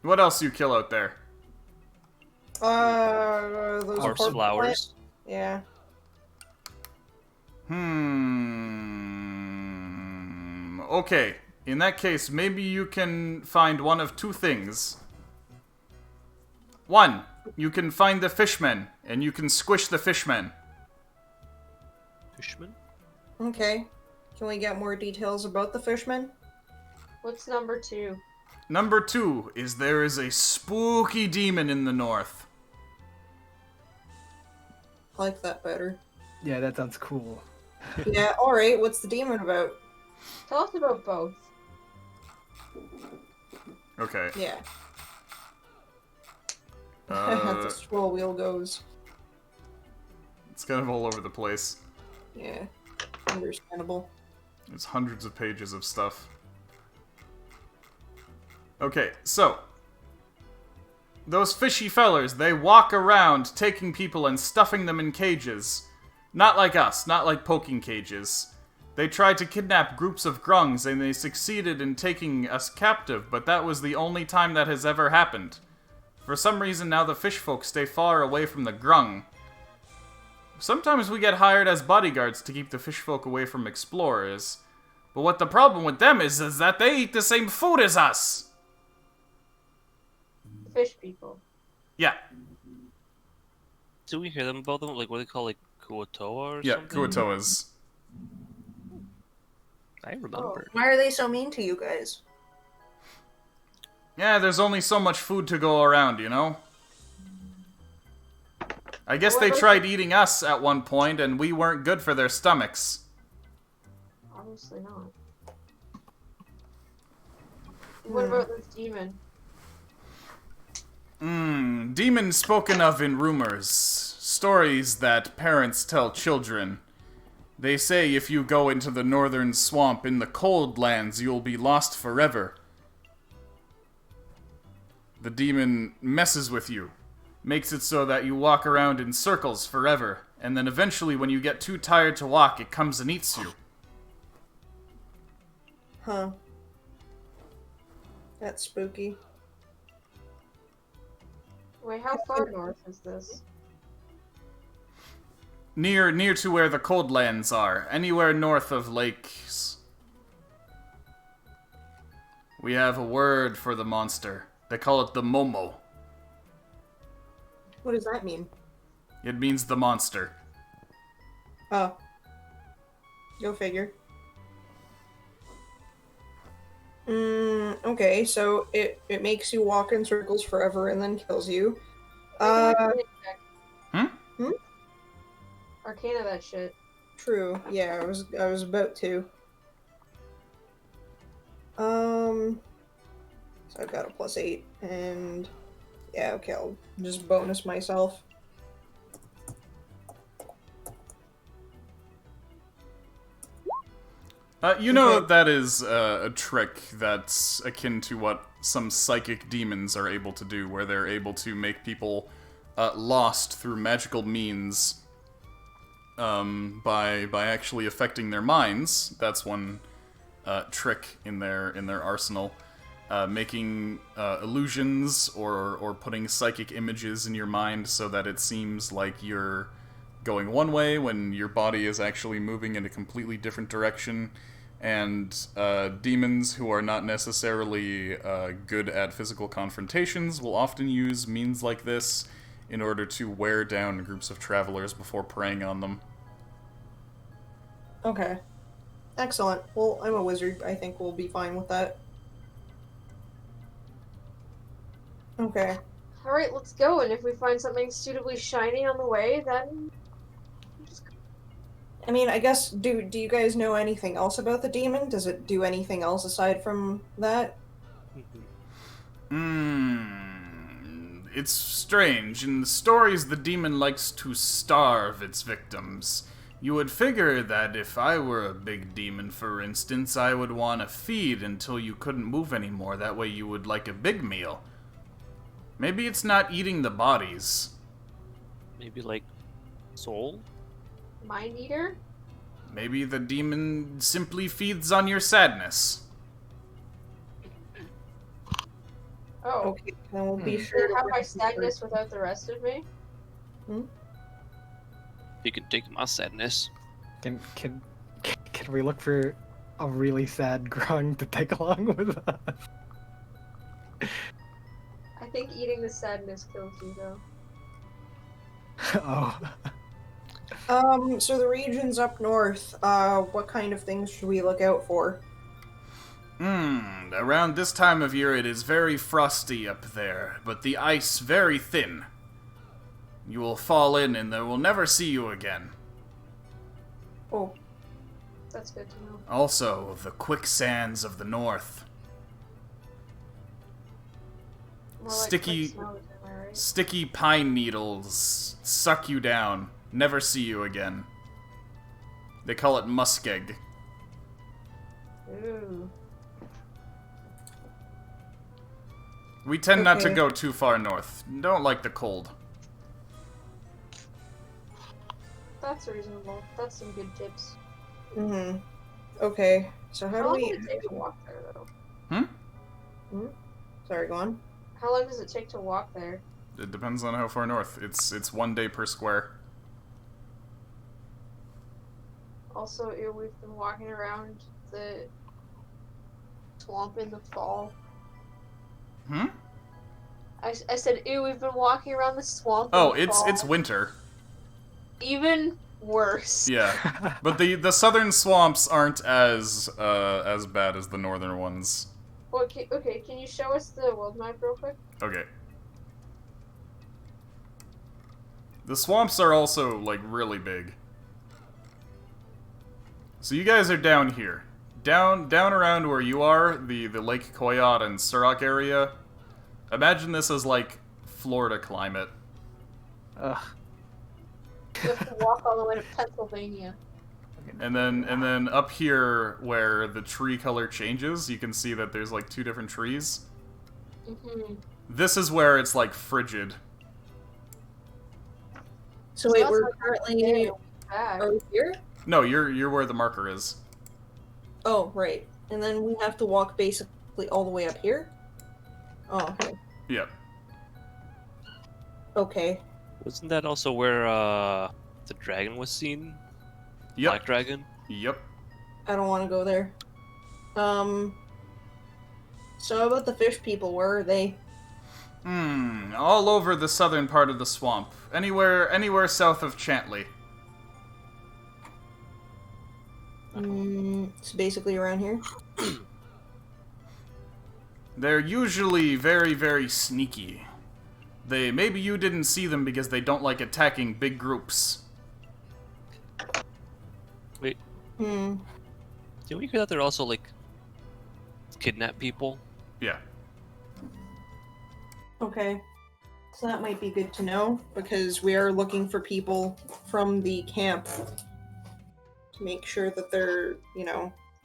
What else you kill out there? Those Corpse corpse flowers. Yeah. Okay. In that case, maybe you can find one of two things. One, you can find the fishmen, and you can squish the fishmen. Fishman? Okay. Can we get more details about the fishmen? What's number 2? Number two is there is a spooky demon in the north. I like that better. Yeah, that sounds cool. Yeah, alright, what's the demon about? Tell us about both. Okay. Yeah. Uh, The scroll wheel goes. it's kind of all over the place. Yeah. Understandable. There's hundreds of pages of stuff. Okay, so. Those fishy fellers, they walk around taking people and stuffing them in cages. Not like us, not like poking cages. They tried to kidnap groups of grungs and they succeeded in taking us captive, but that was the only time that has ever happened. For some reason now the fish folk stay far away from the grung. Sometimes we get hired as bodyguards to keep the fish folk away from explorers. But what the problem with them is that they eat the same food as us! Fish people. Yeah, Do we hear them about them? Like, what do they call, like, Kuotoa or yeah, something? Kuotoas. I remember. Why are they so mean to you guys? Yeah, there's only so much food to go around, you know? I guess they tried eating us at one point, and we weren't good for their stomachs. Obviously not. What about this demon? Demons spoken of in rumors. Stories that parents tell children. They say if you go into the northern swamp in the cold lands, you'll be lost forever. The demon messes with you. Makes it so that you walk around in circles forever. And then eventually, when you get too tired to walk, it comes and eats you. Huh. That's spooky. Wait, how far north is this? Near to where the cold lands are. Anywhere north of lakes. We have a word for the monster. They call it the Momo. What does that mean? It means the monster. Oh. Go figure. Okay, so it makes you walk in circles forever and then kills you. Arcana that shit. True. Yeah, I was about to. So I've got a +8, and yeah, okay, I'll just bonus myself. You know Okay. that is a trick that's akin to what some psychic demons are able to do, where they're able to make people lost through magical means by actually affecting their minds. That's one trick in their arsenal. making illusions or putting psychic images in your mind so that it seems like you're going one way when your body is actually moving in a completely different direction. And demons who are not necessarily good at physical confrontations will often use means like this in order to wear down groups of travelers before preying on them. Okay. Excellent. Well, I'm a wizard. I think we'll be fine with that. Okay. Alright, let's go, and if we find something suitably shiny on the way, then... I mean, I guess, do you guys know anything else about the demon? Does it do anything else aside from that? It's strange. In the stories, the demon likes to starve its victims. You would figure that if I were a big demon, for instance, I would want to feed until you couldn't move anymore. That way you would like a big meal. Maybe it's not eating the bodies. Maybe like soul? Mind Eater? Maybe the demon simply feeds on your sadness. Oh. Okay, then we'll be Does sure it to have my bring- sadness without the rest of me? You can take my sadness. Can we look for a really sad grung to take along with us? I think eating the sadness kills you, though. Oh. So the regions up north, what kind of things should we look out for? Around this time of year it is very frosty up there, but the ice very thin. You will fall in and they will never see you again. Oh, That's good to know. Also, the quicksands of the north. More like Sticky- quick snows, am I right? Sticky pine needles suck you down, never see you again. They call it muskeg. Ooh. We tend not to Okay. go too far north. Don't like the cold. That's reasonable. That's some good tips. mm-hmm. Okay, so how How do long we... does it take to walk there, though? Sorry, go on. How long does it take to walk there? It depends on how far north. It's 1 day per square. Also, we've been walking around the swamp in the fall. I said, ew, we've been walking around the swamp Oh, in the fall. it's winter. Even worse. Yeah, but the southern swamps aren't as bad as the northern ones. Okay, can you show us the world map real quick? Okay. The swamps are also, like, really big. So you guys are down here. Down around where you are, the Lake Koyot and Surak area. Imagine this as, like, Florida climate. Ugh. You have to walk all the way to Pennsylvania. And then up here where the tree color changes, you can see that there's, like, 2 different trees. Mm-hmm. This is where it's, like, frigid. So wait, we're currently Back. over here? No, you're where the marker is. Oh, right. And then we have to walk basically all the way up here? Oh, okay. Yep. Okay. Wasn't that also where the dragon was seen? Yep. Black dragon? Yep. I don't want to go there. So how about the fish people? Where are they? All over the southern part of the swamp. Anywhere south of Chantley. It's basically around here. They're usually very, very sneaky. Maybe you didn't see them because they don't like attacking big groups. Wait, Hmm. did we hear that they're also like kidnap people? Yeah. Okay. So that might be good to know, because we are looking for people from the camp to make sure that they're,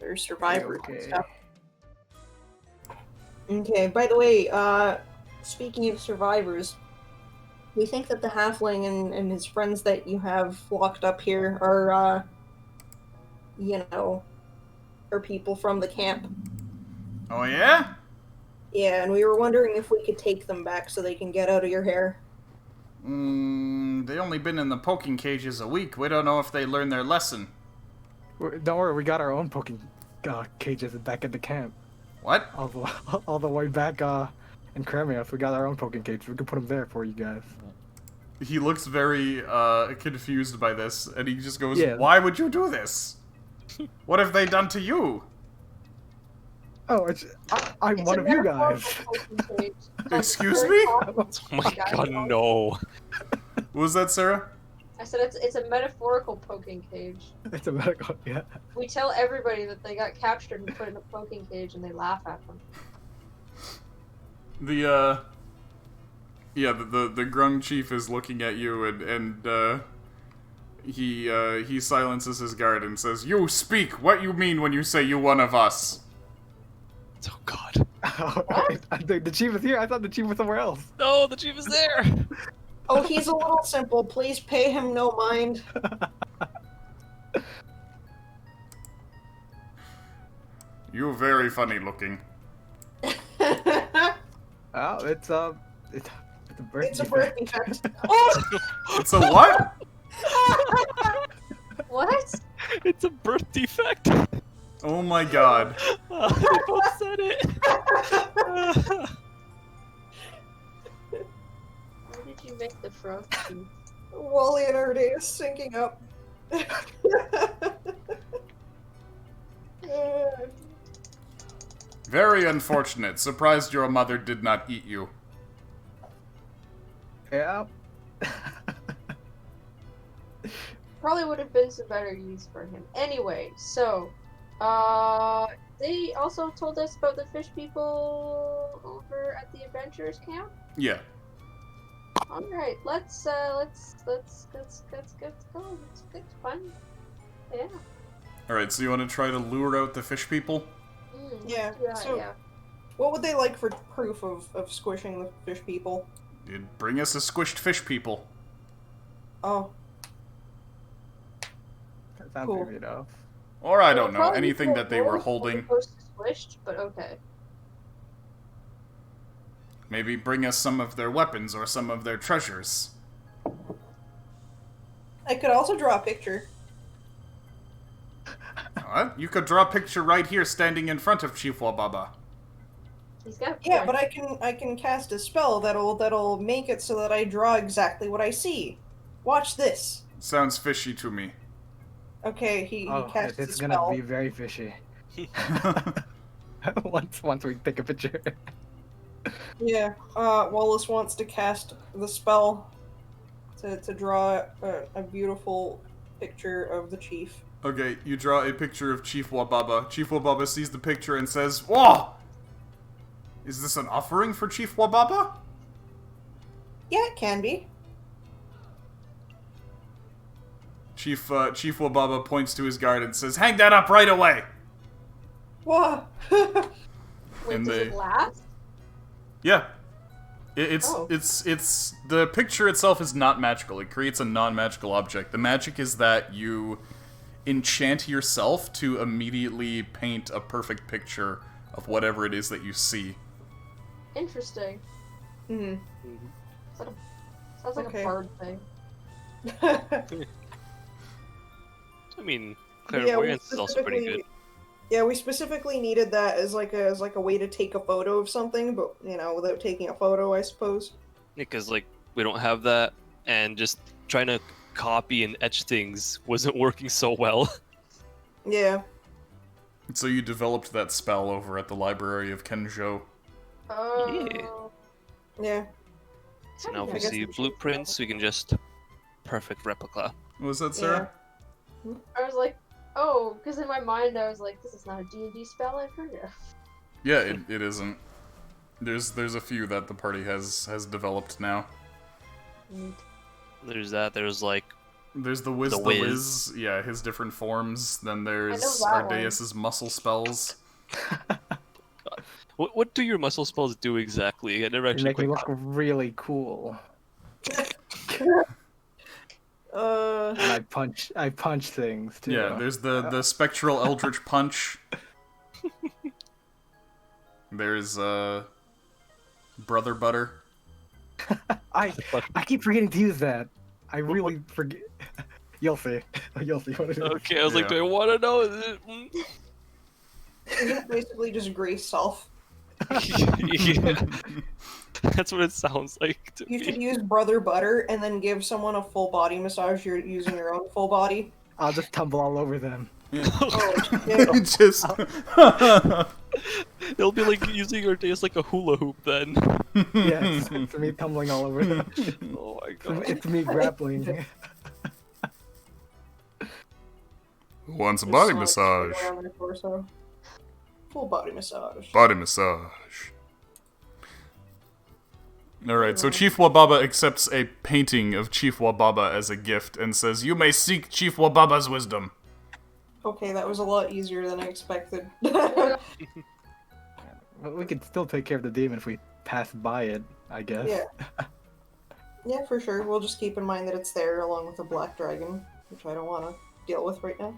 they're survivors and Okay. stuff. Okay, by the way, speaking of survivors, we think that the halfling and his friends that you have locked up here are, are people from the camp. Oh yeah? Yeah, and we were wondering if we could take them back so they can get out of your hair. They only been in the poking cages a week. We don't know if they learned their lesson. Don't worry, we got our own poking cages back at the camp. What? All the way back in Kremios, we got our own poking cage. We can put them there for you guys. He looks very confused by this, and he just goes, Yeah. "Why would you do this? What have they done to you?" Oh, I'm It's one a of you guys. metaphorical poking cage. Excuse me? Oh my god, no. What was that, Sarah? I said it's a metaphorical poking cage. It's a medical, yeah. We tell everybody that they got captured and put in a poking cage, and they laugh at them. The Grung chief is looking at you, and he silences his guard and says, "You speak. What you mean when you say you one of us?" Oh god. The chief is here. I thought the chief was somewhere else. No, the chief is there! Oh, he's a little simple. Please pay him no mind. You very funny looking. Oh, it's a birth It's a defect. birth defect. Oh! It's a what? What? It's a birth defect! Oh my god. They both said it! Why did you make the frog teeth? Wally and our day is syncing up. Very unfortunate. Surprised your mother did not eat you. Yeah. Probably would have been some better use for him. Anyway, so, they also told us about the fish people over at the adventurers camp. Yeah. All right, let's go. It's fun. Yeah. Alright, so you want to try to lure out the fish people? Yeah, Yeah. so- Yeah. What would they like for proof of squishing the fish people? You'd bring us a squished fish people. Oh, That sounds Cool. easy enough. Or I It'll don't know, probably be anything that they were more holding. as opposed to squished, but okay. Maybe bring us some of their weapons or some of their treasures. I could also draw a picture. What? You could draw a picture right here standing in front of Chief Wababa. He's got. Yeah, but I can cast a spell that'll make it so that I draw exactly what I see. Watch this. Sounds fishy to me. Okay, he Oh, casts it's a gonna spell. be very fishy. once we take a picture. Yeah, Wallace wants to cast the spell to draw a beautiful picture of the chief. Okay, you draw a picture of Chief Wababa. Chief Wababa sees the picture and says, "Whoa! Is this an offering for Chief Wababa?" Yeah, it can be. Chief Wababa points to his guard and says, "Hang that up right away!" Whoa. Wait, and does they- it last? Yeah. Oh. It's the picture itself is not magical. It creates a non-magical object. The magic is that you enchant yourself to immediately paint a perfect picture of whatever it is that you see. Interesting. hmm Sounds like Okay. a bard thing. I mean, Yeah, we clairvoyance is also pretty good. Yeah, we specifically needed that as like a way to take a photo of something, but without taking a photo, I suppose. Because, like, we don't have that, and just trying to copy and etch things wasn't working so well. Yeah. So you developed that spell over at the Library of Kenjo. Oh. Yeah. So now if I we guess see we should blueprints, we can just perfect replica. What was that, Sarah? I was like, oh, because in my mind I was like, this is not a D&D spell I've heard of. Yeah, it isn't. There's a few that the party has developed now. Neat. There's that. There's like There's the Wiz The the Wiz. Wiz, yeah, his different forms. Then there's that one. Ardeus's muscle spells. what do your muscle spells do exactly? I never You actually make me quite look really cool. And I punch things too. Yeah, there's the spectral eldritch punch. There's Brother butter. I keep forgetting to use that. I really forget. You'll see. You'll see what it is. Okay, I was like, Yeah. do I want to know? Is it- Isn't it basically just grease self? Yeah, that's what it sounds like to You me. should use brother butter and then give someone a full body massage. You're using your own full body. I'll just tumble all over them. Oh shit! It just. It'll be like using your days like a hula hoop then. Yes, it's me tumbling all over them. Oh my god. It's me grappling. Who wants a Just body slide massage? straight around their torso. Full body massage. Body massage. Alright, so Chief Wababa accepts a painting of Chief Wababa as a gift and says, "You may seek Chief Wababa's wisdom." Okay, that was a lot easier than I expected. Well, we could still take care of the demon if we pass by it, I guess. Yeah. Yeah, for sure. We'll just keep in mind that it's there along with the black dragon, which I don't want to deal with right now.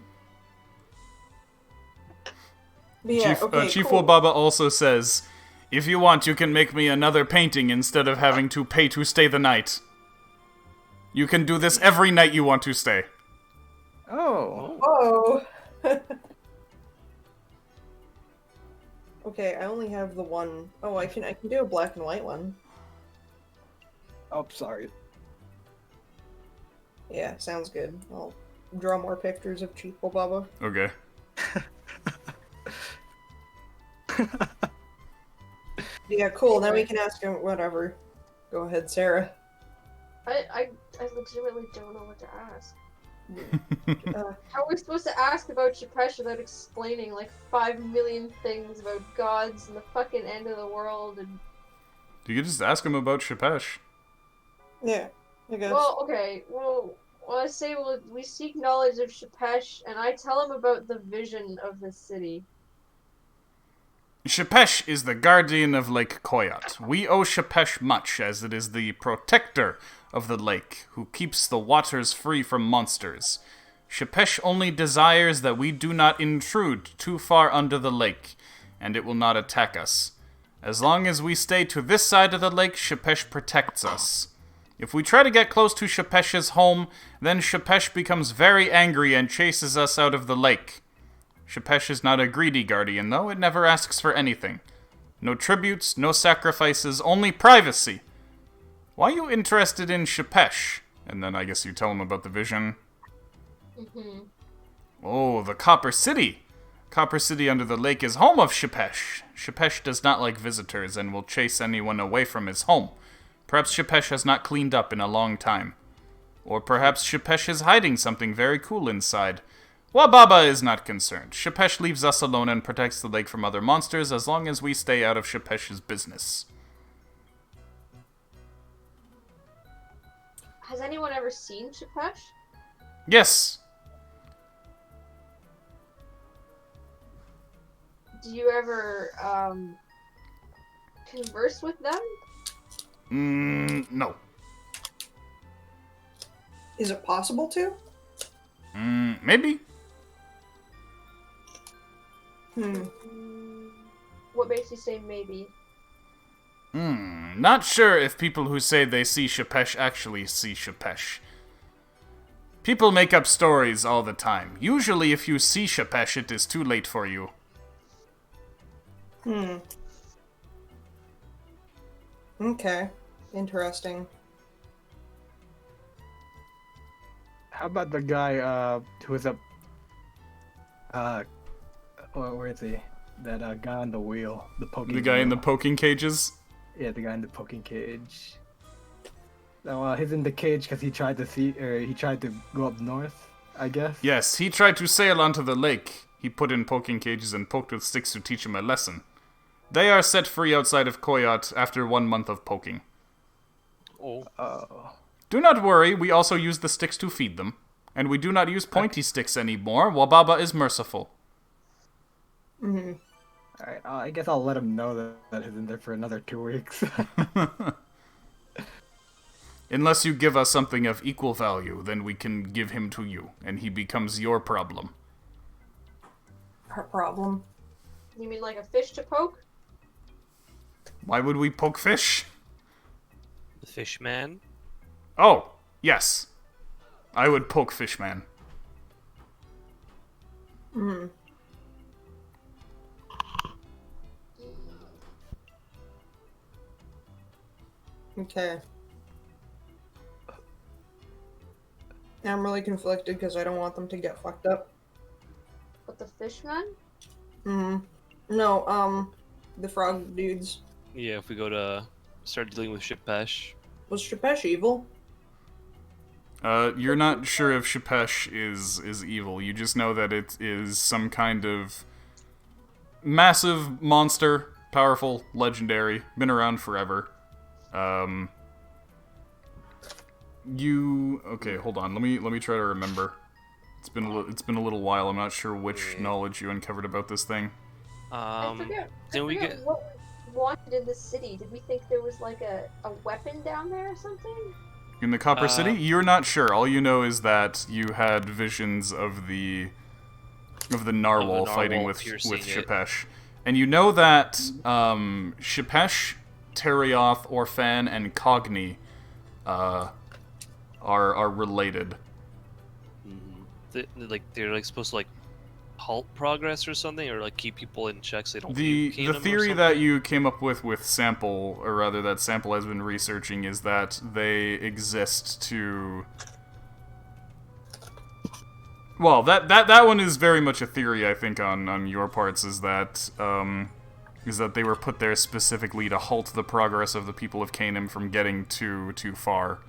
But yeah, Chief cool. Wababa also says, "If you want, you can make me another painting instead of having to pay to stay the night. You can do this every night you want to stay." Oh. Whoa! Okay, I only have the one. Oh, I can do a black and white one. Oh, sorry. Yeah, sounds good. I'll draw more pictures of Chief Baba. Okay. Yeah, cool. Now we can ask him whatever. Go ahead, Sarah. I legitimately don't know what to ask. Uh, How are we supposed to ask about Chapesh without explaining like 5 million things about gods and the fucking end of the world and... You could just ask him about Chapesh. yeah, I guess. Well, okay, well, I say we seek knowledge of Chapesh, and I tell him about the vision of the city. Chapesh is the guardian of Lake Koyat. We owe Chapesh much, as it is the protector of the lake, who keeps the waters free from monsters. Chapesh only desires that we do not intrude too far under the lake, and it will not attack us. As long as we stay to this side of the lake, Chapesh protects us. If we try to get close to Chapesh's home, then Chapesh becomes very angry and chases us out of the lake. Chapesh is not a greedy guardian, though. It never asks for anything. No tributes, no sacrifices, only privacy. Why are you interested in Chapesh? And then I guess you tell him about the vision. Mm-hmm. Oh, the Copper City. Copper City under the lake is home of Chapesh. Chapesh does not like visitors and will chase anyone away from his home. Perhaps Chapesh has not cleaned up in a long time. Or perhaps Chapesh is hiding something very cool inside. Wababa is not concerned. Chapesh leaves us alone and protects the lake from other monsters as long as we stay out of Chapesh's business. Has anyone ever seen Chapesh? Yes. Do you ever, converse with them? No. Is it possible to? Maybe? What makes you say maybe? Not sure if people who say they see Chapesh actually see Chapesh. People make up stories all the time. Usually if you see Chapesh, it is too late for you. Okay. Interesting. How about the guy who was up? Where is he? That guy on the wheel, the poking. The guy in the wheel. poking cages? Yeah, the guy in the poking cage. So he's in the cage because he tried to he tried to go up north, I guess. Yes, he tried to sail onto the lake. He put in poking cages and poked with sticks to teach him a lesson. They are set free outside of Koyat after 1 month of poking. Oh. Do not worry, we also use the sticks to feed them. And we do not use pointy sticks anymore. Wababa is merciful. Alright, I guess I'll let him know that he's in there for another 2 weeks. Unless you give us something of equal value, then we can give him to you, and he becomes your problem. Her problem. You mean like a fish to poke? Why would we poke fish? The fish man. Oh, yes. I would poke Fishman. Hmm. Okay. I'm really conflicted because I don't want them to get fucked up. But the fishman? Hmm. No, the frog dudes. Yeah, if we go to start dealing with Shipesh. Was Shapesh evil? You're not sure if Shapesh is evil. You just know that it is some kind of massive monster, powerful, legendary, been around forever. Okay, hold on. Let me try to remember. It's been a little while. I'm not sure which knowledge you uncovered about this thing. I forget Then we get what we wanted in the city. Did we think there was like a weapon down there or something? In the Copper City, you're not sure. All you know is that you had visions of the narwhal fighting with Shapesh, and you know that Shapesh, Terioth, Orphan, and Cogni are related. they're like supposed to like halt progress or something, or like keep people in check so they don't. The mutate them or theory something? that you came up with Sample, or rather that Sample has been researching, is that they exist to. Well, that one is very much a theory, I think, on your parts, is that they were put there specifically to halt the progress of the people of Canaan from getting too far.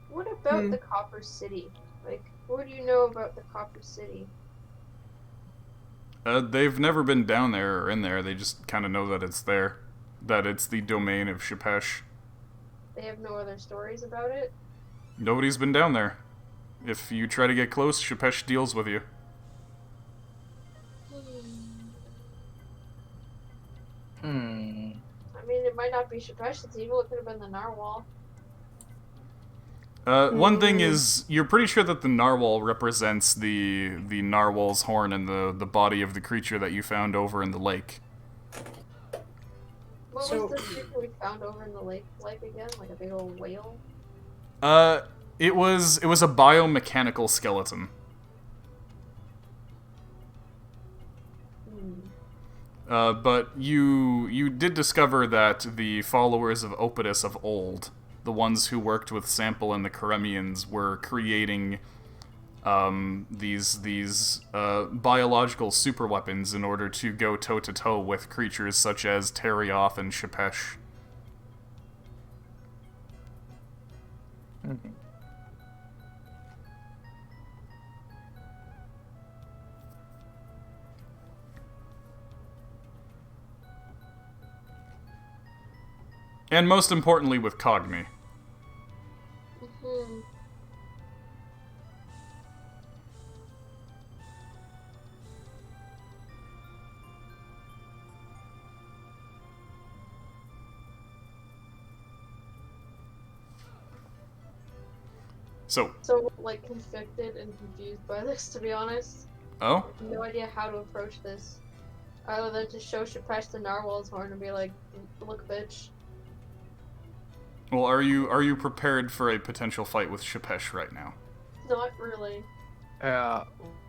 What about the Copper City? Like, what do you know about the Copper City? They've never been down there or in there. They just kind of know that it's there, that it's the domain of Shapesh. They have no other stories about it? Nobody's been down there. If you try to get close, Shapesh deals with you. I mean, it might not be Shapesh that's evil. It could have been the narwhal. One thing is, you're pretty sure that the narwhal represents the narwhal's horn and the body of the creature that you found over in the lake. What was the creature we found over in the lake like again? Like a big old whale? It was a biomechanical skeleton. But you did discover that the followers of Opidus of old, the ones who worked with Sample and the Karemians, were creating these biological superweapons in order to go toe-to-toe with creatures such as Terioth and Shapesh. And most importantly, with Cogni. So, like, conflicted and confused by this, to be honest. Oh? I have no idea how to approach this. Other than to show Shapesh the narwhal's horn and be like, look, bitch. Well, are you prepared for a potential fight with Shapesh right now? Not really.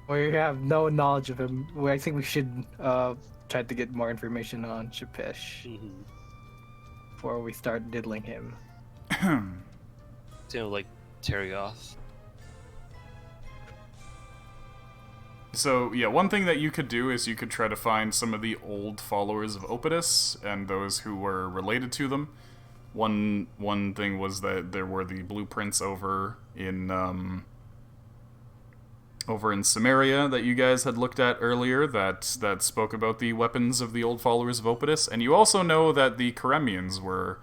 We have no knowledge of him. I think we should try to get more information on Shapesh before we start diddling him. Like Terioth. So, yeah, one thing that you could do is you could try to find some of the old followers of Opidus and those who were related to them. One thing was that there were the blueprints over in Samaria that you guys had looked at earlier that spoke about the weapons of the old followers of Opidus, and you also know that the Karemians were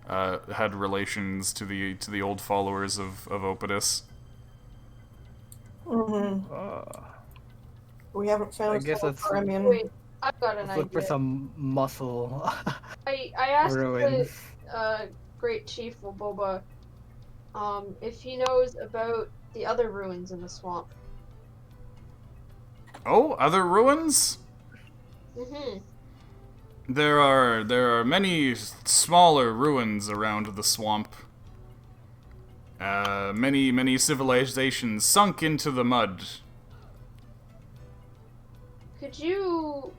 had relations to the old followers of Opidus. We haven't found. I guess let's. Wait, I've got an Let's look idea. for some muscle. I asked ruins. the Great Chief Waboba if he knows about the other ruins in the swamp. Oh, other ruins? There are many smaller ruins around the swamp. Many civilizations sunk into the mud. Would you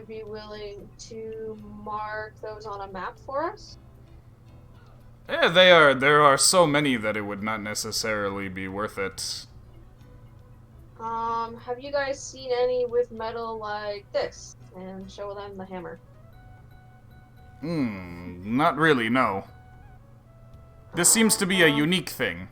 be willing to mark those on a map for us? Yeah, there are so many that it would not necessarily be worth it. Have you guys seen any with metal like this? And show them the hammer. Not really, no. This seems to be a unique thing.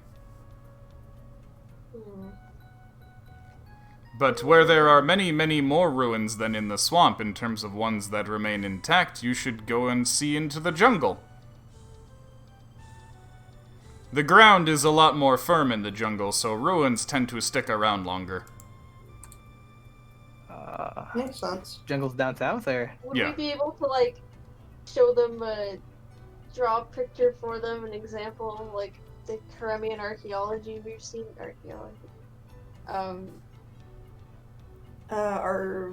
But where there are many more ruins than in the swamp in terms of ones that remain intact, you should go and see into the jungle. The ground is a lot more firm in the jungle, so ruins tend to stick around longer. Makes sense. Jungle's down south, or? Would Yeah. we be able to, like, show them draw a picture for them, an example of, like, the Karemian archaeology we've seen? Our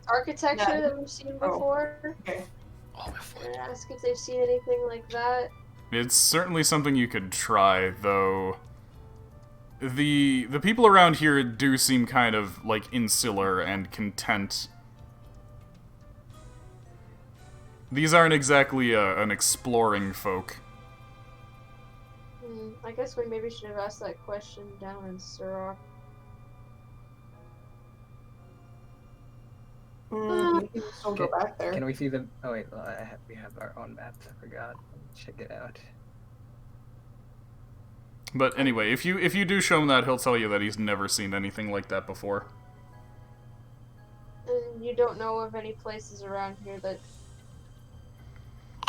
Architecture Yeah. that we've seen before? okay. Oh, my foot. And ask if they've seen anything like that. It's certainly something you could try, though. The people around here do seem kind of, like, insular and content. These aren't exactly an exploring folk. I guess we maybe should have asked that question down in Surrock. We can still go back there. Can we see them? Oh wait, well, we have our own maps. I forgot. Check it out. But anyway, if you do show him that, he'll tell you that he's never seen anything like that before. And you don't know of any places around here that...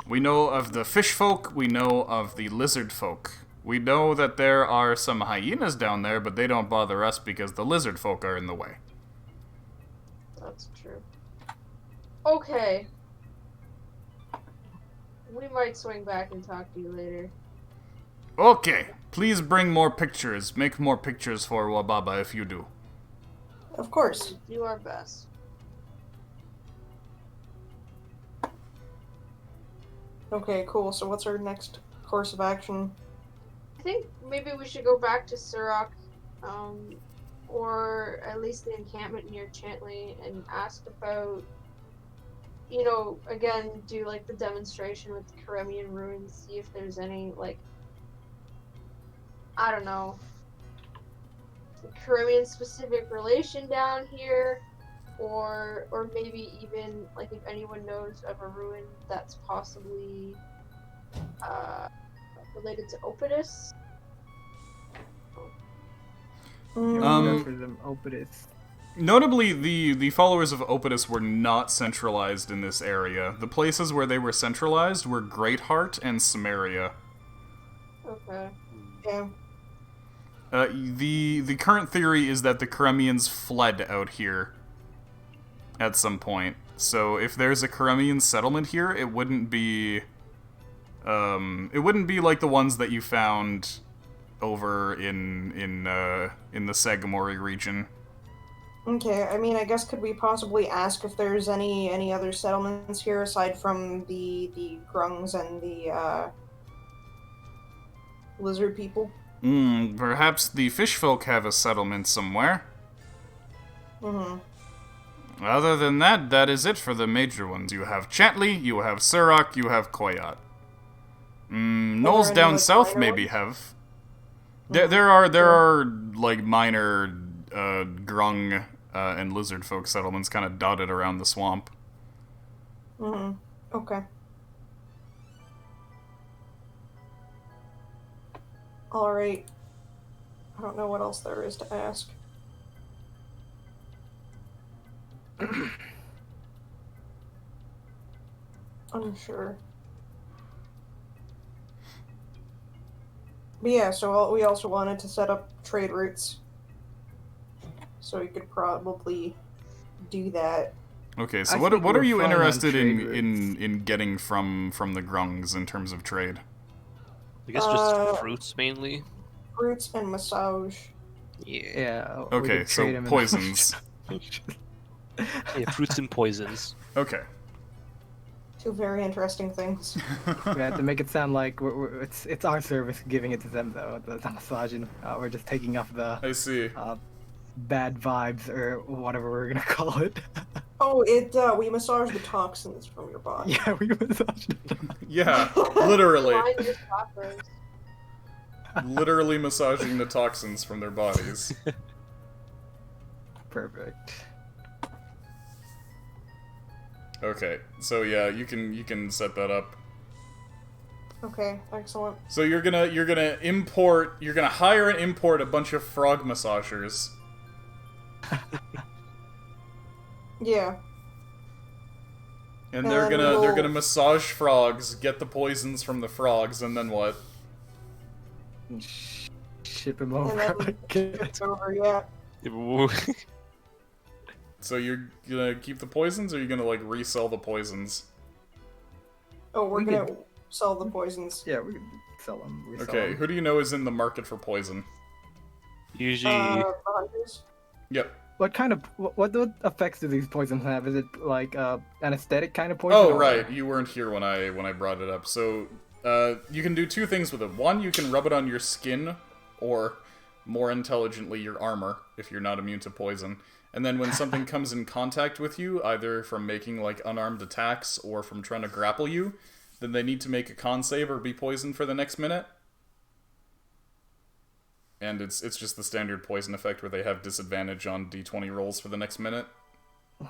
We know of the fish folk, we know of the lizard folk. We know that there are some hyenas down there, but they don't bother us because the lizard folk are in the way. That's true. Okay. We might swing back and talk to you later. Okay, please bring more pictures. Make more pictures for Wababa if you do. Of course. We'll do our best. Okay, cool. So what's our next course of action? I think maybe we should go back to Surrock, or at least the encampment near Chantley, and ask about, you know, again, do like the demonstration with the Karemian ruins, see if there's any, like, I don't know, Karemian specific relation down here, or maybe even, like, if anyone knows of a ruin that's possibly related to Opidus. Go for them Opidus. Notably, the followers of Opidus were not centralized in this area. The places where they were centralized were Greatheart and Samaria. Okay. Yeah. The current theory is that the Karemians fled out here at some point. So if there's a Karemian settlement here, it wouldn't be like the ones that you found over in the Sagamori region. Okay, I mean, I guess could we possibly ask if there's any other settlements here aside from the Grungs and the lizard people? Perhaps the fish folk have a settlement somewhere. Other than that, that is it for the major ones. You have Chantley, you have Surrock, you have Koyat. Knolls any, down like, south minor maybe ones? have. There are like minor grung and lizard folk settlements kind of dotted around the swamp. Okay. Alright. I don't know what else there is to ask. Unsure. But yeah, so we also wanted to set up trade routes. So we could probably do that. Okay, so I what think are we're you fine on interested trade in getting from the grungs in terms of trade? I guess just fruits mainly. Fruits and massage. Yeah. Yeah. we Okay, could so trade 'em in- poisons. Yeah, fruits and poisons. Okay. Two very interesting things. We have to make it sound like it's our service giving it to them, though. The massaging. We're just taking off the I see. bad vibes or whatever we're gonna call it. Oh, we massage the toxins from your body. Yeah, we massaged it. Yeah, literally. Line your chakras. Literally massaging the toxins from their bodies. Perfect. Okay, so yeah, you can set that up. Okay, excellent. So you're gonna hire and import a bunch of frog massagers. Yeah. And they're And gonna we'll- massage frogs, get the poisons from the frogs, and then what? And ship him over. then- It's over, yeah. So you're gonna keep the poisons, or you're gonna like resell the poisons? Oh, we're We gonna could- sell the poisons. Yeah, we can sell them. Okay, who do you know is in the market for poison? Usually, The hunters. Yep. What kind of what effects do these poisons have? Is it like anesthetic kind of poison? Oh or- right, you weren't here when I brought it up. So you can do two things with it. One, you can rub it on your skin, or more intelligently, your armor, if you're not immune to poison. And then when something comes in contact with you, either from making like unarmed attacks or from trying to grapple you, then they need to make a con save or be poisoned for the next minute. And it's just the standard poison effect where they have disadvantage on d20 rolls for the next minute.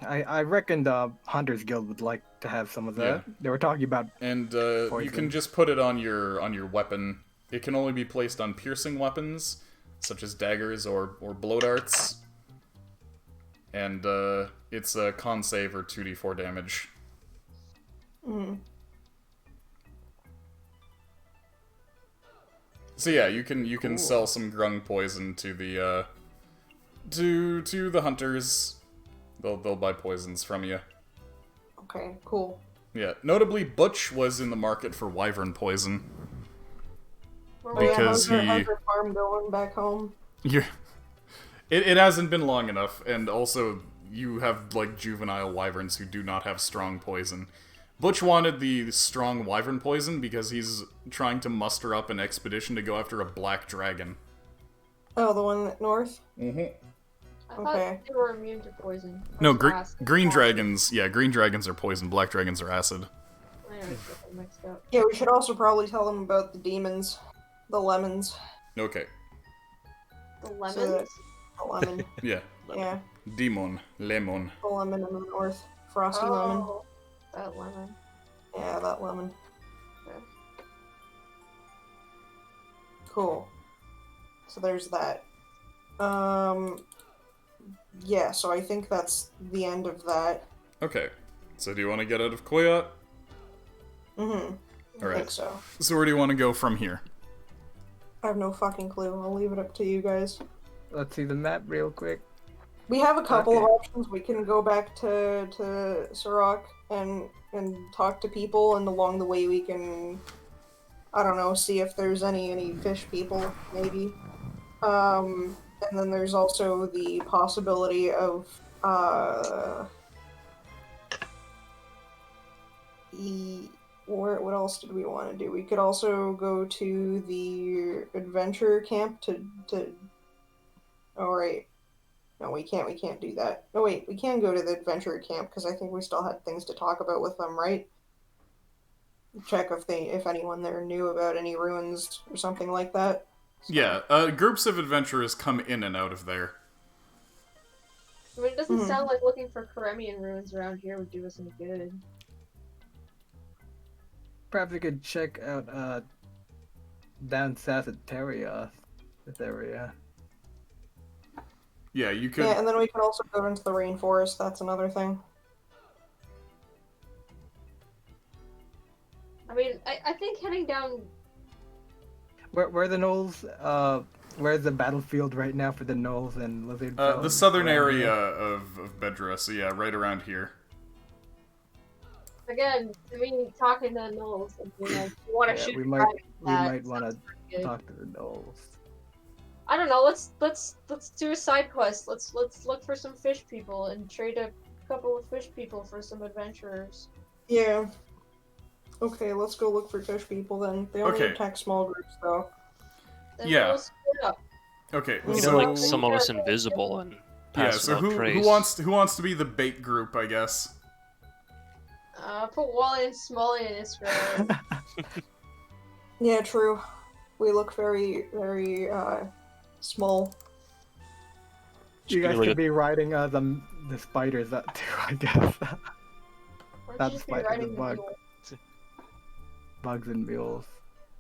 I reckon the Hunters Guild would like to have some of that. Yeah. They were talking about And you Poison. can just put it on your weapon. It can only be placed on piercing weapons, such as daggers or blow darts. And it's a con save or 2d4 damage. Mm. So yeah, you can Cool. sell some grung poison to the to the hunters. They'll buy poisons from you. Okay, cool. Yeah. Notably, Butch was in the market for wyvern poison. Where Oh, we yeah, at? Because how's he- your farm going back home? You're... It hasn't been long enough, and also you have like juvenile wyverns who do not have strong poison. Butch wanted the strong wyvern poison because he's trying to muster up an expedition to go after a black dragon. Oh, the one north? Mm-hmm. I thought Okay. they were immune to poison. No, Or acid. green dragons. Yeah, green dragons are poison. Black dragons are acid. I always get them mixed up. Yeah, we should also probably tell them about the demons. The lemons. Okay. The So lemons? that- the lemon. Yeah. Yeah, Demon. Lemon. the lemon in the north. Frosty lemon. Oh, that lemon. Yeah, that lemon. Okay. Cool. So there's that. Yeah, so I think that's the end of that. Okay. So do you want to get out of Koyat? Mm-hmm. I Alright. think so. So where do you want to go from here? I have no fucking clue. I'll leave it up to you guys. Let's see the map real quick. We have a couple of Okay. options. We can go back to Sirach and talk to people, and along the way we can, I don't know, see if there's any fish people, maybe. And then there's also the possibility of what else did we want to do? We could also go to the adventure camp to. Oh right. No, we can't do that. No, wait, we can go to the adventure camp because I think we still had things to talk about with them, right? Check if anyone there knew about any ruins or something like that. So- Yeah, groups of adventurers come in and out of there. I mean, it doesn't Mhm. sound like looking for Karemian ruins around here would do us any good. Perhaps we could check out down south at Teria, this area. Yeah, you could. Yeah, and then we could also go into the rainforest. That's another thing. I mean, I think heading down. Where are the knolls? Where's the battlefield right now for the knolls and lizard? The southern area of Bedra, so yeah, right around here. Again, I mean, talking to Knowles and being like, you want to Yeah, shoot we a might dragon, we that might want sounds to pretty good. talk to the knolls. I don't know. Let's do a side quest. Let's look for some fish people and trade a couple of fish people for some adventurers. Yeah. Okay, let's go look for fish people then. They only Okay. attack small groups though. Then Yeah. we'll split up. Okay, You You know, know, so like some of us invisible and yeah, pass so without who trace. wants to be the bait group? I guess. Put Wally and Smalley in Israel. Yeah, true. We look very, very small. You guys Should be could like be riding the spiders that too, I guess. Why don't Not you just be spiders, the riding the bug. mule? Bugs and mules.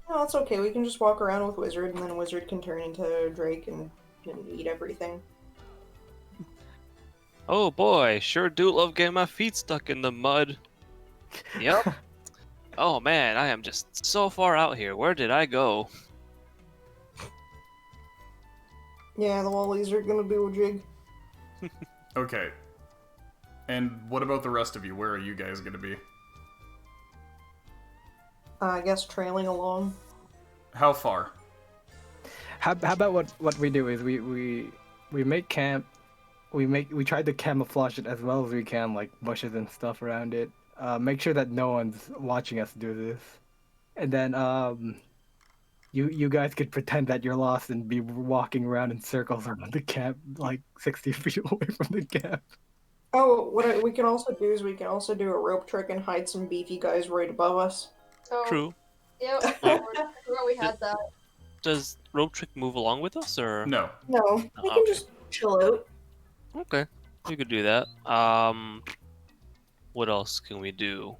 No, it's okay. We can just walk around with Wizard, and then Wizard can turn into Drake and eat everything. Oh boy, sure do love getting my feet stuck in the mud. Yep. Oh man, I am just so far out here. Where did I go? Yeah, the Wallies are gonna do a jig. Okay. And what about the rest of you? Where are you guys gonna be? I guess trailing along. How far? How about what we do is we make camp. We try to camouflage it as well as we can, like bushes and stuff around it. Make sure that no one's watching us do this, and then you guys could pretend that you're lost and be walking around in circles around the camp, like 60 feet away from the camp. Oh, we can also do is we can also do a rope trick and hide some beefy guys right above us. Oh, True. yep. I forgot we had that. Does Rope Trick move along with us or? No. No, we Oh, can okay. just chill out. Okay, we could do that. What else can we do?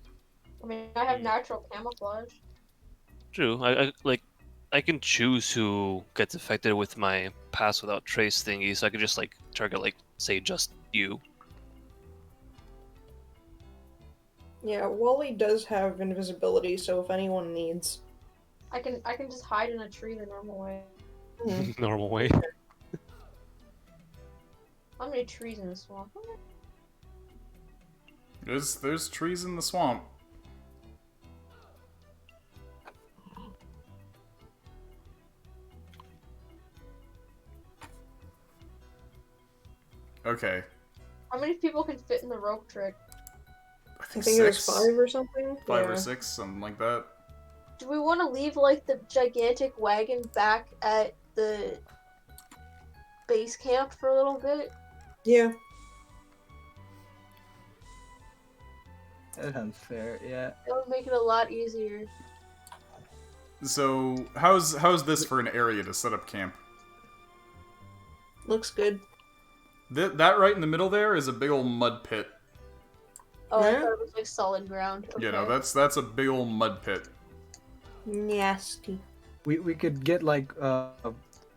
I mean, I have natural camouflage. True. I can choose who gets affected with my pass without trace thingy, so I could just like target like say just you. Yeah, Wally does have invisibility, so if anyone needs. I can just hide in a tree the normal way. Normal way. How many trees in the swamp? There's trees in the swamp. Okay. How many people can fit in the rope trick? I I think, think it was 6. 5 or something. 5 yeah. or 6, something like that. Do we want to leave like the gigantic wagon back at the base camp for a little bit? Yeah. That sounds fair. Yeah. That would make it a lot easier. So, how's this for an area to set up camp? Looks good. That right in the middle there is a big old mud pit. Oh, I Yeah. thought it was like solid ground. Okay. You know, that's a big old mud pit. Nasty. We could get like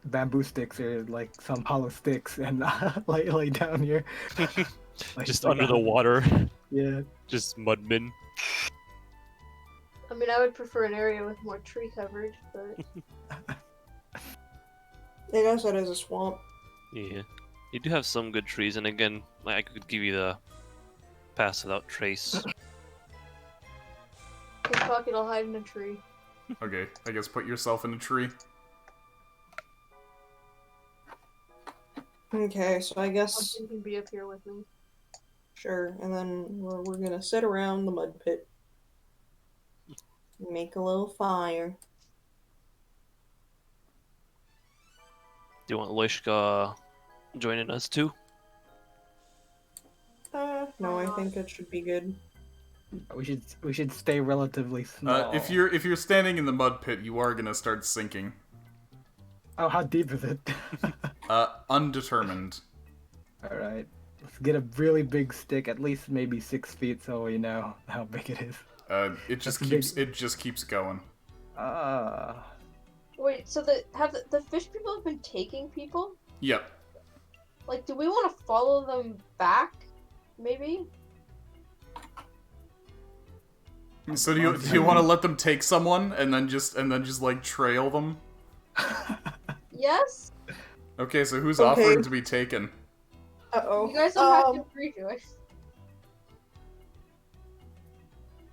bamboo sticks or like some hollow sticks and lay down here. Just Like under the water. Yeah. Just mudmin. I mean, I would prefer an area with more tree coverage, but I guess that is a swamp. Yeah. You do have some good trees, and again, like, I could give you the pass without trace. fuck it, I'll hide in a tree. Okay, I guess put yourself in a tree. Okay, so I guess Something can be up here with me. sure, and then we're gonna sit around the mud pit, make a little fire. Do you want Lishka joining us too? No, I think it should be good. We should stay relatively small. If you're standing in the mud pit, you are gonna start sinking. Oh, how deep is it? Undetermined. All right. Let's get a really big stick, at least maybe 6 feet, so we know how big it is. It just That's keeps it just keeps going. Wait, so the fish people have been taking people? Yep. Like, do we want to follow them back? Maybe? So do you want to let them take someone and then just like trail them? Yes? Okay, so who's Okay. offering to be taken? Uh-oh. You guys don't have to agree to it.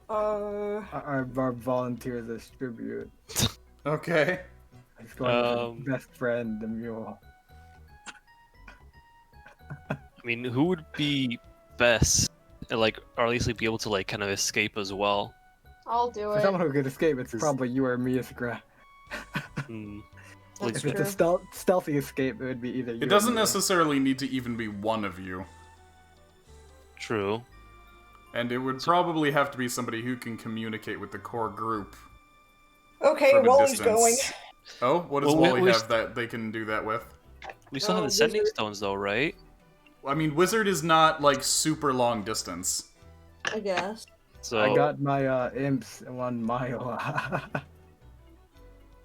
Our volunteers distribute. Okay. He's going with his best friend, the mule. I mean, who would be best, and like, or at least like, be able to like kind of escape as well? I'll do For it. someone who could escape, it's probably you or me, Iskra. Hmm. That's If it's true. a stealthy escape, it would be either you It or doesn't me. necessarily need to even be one of you. True. And it would probably have to be somebody who can communicate with the core group Okay, from a Wally's distance. going. Oh, what does Well, Wally we have that they can do that with? We still have Oh, the sending wizard. stones though, right? I mean, Wizard is not, like, super long distance. I guess. So I got my imps 1 mile.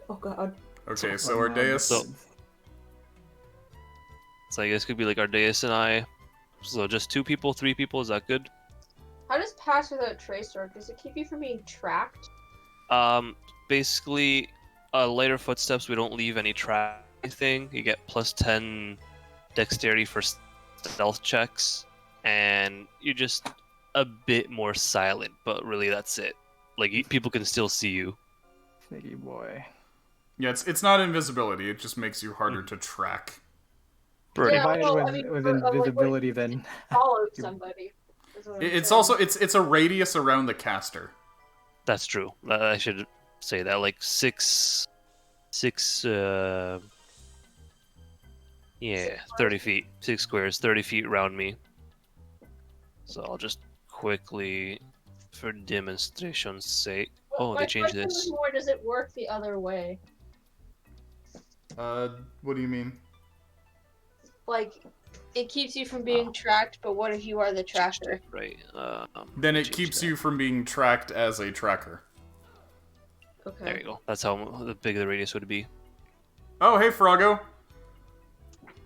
Oh god. Okay, so 1 mile Ardeus... distance. So I guess it could be like Ardeus and I. So just 2 people, 3 people, is that good? How does pass without trace work? Does it keep you from being tracked? Basically, later footsteps, we don't leave any track thing. You get plus 10 dexterity for stealth checks, and you're just a bit more silent, but really that's it. Like, people can still see you. Sneaky boy. Yeah, it's not invisibility, it just makes you harder to track. Pretty Yeah, Combined well, with, I mean, with for, like, invisibility, then Follow somebody. is what I'm It's saying. also, it's a radius around the caster. That's true. I should say that. Like, 6... Yeah, 30 feet. 6 squares, 30 feet around me. So I'll just quickly, for demonstration's sake... Oh, My they changed question this. is more, does it work the other way? What do you mean? Like, it keeps you from being tracked, but what if you are the tracker? Right. Then it change keeps that. you from being tracked as a tracker. Okay. There you go. That's how big the radius would be. Oh, hey, Froggo!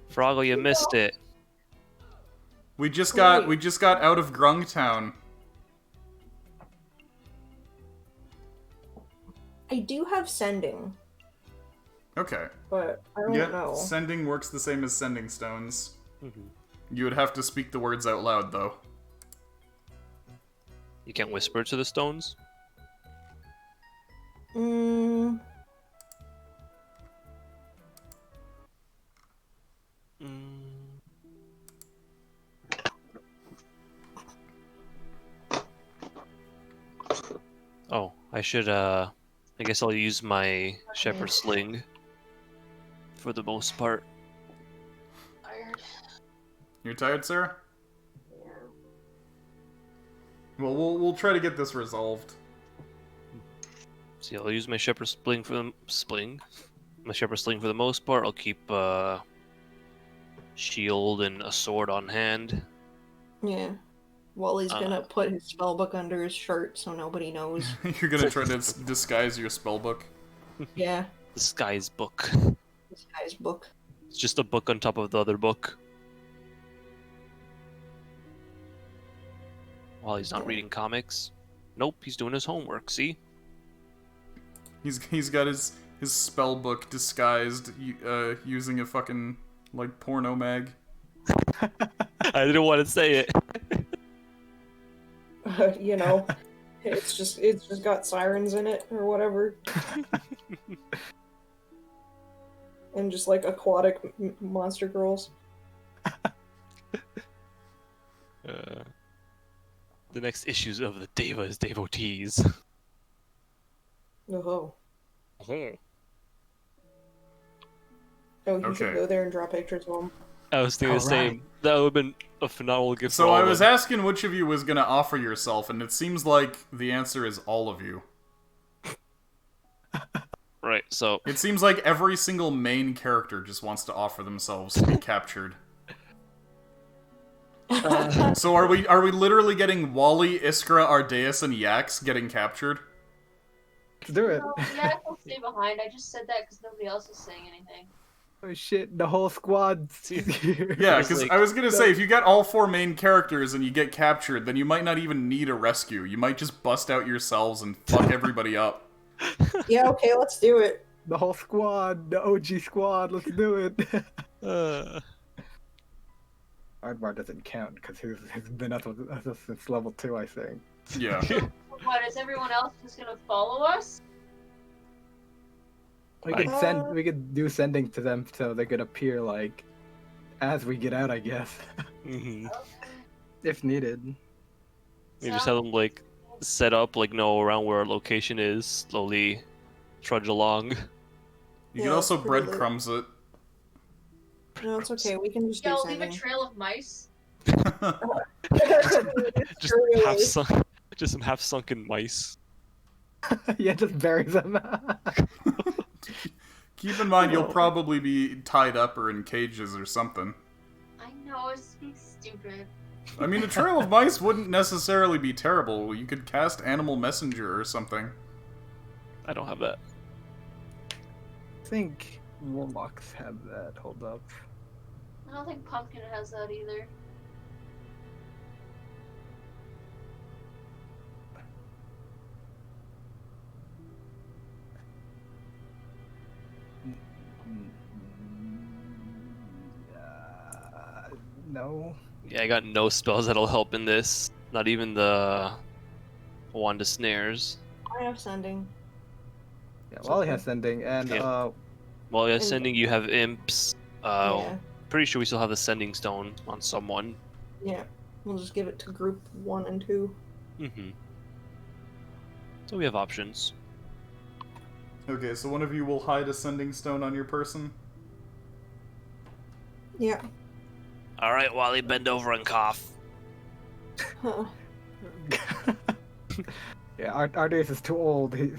Froggo, you missed it. We just got out of Grungtown. I do have sending, Okay. but I don't Yeah, know. sending works the same as sending stones. Mhm. You would have to speak the words out loud, though. You can't whisper to the stones? Mm, Mm. Oh, I should, I guess I'll use my Shepherd Sling for the most part. Tired. You're tired, Sarah? Yeah. Well, we'll try to get this resolved. See, I'll use my Shepherd Sling for the my Shepherd Sling for the most part. I'll keep shield and a sword on hand. yeah. Wally's gonna put his spellbook under his shirt so nobody knows. You're gonna try to disguise your spellbook. Yeah, The Sky's book. this guy's book. It's just a book on top of the other book. While he's not Yeah. reading comics. Nope, he's doing his homework, see? He's got his spellbook disguised using a fucking like porno mag. I didn't want to say it. You know, it's just got sirens in it or whatever, and just like aquatic monster girls. The next issues of the Deva's Devotees. Oh, Oh. you Okay. should go there and draw pictures of them. I was thinking the Alright. same. That would have been a phenomenal gift So for all I of was them. asking which of you was gonna offer yourself, and it seems like the answer is all of you. Right, so It seems like every single main character just wants to offer themselves to be captured. So are we literally getting Wally, Iskra, Ardeus, and Yax getting captured? Let's do it. No, yeah, I'll stay behind. I just said that because nobody else is saying anything. Oh shit, the whole squad's here. Yeah, It's because like- I was gonna say, if you get all 4 main characters and you get captured, then you might not even need a rescue. You might just bust out yourselves and fuck everybody up. Yeah, okay, let's do it. The whole squad, the OG squad, let's do it. Aardvar doesn't count because he's been up with us since level 2, I think. Yeah. What, is everyone else just gonna follow us? We could do sending to them so they could appear like as we get out, I guess, Mhm. if needed. You just have them like set up, like, know around where our location is, slowly trudge along. You Yeah, could also it's pretty late. breadcrumbs it. No, it's okay. We can just do Yo, leave a sending. trail of mice. Just just some half sunken mice. Yeah, just bury them. Keep in mind, you'll Oh. probably be tied up or in cages or something. I know, it's being stupid. I mean, a trail of mice wouldn't necessarily be terrible. You could cast Animal Messenger or something. I don't have that. I think warlocks have that. Hold up. I don't think Pumpkin has that either. No. Yeah, I got no spells that'll help in this. Not even the wand of snares. I have sending. Yeah, Wally has sending, and Yeah. Well, yeah, And- sending you have imps. Yeah. Pretty sure we still have the sending stone on someone. Yeah. We'll just give it to group 1 and 2. Mm-hmm. So we have options. Okay, so one of you will hide a sending stone on your person. Yeah. All right, Wally, bend over and cough. Huh. yeah, Ardeus is too old. He's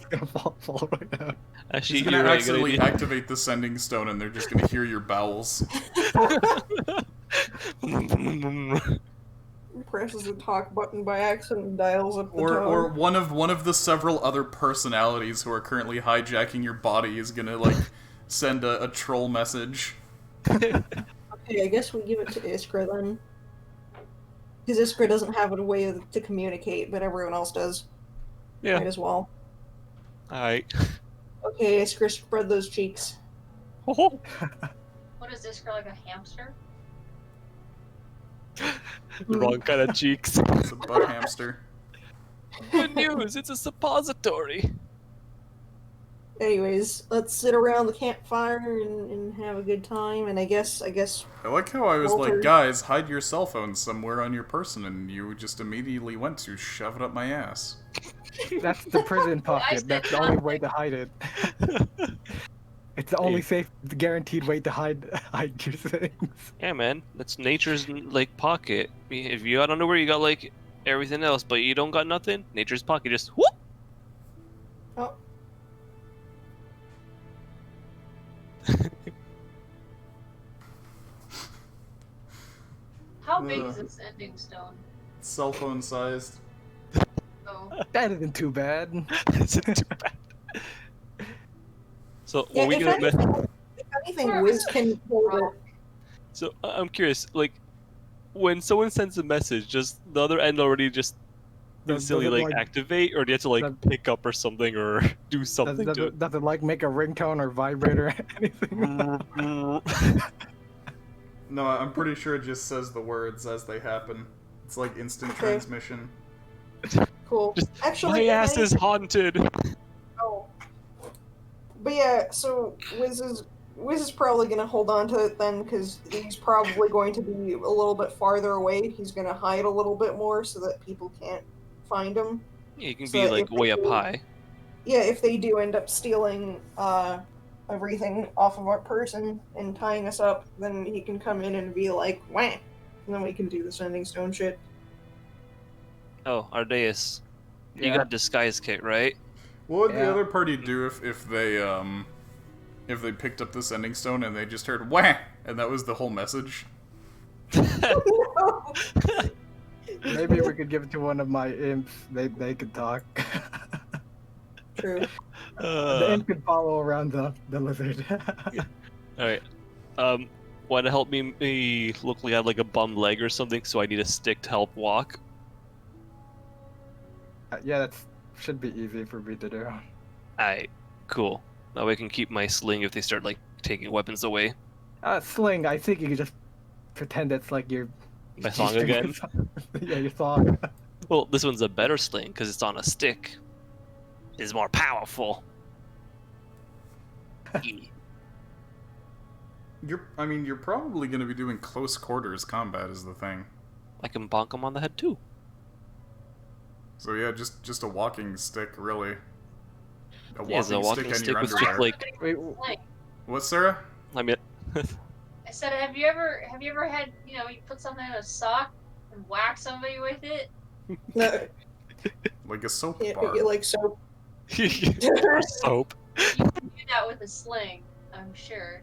gonna fall right now. Actually, She's gonna you're right. accidentally Good idea. activate the sending stone, and they're just gonna hear your bowels. Presses the talk button by accident and dials up the Or tone. one of the several other personalities who are currently hijacking your body is gonna like send a troll message. Okay, I guess we give it to Iskra then. Because Iskra doesn't have a way to communicate, but everyone else does. Yeah. Might as well. All right. Okay, Iskra, spread those cheeks. What is this girl, like a hamster? The wrong kind of cheeks. It's a butt hamster. Good news! It's a suppository. Anyways, let's sit around the campfire and have a good time. And I guess I like how I was Walter. like, guys, hide your cell phone somewhere on your person, and you just immediately went to shove it up my ass. That's the prison I pocket. said That's the only nothing. way to hide it. It's the only safe, guaranteed way to hide your things. Yeah, man. That's nature's like pocket. If you got underwear, you got like everything else, but you don't got nothing. Nature's pocket just whoop. oh, How big is this ending stone? Cell phone sized. Oh. That isn't too bad. It's too bad. So yeah. what we If gonna? anything, Wiz can hold it. So I'm curious, like, when someone sends a message, just the other end already just instantly Does it, like activate, or do you have to like does- pick up or something, or do something does, to it, does it like make a ringtone or vibrate or anything? it? No, I'm pretty sure it just says the words as they happen. It's like instant Okay. transmission. Cool. Just, Actually, My if ass is anything- haunted. Oh. But yeah, so Wiz is probably gonna hold on to it then, because he's probably going to be a little bit farther away. He's gonna hide a little bit more so that people can't find him. You can So be like if way they up do- high. Yeah, if they do end up stealing everything off of our person and tying us up, then he can come in and be like, wah! And then we can do the sending stone shit. Oh, Ardeus, you Yeah. got disguise kit, right? What would the Yeah. other party do if they picked up the sending stone and they just heard wah, and that was the whole message? Maybe we could give it to one of my imps. They could talk. True. The imp could follow around the lizard. All right. Want to help me look like I have like a bum leg or something? So I need a stick to help walk. Yeah, that should be easy for me to do. Alright, cool. Now I can keep my sling if they start like taking weapons away. Sling, I think you could just pretend it's like your My song again. Yeah, your song. Well, this one's a better sling because it's on a stick. It's more powerful. Yeah. You're probably going to be doing close quarters combat is the thing. I can bonk him on the head too. So yeah, just a walking stick, really. A Yeah, it's a walking stick stick in with your just underwear. like. Wait, Like, What, Sarah? I mean, I said, have you ever had, you put something in a sock and whack somebody with it? No, Like a soap yeah, bar. you like soap. soap. You can do that with a sling, I'm sure.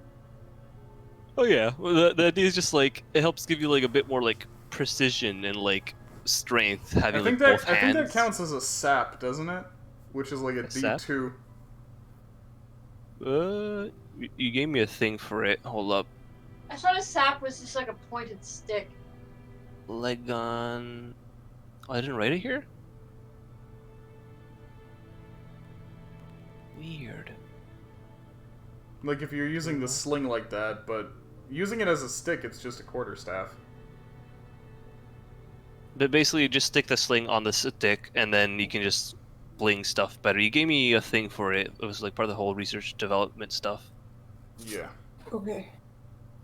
Oh yeah, well, the idea is just like it helps give you like a bit more like precision and like strength having like both I think hands. that counts as a sap, doesn't it? Which is like a sap? D2. You gave me a thing for it. Hold up. I thought a sap was just like a pointed stick. Leg gun. Oh, I didn't write it here? Weird. Like if you're using the sling like that, but using it as a stick, it's just a quarterstaff. But basically, you just stick the sling on the stick, and then you can just fling stuff better. You gave me a thing for it. It was like part of the whole research development stuff. Yeah. Okay.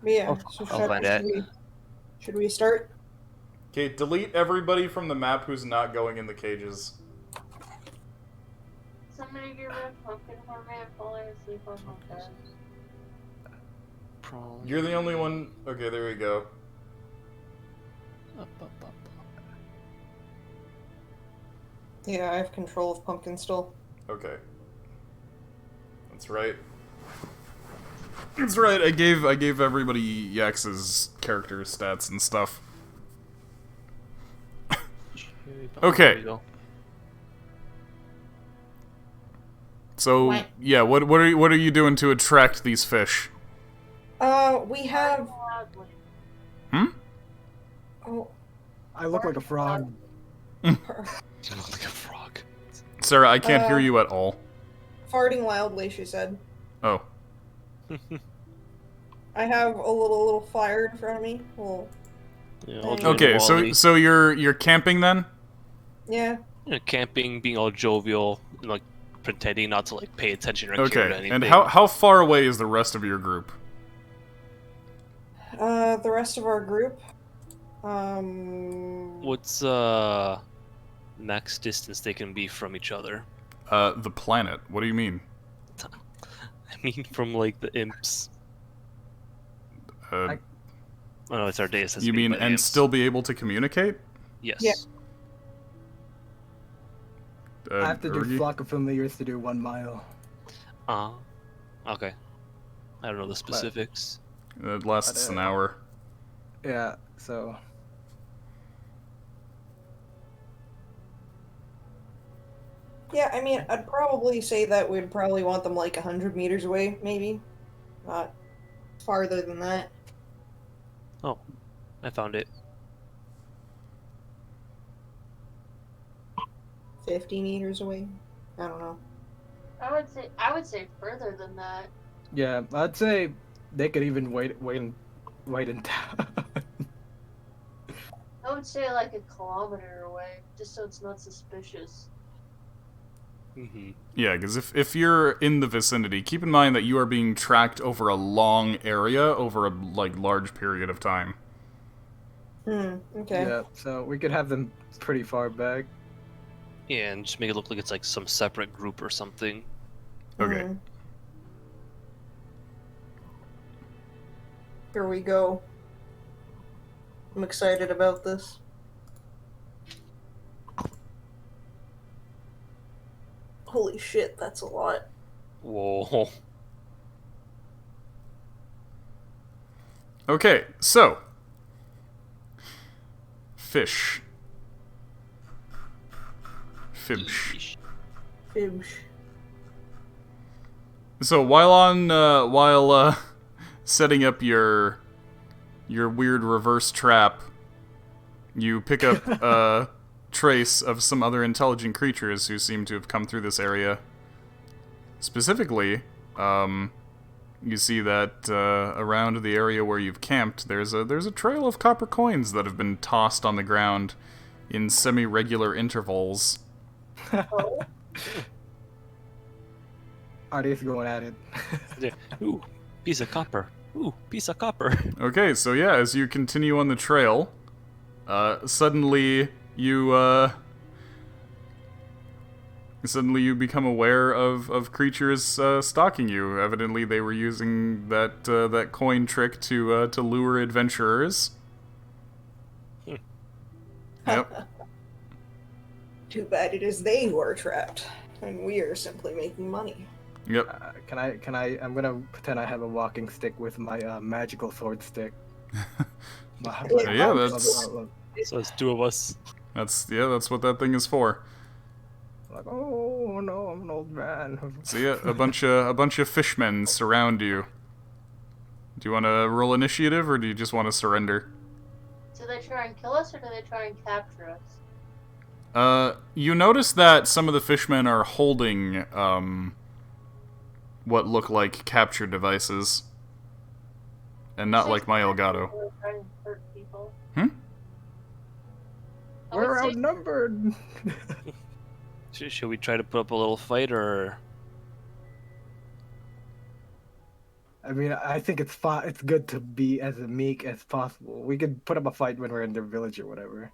But yeah, so I'll find it. should we start? Okay, delete everybody from the map who's not going in the cages. Somebody get rid of pumpkin for me. I'm falling asleep on my bed. Probably. You're the only one. Okay, there we go. Up. Yeah, I have control of pumpkin still. Okay. That's right. That's right. I gave everybody Yax's character stats and stuff. Okay. There we go. So What? yeah, what are you doing to attract these fish? We have. Loudly. Hmm? Oh, I look like a frog. You look like a frog. Sarah, I can't hear you at all. farting loudly, she said. Oh. I have a little fire in front of me. Well, Yeah, I'll join Okay, the so Wally. so you're camping then? yeah. Camping, being all jovial, and, like pretending not to like pay attention or care to Okay. anything. And how far away is the rest of your group? The rest of our group. What's max distance they can be from each other? The planet. What do you mean? I mean, from like the imps. Uh, Oh no, it's our data. you mean and still be able to communicate? Yes. Yeah. I have to do Urgi? flock of familiars to do 1 mile. Okay. I don't know the specifics. It lasts an hour. Yeah, so Yeah, I mean, I'd probably say that we'd probably want them like 100 meters away, maybe. Not farther than that. Oh, I found it. 50 meters away. I don't know. I would say further than that. yeah, I'd say they could even wait in town. I would say like a kilometer away, just so it's not suspicious. Mm-hmm. Yeah, because if you're in the vicinity, keep in mind that you are being tracked over a long area, over a large period of time. Okay. Yeah, so we could have them pretty far back. Yeah, and just make it look like it's like some separate group or something. Okay. Mhm. Here we go. I'm excited about this. Holy shit, that's a lot. Whoa. Okay, so fish. Fibsh. Fibsh. So while setting up your weird reverse trap, you pick up a trace of some other intelligent creatures who seem to have come through this area. Specifically, you see that around the area where you've camped, there's a trail of copper coins that have been tossed on the ground in semi-regular intervals. Oh, Artie's going at it. Yeah. Ooh, piece of copper. Ooh, piece of copper. Okay, so yeah, as you continue on the trail, suddenly you Suddenly you become aware of creatures stalking you. Evidently they were using that coin trick to lure adventurers. Yep. Too bad it is they who are trapped, and we are simply making money. Yep. I'm gonna pretend I have a walking stick with my magical sword stick. Yeah, that's So it's two of us. that's what that thing is for. like, oh no, I'm an old man. So yeah, a bunch of fishmen surround you. Do you want to roll initiative, or do you just want to surrender? Do they try and kill us, or do they try and capture us? You notice that some of the fishmen are holding what look like capture devices, and not like my Elgato. They're trying to hurt people. Hmm? I would We're say- outnumbered. Should we try to put up a little fight, or I mean, I think it's good to be as meek as possible. We could put up a fight when we're in their village or whatever.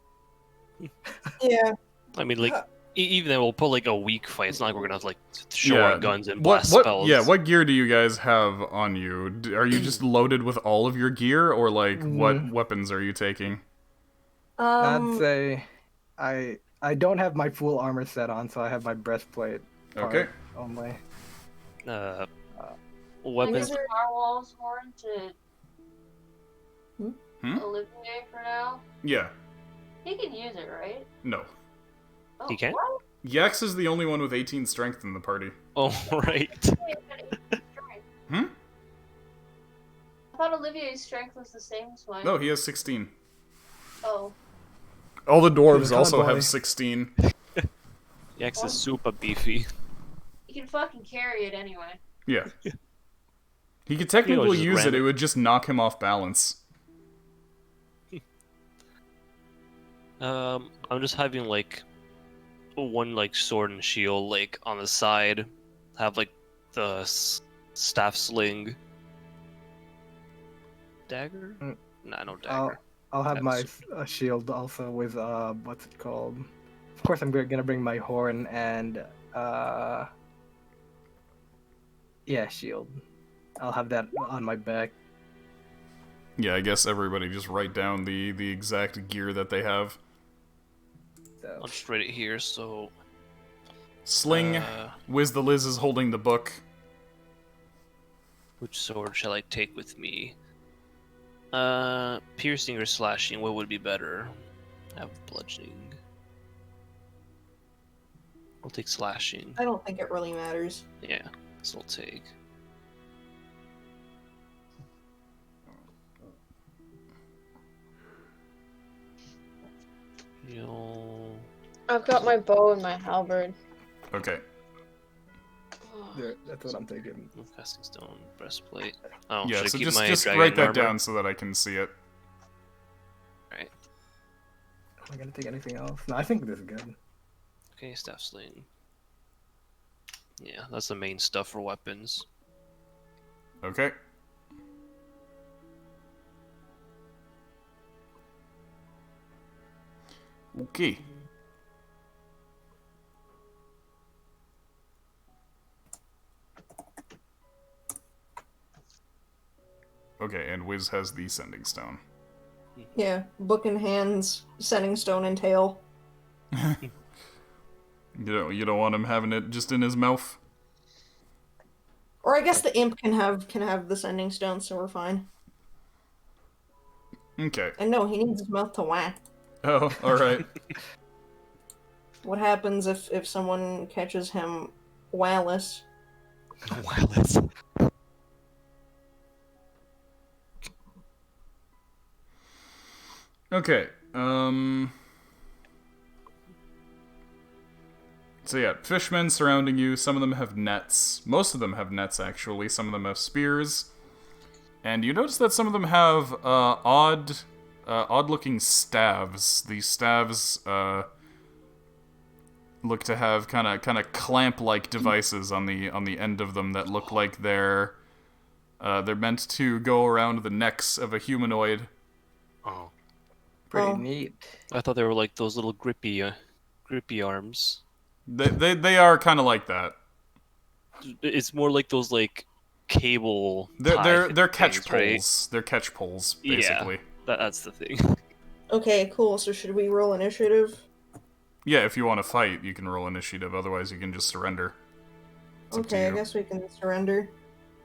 Yeah. I mean, like even then we'll put like a weak fight. It's not like we're gonna have to, like show Yeah. our guns and What blast what spells. yeah, what gear do you guys have on you? Are you just loaded with all of your gear, or like what weapons are you taking? I'd say I don't have my full armor set on, so I have my breastplate part Okay. only. Can we Weapons. give Narwhal's horn to Hmm? Olivier for now? Yeah. He can use it, right? No. Oh, He can? what? Yax is the only one with 18 strength in the party. Oh right. Wait, but Hmm? I thought Olivier's strength was the same as mine. No, he has 16. Oh. All the dwarves He's a also convoy. have 16. Yax is super beefy. You can fucking carry it anyway. Yeah. He could technically just use ram it, it. it would just knock him off balance. I'm just having like one like sword and shield like on the side. Have like the staff sling. Dagger? Mm. Nah, no dagger. I'll have my That's- shield also with what's it called? Of course, I'm gonna bring my horn and yeah, shield. I'll have that on my back. Yeah, I guess everybody just write down the exact gear that they have. So. I'll just write it here. So Sling, Wiz the Liz is holding the book. which sword shall I take with me? Piercing or slashing? What would be better? I have bludgeoning. I'll take slashing. I don't think it really matters. Yeah, so I'll take. You'll... I've got my bow and my halberd. Okay. Yeah, that's what I'm thinking. Casting stone, breastplate. Oh, Yeah, should I so keep just my just dragon write that armor? down so that I can see it. Right. Am I gonna take anything else? No, I think this is good. Okay, staff sling. Yeah, that's the main stuff for weapons. Okay. Okay. Okay, and Wiz has the sending stone. Yeah, book in hands, sending stone and tail. You don't want him having it just in his mouth? Or I guess the imp can have the sending stone, so we're fine. Okay. And no, he needs his mouth to whack. Oh, alright. What happens if someone catches him wireless? Wireless. Okay, So yeah, fishmen surrounding you. Some of them have nets. Most of them have nets, actually. Some of them have spears. And you notice that some of them have odd-looking staves. These staves look to have kind of clamp-like devices on the end of them that look like they're meant to go around the necks of a humanoid. Oh, Pretty Oh. neat. I thought they were like those little grippy arms. They are kind of like that. It's more like those like cable. They're catch things, right? poles. They're catch poles, Yeah, basically. that's the thing. Okay, cool. So should we roll initiative? Yeah, if you want to fight, you can roll initiative. Otherwise, you can just surrender. It's up to Okay, I you. guess we can surrender.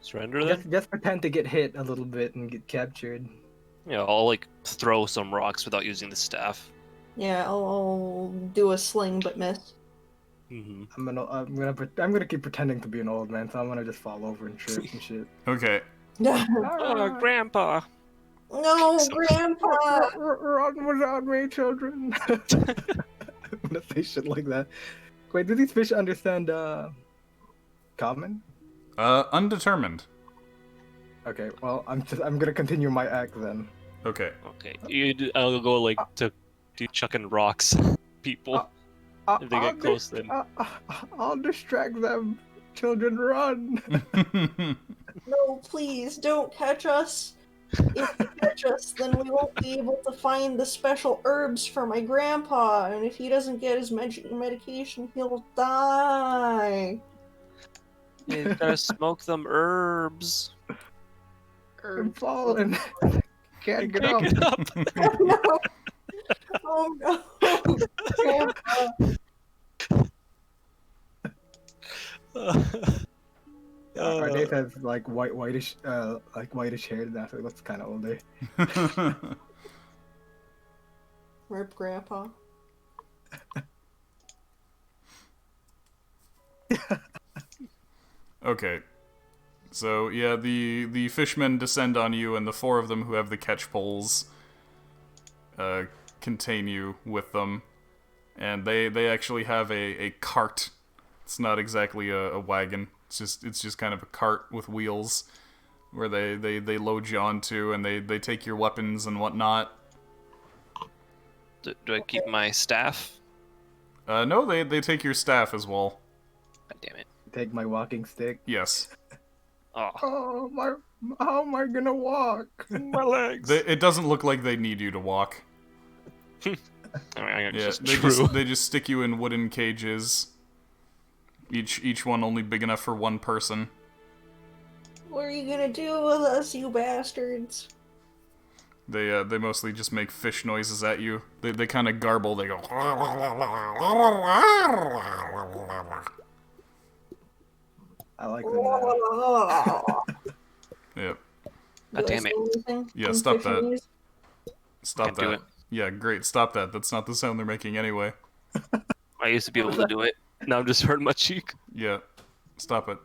Surrender then. Just pretend to get hit a little bit and get captured. Yeah, I'll like throw some rocks without using the staff. Yeah, I'll do a sling but miss. Mm-hmm. I'm gonna keep pretending to be an old man, so I'm gonna just fall over and trip and shit. Okay. No, Oh, Grandpa. Grandpa! Run without me, children. I'm gonna say shit like that. Wait, do these fish understand common? Undetermined. Okay, well I'm gonna continue my act then. Okay. Okay, I'll go like to do chucking rocks, people. If they get close, then I'll distract them. Children, run! No, please, don't catch us. If you catch us, then we won't be able to find the special herbs for my grandpa, and if he doesn't get his medication, he'll die. you gotta smoke them herbs. I'm falling. Can't get Pick up. it up. No. Oh no, Grandpa. Our date has like whitish hair now, so it looks kind of older. Rip Grandpa. Okay. So yeah, the fishmen descend on you, and the four of them who have the catch poles contain you with them, and they actually have a cart. It's not exactly a wagon. It's just kind of a cart with wheels, where they load you onto, and they take your weapons and whatnot. Do I keep my staff? No, they take your staff as well. God damn it. Take my walking stick. Yes. Oh, Oh, how am I gonna walk? my legs. It doesn't look like they need you to walk. I mean, Yeah, it's they true. they just stick you in wooden cages. Each one only big enough for one person. What are you gonna do with us, you bastards? They mostly just make fish noises at you. They kind of garble. They go. I like them now. Yep. God damn it. Yeah, stop that. Stop Can't do that. it. Yeah, great. Stop that. That's not the sound they're making anyway. I used to be able to do it. Now I'm just hurting my cheek. Yeah. Stop it.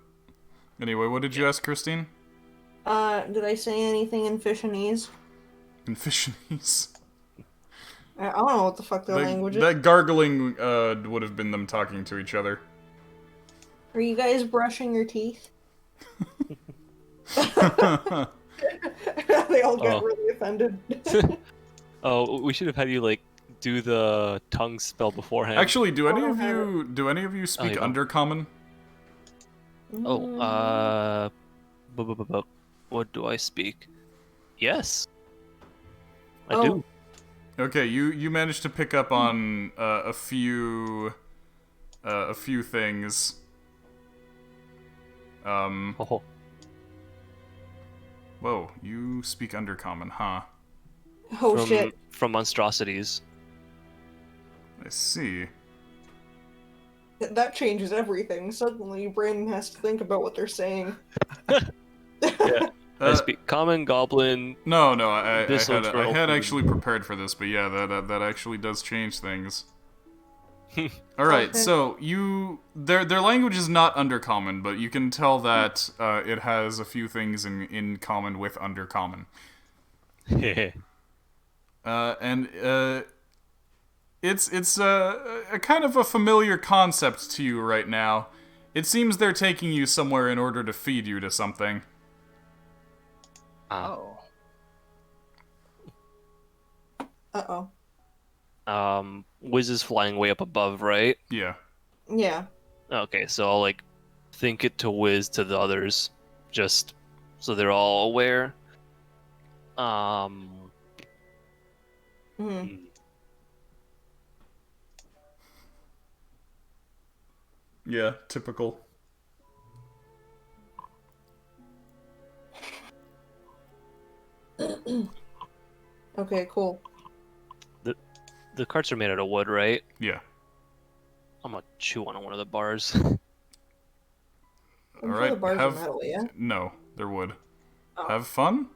Anyway, what did you ask, Christine? Did I say anything in Fishanese? In Fishanese. I don't know what the fuck their language is. That gargling would have been them talking to each other. Are you guys brushing your teeth? They all get really offended. Oh, we should have had you like do the tongue spell beforehand. Actually, do any don't of have you speak you don't. Undercommon? Oh, what do I speak? Yes, I do. Okay, you managed to pick up on a few things. Oh, Whoa, you speak Undercommon, huh? Oh from, shit. from monstrosities. I see. That changes everything. Suddenly your brain has to think about what they're saying. Yeah. I speak common, goblin. No, I This looks real had food. actually prepared for this, but yeah, that actually does change things. All right, Okay. so their language is not Undercommon, but you can tell that it has a few things in common with Undercommon. And it's a kind of a familiar concept to you right now. It seems they're taking you somewhere in order to feed you to something. Oh. Uh-oh. Wiz is flying way up above, right? Yeah. Yeah. Okay, so I'll like think it to Wiz to the others, just so they're all aware. Hmm. Yeah, typical. Okay, cool. The carts are made out of wood, right? Yeah. I'm gonna chew on one of the bars. I'm All sure right. the bars are metal, yeah? No, there would. Oh. Have fun.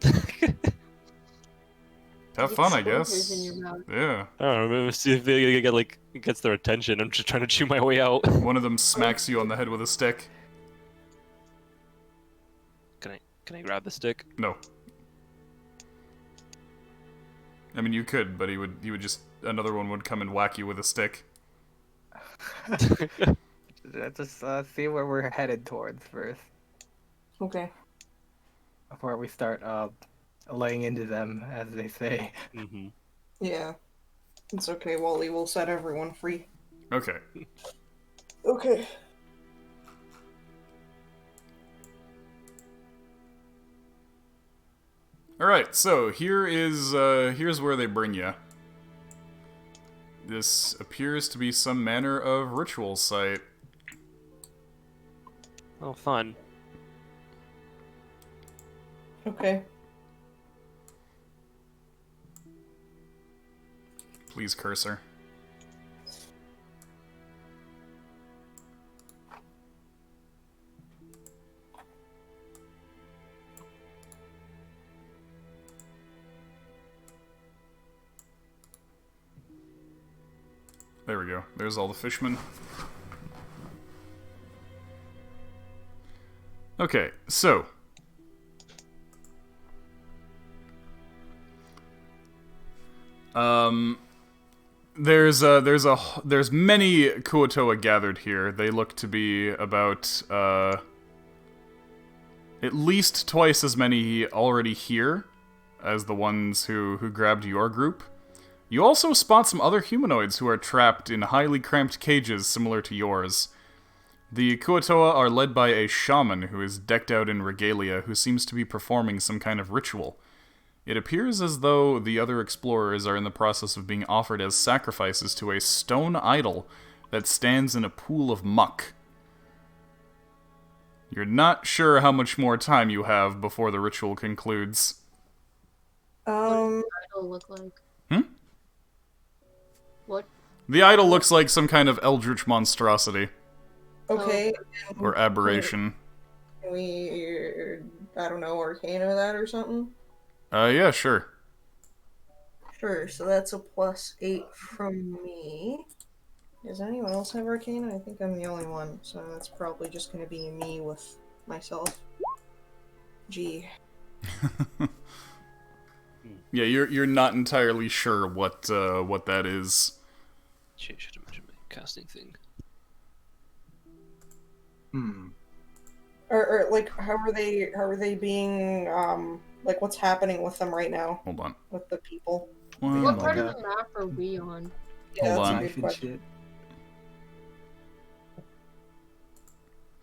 Have Get fun, I splinters guess. in your mouth. Yeah. I don't know. Maybe see if they get like it gets their attention. I'm just trying to chew my way out. One of them smacks you on the head with a stick. Can I grab the stick? No. I mean, you could, but he would just another one would come and whack you with a stick. Let's just see where we're headed towards first Okay. before we start laying into them, as they say. Mm-hmm. Yeah. It's okay, Wally. We'll set everyone free. Okay. Okay. All right. So here's where they bring you. This appears to be some manner of ritual site. Oh, fun. Okay. Please, cursor. There we go. There's all the fishmen. Okay, so there's many Kuotoa gathered here. They look to be about at least twice as many already here as the ones who grabbed your group. You also spot some other humanoids who are trapped in highly cramped cages similar to yours. The Kuotoa are led by a shaman who is decked out in regalia who seems to be performing some kind of ritual. It appears as though the other explorers are in the process of being offered as sacrifices to a stone idol that stands in a pool of muck. You're not sure how much more time you have before the ritual concludes. What does the idol look like? Hmm? What? The idol looks like some kind of eldritch monstrosity. Okay. Or aberration. Can we, I don't know, arcana that or something? Yeah, sure. Sure, so that's a +8 from me. Does anyone else have arcana? I think I'm the only one, so that's probably just gonna be me with myself. Gee. Yeah, you're not entirely sure what that is. Should have mentioned my casting thing. Or like, how are they being, like, what's happening with them right now? Hold on. With the people? Well, What like part of a- the map are we on? Yeah, Hold that's on. a Knife good and question. shit.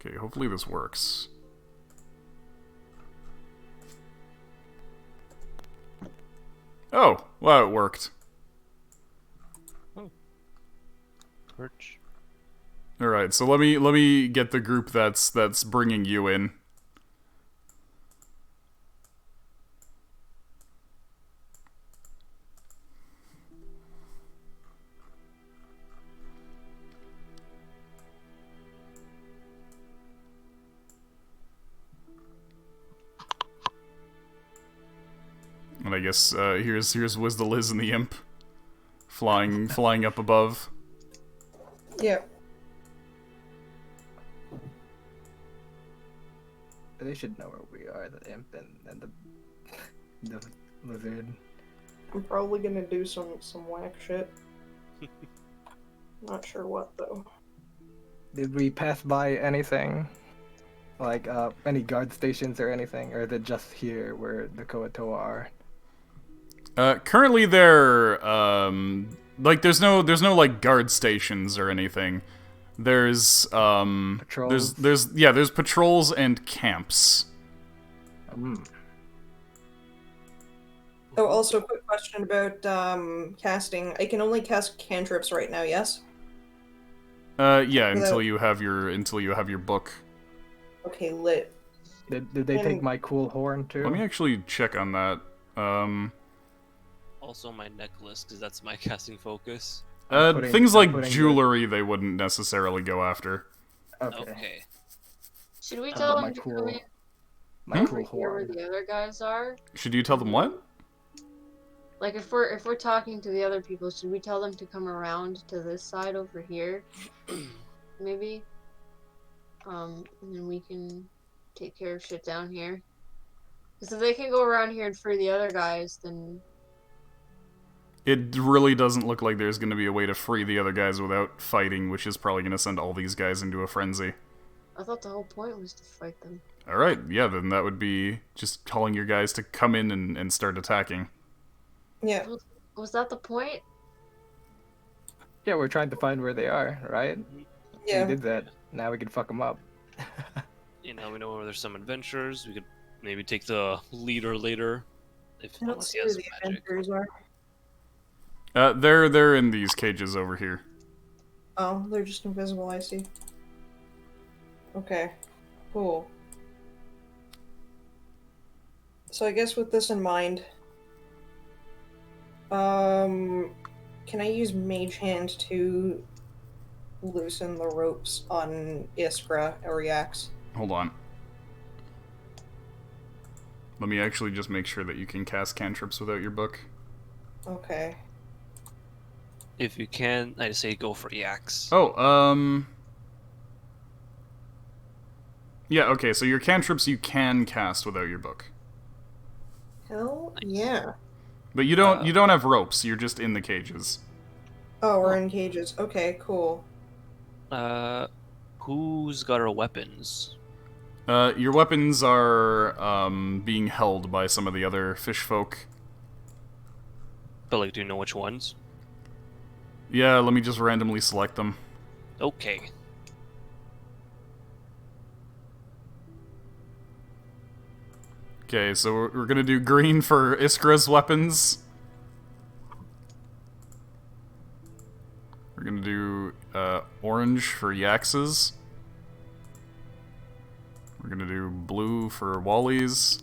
Okay, hopefully this works. Oh, well, it worked. Perch. All right, so let me get the group that's bringing you in. And I guess here's Wiz the Liz and the Imp flying up above. Yeah. They should know where we are, the imp and the lizard. I'm probably gonna do some whack shit. Not sure what, though. Did we pass by anything? Like, any guard stations or anything? Or is it just here where the Koatoa are? Currently there, like there's no like guard stations or anything. There's Patrols? there's patrols and camps. Oh, also, quick question about casting. I can only cast cantrips right now, yes? Yeah, until Without- you have your book. Okay, lit. Did they take And- my cool horn too? Let me actually check on that. Also my necklace, because that's my casting focus. Things I'm like putting jewelry they wouldn't necessarily go after. Okay. Okay. Should we Uh, tell my them to come cool, in my Hmm? cool over here where horn. the other guys are? Should you tell them what? Like if we're talking to the other people, should we tell them to come around to this side over here? Maybe? And then we can take care of shit down here. Because if they can go around here and free the other guys, then It really doesn't look like there's going to be a way to free the other guys without fighting, which is probably going to send all these guys into a frenzy. I thought the whole point was to fight them. Alright, yeah, then that would be just calling your guys to come in and start attacking. Yeah. Was that the point? Yeah, we're trying to find where they are, right? Yeah. We did that. Now we can fuck them up. You know, we know where there's some adventures. We could maybe take the leader later, if I don't unless see he where has the magic. adventures are. They're in these cages over here. Oh, they're just invisible, I see. Okay. Cool. So I guess with this in mind, can I use Mage Hand to loosen the ropes on Iskra or Yax? Hold on. Let me actually just make sure that you can cast cantrips without your book. Okay. If you can, I say go for Yax. Oh, yeah, okay, so your cantrips you can cast without your book. Hell Nice. yeah. But you don't have ropes, you're just in the cages. Oh, we're in cages. Okay, cool. Who's got our weapons? Your weapons are being held by some of the other fish folk. But like, do you know which ones? Yeah, let me just randomly select them. Okay. Okay, so we're gonna do green for Iskra's weapons. We're gonna do orange for Yax's. We're gonna do blue for Wally's.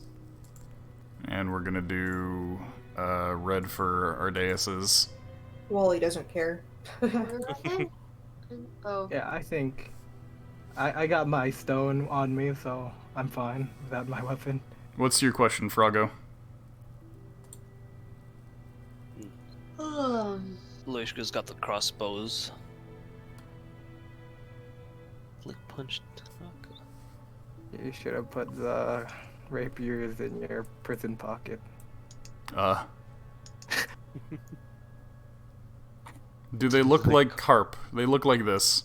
And we're gonna do red for Ardeas's. Wally doesn't care. Nothing? Oh. Yeah, I think I got my stone on me, so I'm fine without my weapon. What's your question, Froggo? Luishka's got the crossbows. Flick punch. You should have put the rapiers in your prison pocket. Do they look like carp? They look like this.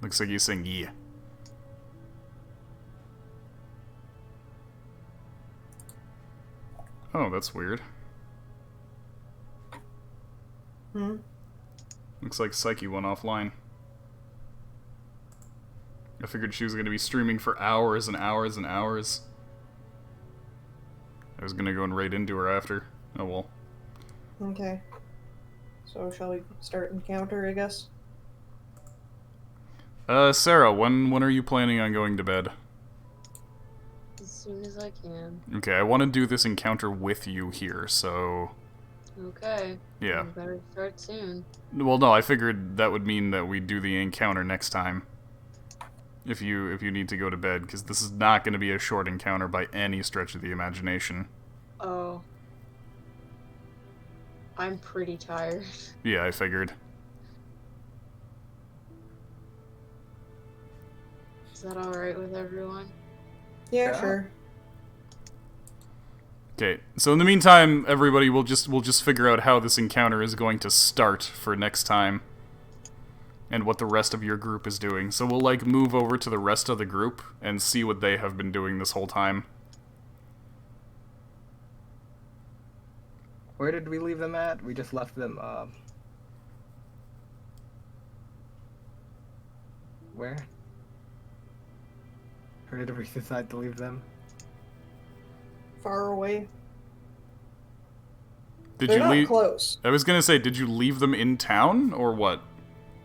Looks like he's saying yeah. Oh, that's weird. Hmm? Looks like Psyche went offline. I figured she was going to be streaming for hours and hours and hours. I was going to go and raid into her after. Oh well. Okay. So shall we start encounter, I guess? Sarah, when are you planning on going to bed? As soon as I can. Okay, I want to do this encounter with you here, so... Okay. Yeah. We better start soon. Well, no, I figured that would mean that we do the encounter next time. If you need to go to bed, because this is not going to be a short encounter by any stretch of the imagination. Oh. I'm pretty tired. Yeah, I figured. Is that alright with everyone? Yeah, Yeah. sure. Okay, so in the meantime, everybody, we'll just figure out how this encounter is going to start for next time. And what the rest of your group is doing. So we'll, like, move over to the rest of the group and see what they have been doing this whole time. Where did we leave them at? We just left them, where? Where did we decide to leave them? Far away. Did They're you not leave? close. I was gonna say, did you leave them in town or what?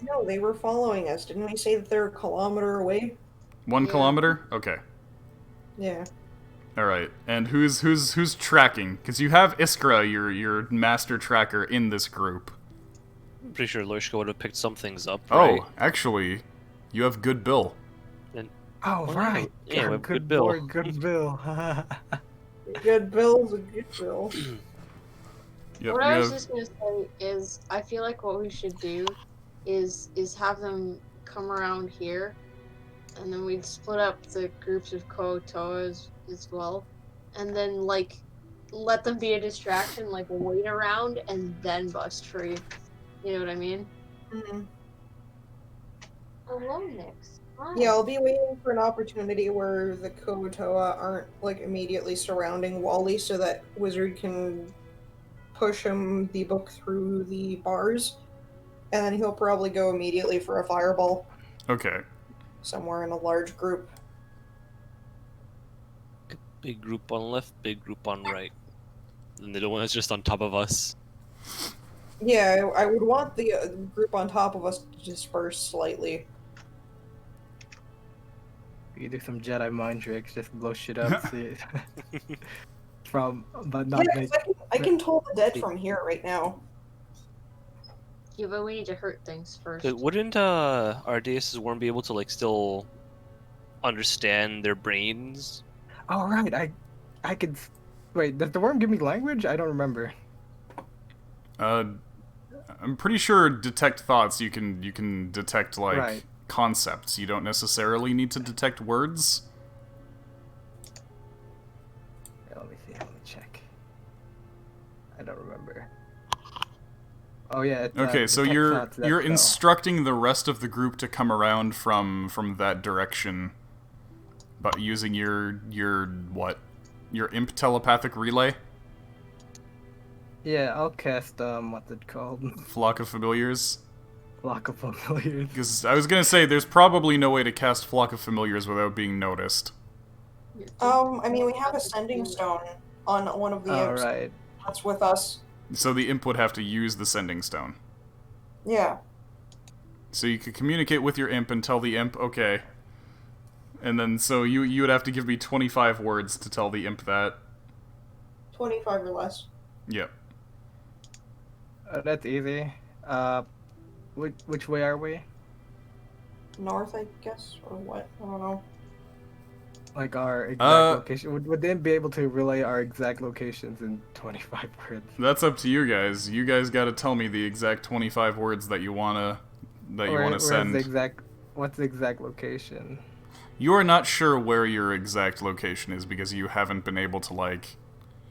No, they were following us. Didn't we say that they're a kilometer away? 1 kilometer? Okay. Yeah. All right. And who's tracking? Because you have Iskra, your master tracker, in this group. I'm pretty sure Lushka would have picked some things up, Oh, right? actually, you have good Bill. And Oh, well, right. yeah, we have good good Bill. boy, good Bill. Good Bill's a good Bill. Yep, What you I was have. just gonna say is, I feel like what we should do is have them come around here, and then we'd split up the groups of Kotoas as well, and then like let them be a distraction, like wait around and then bust free. You know what I mean? Mm-hmm. Hello, Nix. Hi. Yeah, I'll be waiting for an opportunity where the Kotoa aren't like immediately surrounding Wally so that Wizard can push him the book through the bars, and then he'll probably go immediately for a fireball Okay. somewhere in a large group. big group on left, big group on right. And the one that's just on top of us. Yeah, I would want the group on top of us to disperse slightly. You do some Jedi mind tricks, just blow shit up, see it. But not Yeah, 'cause make. I can toll the dead from here right now. Yeah, but we need to hurt things first. Wouldn't Ardeus' worm be able to like still understand their brains? Oh, right. I could. Wait, does the worm give me language? I don't remember. I'm pretty sure detect thoughts. You can detect like Right. concepts. You don't necessarily need to detect words. Let me see. Let me check. I don't remember. Oh yeah. It's, Okay, so detect you're thoughts, that's you're spell. instructing the rest of the group to come around from that direction, but using your what? Your imp telepathic relay? Yeah, I'll cast what's it called? Flock of Familiars? Flock of Familiars. Because I was gonna say, there's probably no way to cast Flock of Familiars without being noticed. I mean, we have a sending stone on one of the All imps right. that's with us. So the imp would have to use the sending stone. Yeah. So you could communicate with your imp and tell the imp, okay. And then, so you would have to give me 25 words to tell the imp that. 25 or less. Yep. That's easy. Which way are we? North, I guess, or what? I don't know. Like our exact location? Would they be able to relay our exact locations in 25 words? That's up to you guys. You guys gotta tell me the exact 25 words that you wanna send. What's the exact location? You are not sure where your exact location is because you haven't been able to, like...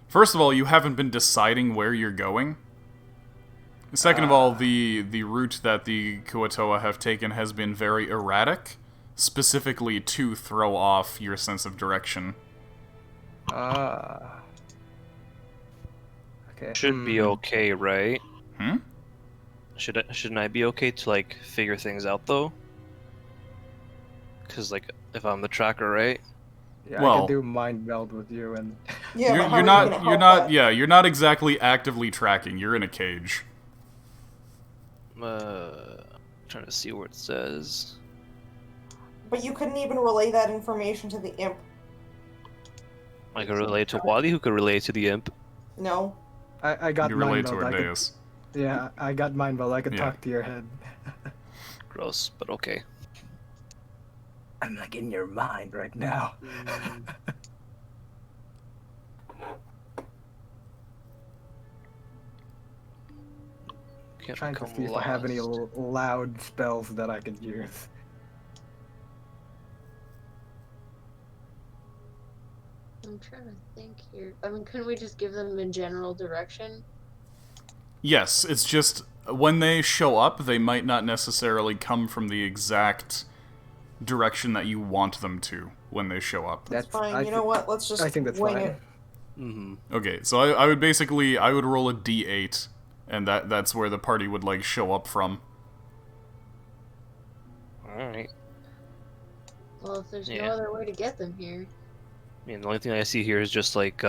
First of all, you haven't been deciding where you're going. Second of all, the route that the Kuatoa have taken has been very erratic, specifically to throw off your sense of direction. Okay. Should be okay, right? Hmm? Shouldn't I be okay to like figure things out though? Because like if I'm the tracker, right? Yeah, I Well- can do mind meld with you and. Yeah, You're, but how you're are not. you gonna You're help not. that? Yeah, you're not exactly actively tracking. You're in a cage. Trying to see where it says. But you couldn't even relay that information to the imp. I could relate to Wally, who could relate to the imp. No. I got You mind relate to meld. Ardeus. Yeah, I got mind meld. I could Yeah. talk to your head. Gross, but okay. I'm like in your mind right now. Can't Trying to become see if I have any lost. loud spells that I could use. I'm trying to think here. I mean, couldn't we just give them a general direction? Yes, it's just when they show up, they might not necessarily come from the exact direction that you want them to when they show up. That's fine. You know what? Let's just I think that's wing fine. it. Mm-hmm. Okay, so I would basically I would roll a d8, and that's where the party would like show up from. Alright. Well, if there's no Yeah. other way to get them here. I mean, the only thing I see here is just like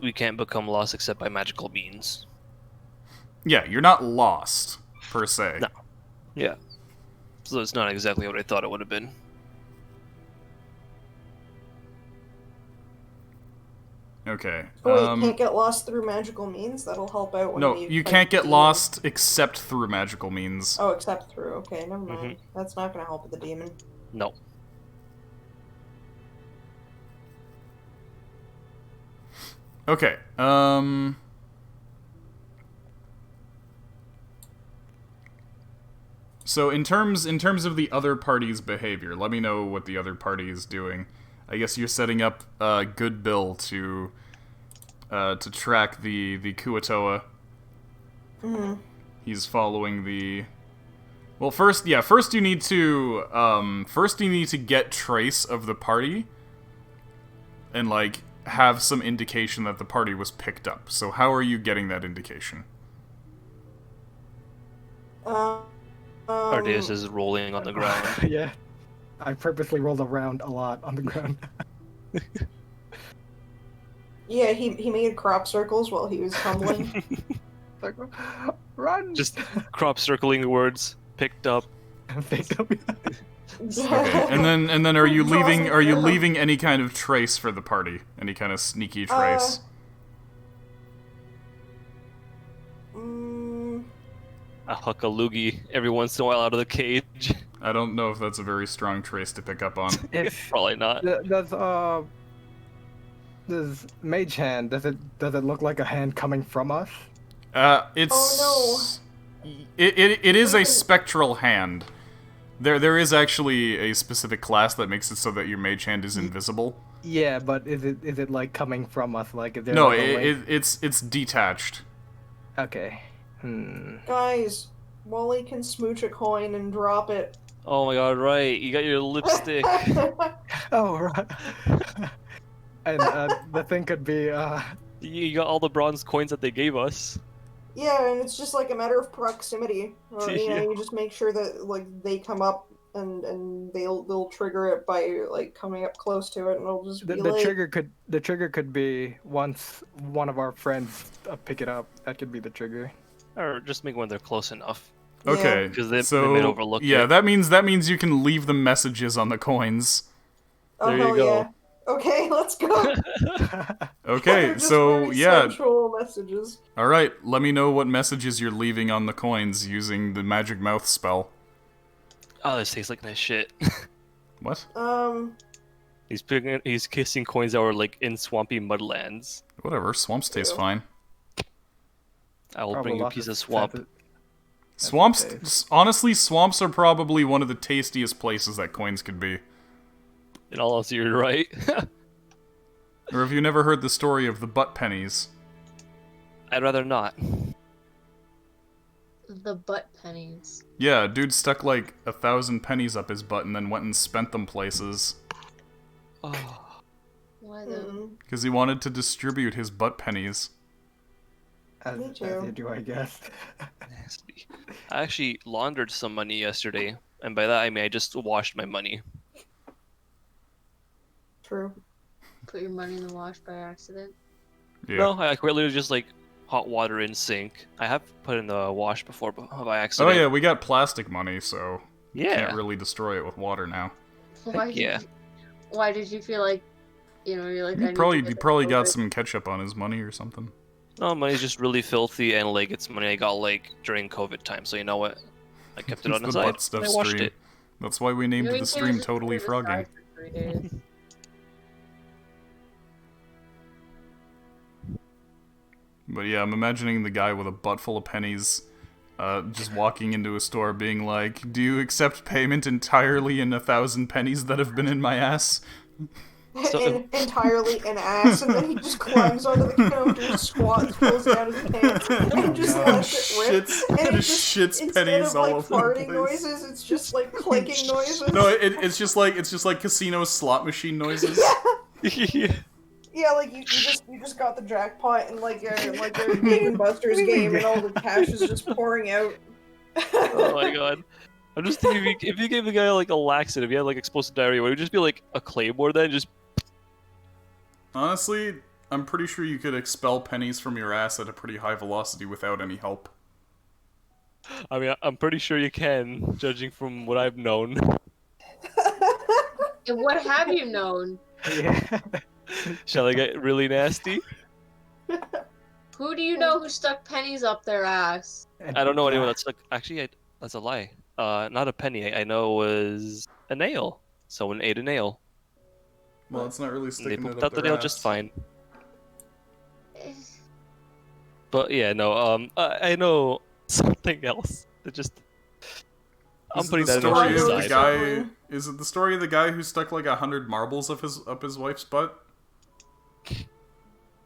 we can't become lost except by magical means. Yeah, you're not lost, per se. No. Yeah. So it's not exactly what I thought it would have been. Okay. Oh, you can't get lost through magical means? That'll help out when No, we you fight can't get demons. lost except through magical means. Oh, except through. Okay, never mind. That's not gonna help with the demon. No. Okay. So in terms of the other party's behavior, let me know what the other party is doing. I guess you're setting up Good Bill to track the Kuatoa. Mm-hmm. He's following the. Well, first you need to get trace of the party, and like have some indication that the party was picked up. So how are you getting that indication? Ardeus is rolling on the ground. Yeah. I purposely rolled around a lot on the ground. Yeah, he made crop circles while he was tumbling. Like, run! Just crop circling the words. Picked up. Picked up. Okay, and then are you leaving any kind of trace for the party? Any kind of sneaky trace? A huck a loogie every once in a while out of the cage. I don't know if that's a very strong trace to pick up on. If Probably not. does Mage Hand, does it look like a hand coming from us? It's. Oh It is a spectral hand. There is actually a specific class that makes it so that your mage hand is invisible. Yeah, but is it like coming from us? Like, is there No, like a link? it's detached. Okay. Guys, Wally can smooch a coin and drop it. Oh my god, right. You got your lipstick. Oh, right. And the thing could be You got all the bronze coins that they gave us. Yeah, and it's just like a matter of proximity. You know, Yeah. you just make sure that like they come up and they'll trigger it by like coming up close to it, and it'll just be the like trigger could be once one of our friends pick it up. That could be the trigger. Or just make when they're close enough. Okay, Because they so might overlook yeah, it. that means you can leave them messages on the coins. Oh, There you hell go. yeah. Okay, let's go. They're Okay, just so very yeah, sensual messages. all right. Let me know what messages you're leaving on the coins using the magic mouth spell. Oh, this tastes like nice shit. What? He's kissing coins that were like in swampy mudlands. Whatever. Swamps taste Ew. fine. I will bring you a piece of swamp. Swamps. Honestly, swamps are probably one of the tastiest places that coins could be. In all honesty, you're right. Or have you never heard the story of the butt pennies? I'd rather not. The butt pennies. Yeah, dude stuck like 1,000 pennies up his butt and then went and spent them places. Oh. Why though? Because he wanted to distribute his butt pennies. As Me too. you do, I guess. Nasty. I actually laundered some money yesterday, and by that I mean I just washed my money. True. Put your money in the wash by accident. Yeah. No, I quite literally just like hot water in sink. I have put in the wash before by Oh accident. yeah, we got plastic money, so Yeah. can't really destroy it with water now. Why yeah. Why did you feel like, you're like, I He need probably to get he the probably got COVID? some ketchup on his money or something. No, money's just really filthy, and like it's money I got like during COVID time. So you know what? I kept it It's on the the side. butt stuff and I washed stream. it. That's why we named You the can't stream just Totally put it Frogging. aside for 3 days. But yeah, I'm imagining the guy with a butt full of pennies just walking into a store being like, "Do you accept payment entirely in 1,000 pennies that have been in my ass?" So- Entirely an ass, and then he just climbs onto the counter, squats, pulls down his pants, and just lets it rip. Shits- And it just just shits instead pennies of all like over the farting place. noises, it's just like clicking noises. No, it's just like casino slot machine noises. Yeah. Yeah, like you just got the jackpot in like a Dave and Buster's game, and all the cash is just pouring out. Oh my god. I'm just thinking if you gave the guy like a laxative, if he had like explosive diarrhea, would it just be like a claymore then? Just Honestly, I'm pretty sure you could expel pennies from your ass at a pretty high velocity without any help. I mean, I'm pretty sure you can, judging from what I've known. And what have you known? Yeah. Shall I get really nasty? Who do you know who stuck pennies up their ass? I don't know anyone that's like. Actually, that's a lie. Not a penny. I know it was a nail. Someone ate a nail. Well, it's not really And they sticking it pooped up out the their nail ass. just fine. But yeah, no. I know something else. That just. I'm Is it putting the that in story the of the side. guy? Suffering. Is it the story of the guy who stuck like 100 marbles up his wife's butt?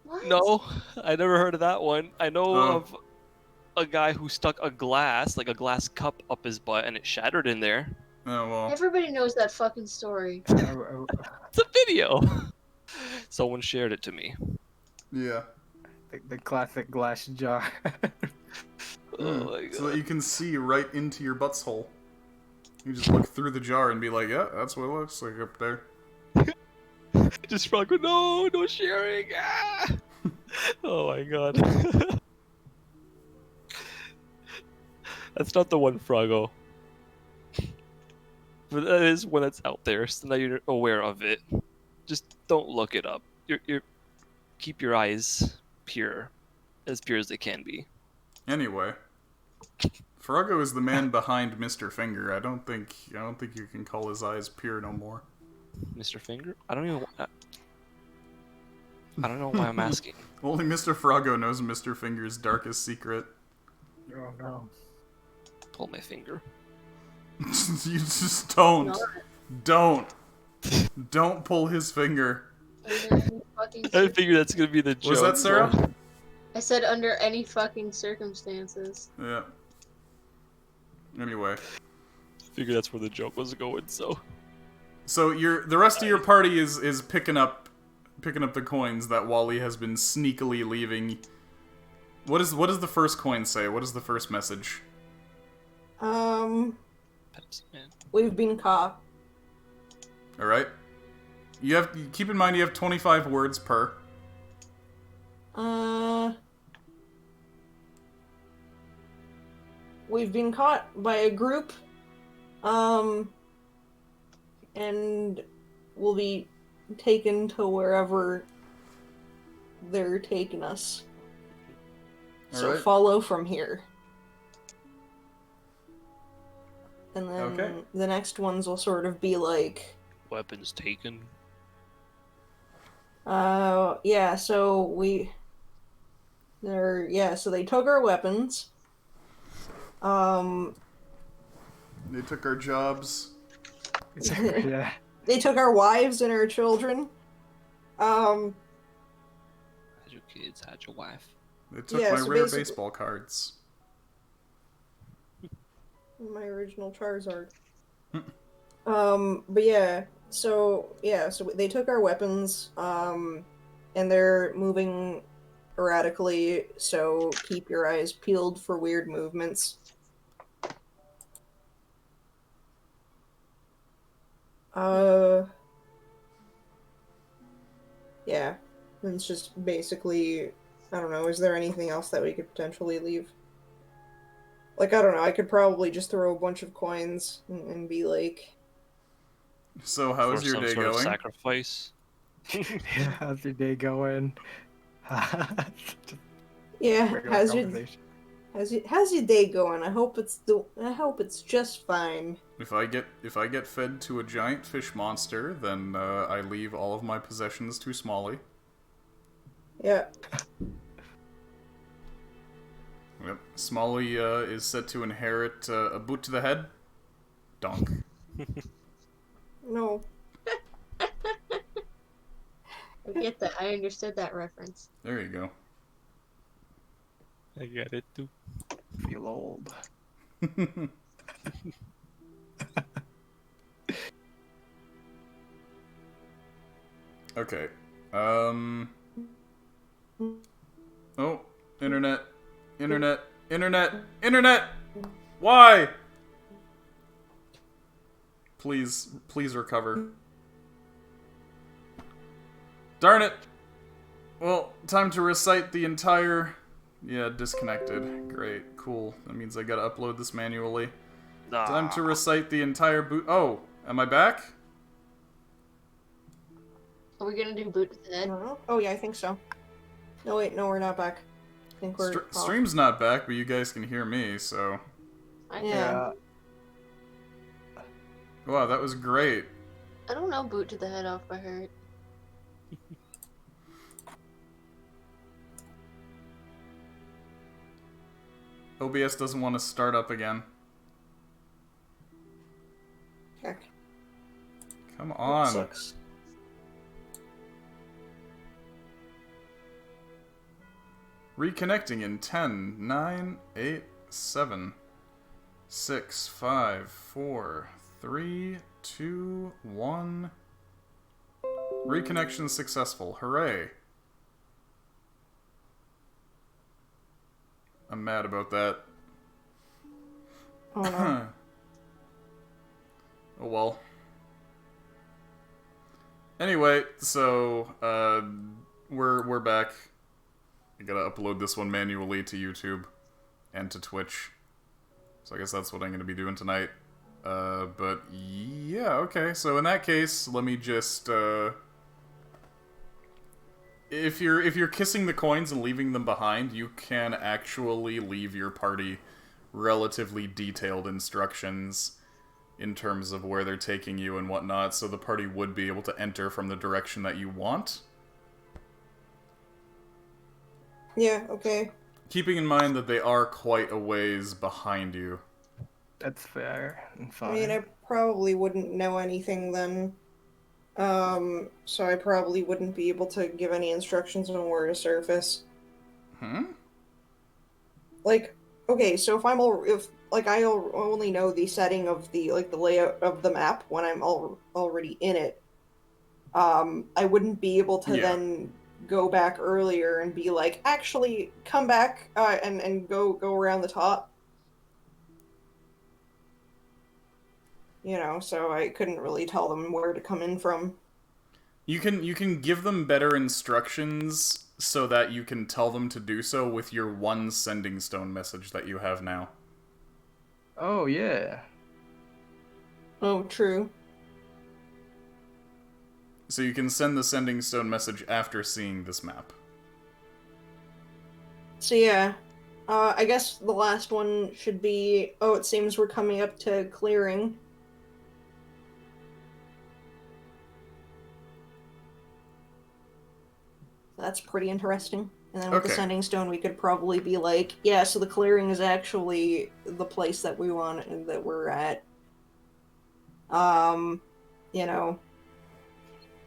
What? No, I never heard of that one. I know Oh. of a guy who stuck a glass, like a glass cup, up his butt, and it shattered in there. Oh well. Everybody knows that fucking story. It's a video. Someone shared it to me. Yeah. The classic glass jar. Oh my god. So that you can see right into your butthole. You just look through the jar and be like, yeah, that's what it looks like up there. Just frog, no sharing. Ah! Oh my god. That's not the one, Froggo. But that is one that's out there, so now you're aware of it. Just don't look it up. You're keep your eyes pure as they can be. Anyway, Farrago is the man behind Mr. Finger. I don't think you can call his eyes pure no more. Mr. Finger? I don't know why I'm asking. Only Mr. Farrago knows Mr. Finger's darkest secret. Oh no. Pull my finger. You just don't pull his finger. Under any fucking I figure that's gonna be the joke. Was that Sarah? I said under any fucking circumstances. Yeah. Anyway. Figure that's where the joke was going. So The rest of your party is picking up the coins that Wally has been sneakily leaving. What does the first coin say? What is the first message? Pepsi Man. We've been caught. All right. Keep in mind you have 25 words per. We've been caught by a group. And we'll be taken to wherever they're taking us. So Alright. follow from here. And then Okay. the next ones will sort of be like, Weapons taken. yeah, so so they took our weapons. They took our jobs. Yeah. They took our wives and our children. Had your kids, had your wife. They took Yeah, my so rare basically- baseball cards. My original Charizard. But yeah, so they took our weapons, and they're moving erratically, so keep your eyes peeled for weird movements. Yeah, and it's just basically, I don't know, is there anything else that we could potentially leave? Like, I don't know, I could probably just throw a bunch of coins and be like, So how's For your some day sort of going? sacrifice. Yeah, how's your day going? Just yeah, regular how's your day going? I hope it's just fine. If I get fed to a giant fish monster, then I leave all of my possessions to Smalley. Yeah. Yep. Smalley is set to inherit a boot to the head. Donk. No. I get that. I understood that reference. There you go. I get it too. feel old. Okay. Oh, internet. Why? Please recover. Darn it. Well, time to recite the entire... Yeah, disconnected. Great, cool. That means I gotta upload this manually. Time to recite the entire boot... Oh, am I back? Are we gonna do boot to the I head? don't know. Oh yeah, I think so. No wait, no, we're not back. I think we're off. Stream's not back, but you guys can hear me, so... I Yeah. Wow, that was great. I don't know boot to the head off by heart. OBS doesn't want to start up again. Heck, Come that on. sucks. Reconnecting in 10, 9, 8, 7, 6, 5, 4, 3, 2, 1. Reconnection successful. Hooray. I'm mad about that. Oh no. Oh well. Anyway, so we're back. I gotta upload this one manually to YouTube and to Twitch. So I guess that's what I'm gonna be doing tonight. But yeah, okay. So in that case, let me just if you're kissing the coins and leaving them behind, you can actually leave your party relatively detailed instructions in terms of where they're taking you and whatnot, so the party would be able to enter from the direction that you want. Yeah, okay. Keeping in mind that they are quite a ways behind you. That's fair and I fine. mean, I probably wouldn't know anything then. So I probably wouldn't be able to give any instructions on where to surface. Like, okay, so if I only know the setting of the layout of the map when I'm already in it, I wouldn't be able to then go back earlier and be like, actually come back and go around the top. You know, so I couldn't really tell them where to come in from. You can give them better instructions so that you can tell them to do so with your one sending stone message that you have now. Oh yeah. Oh, true. So you can send the sending stone message after seeing this map. So yeah, I guess the last one should be, oh, it seems we're coming up to clearing. That's pretty interesting. And then with the Okay. sending stone, we could probably be like, yeah, so the clearing is actually the place that we want and that we're at. You know,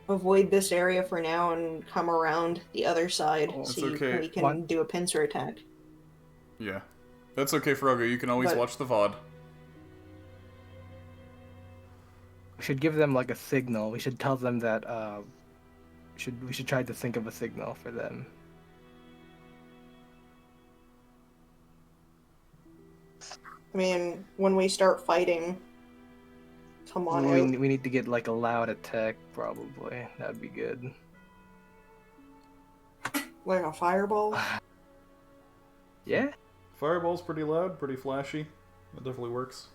avoid this area for now and come around the other side Oh, so that's okay. we can What? do a pincer attack. Yeah. That's okay, Frogo. You can always But- watch the VOD. We should give them like a signal. We should tell them that we should try to think of a signal for them. I mean, when we start fighting, come on out. We need to get like a loud attack probably. That'd be good. Like a fireball? Yeah. Fireball's pretty loud, pretty flashy. That definitely works.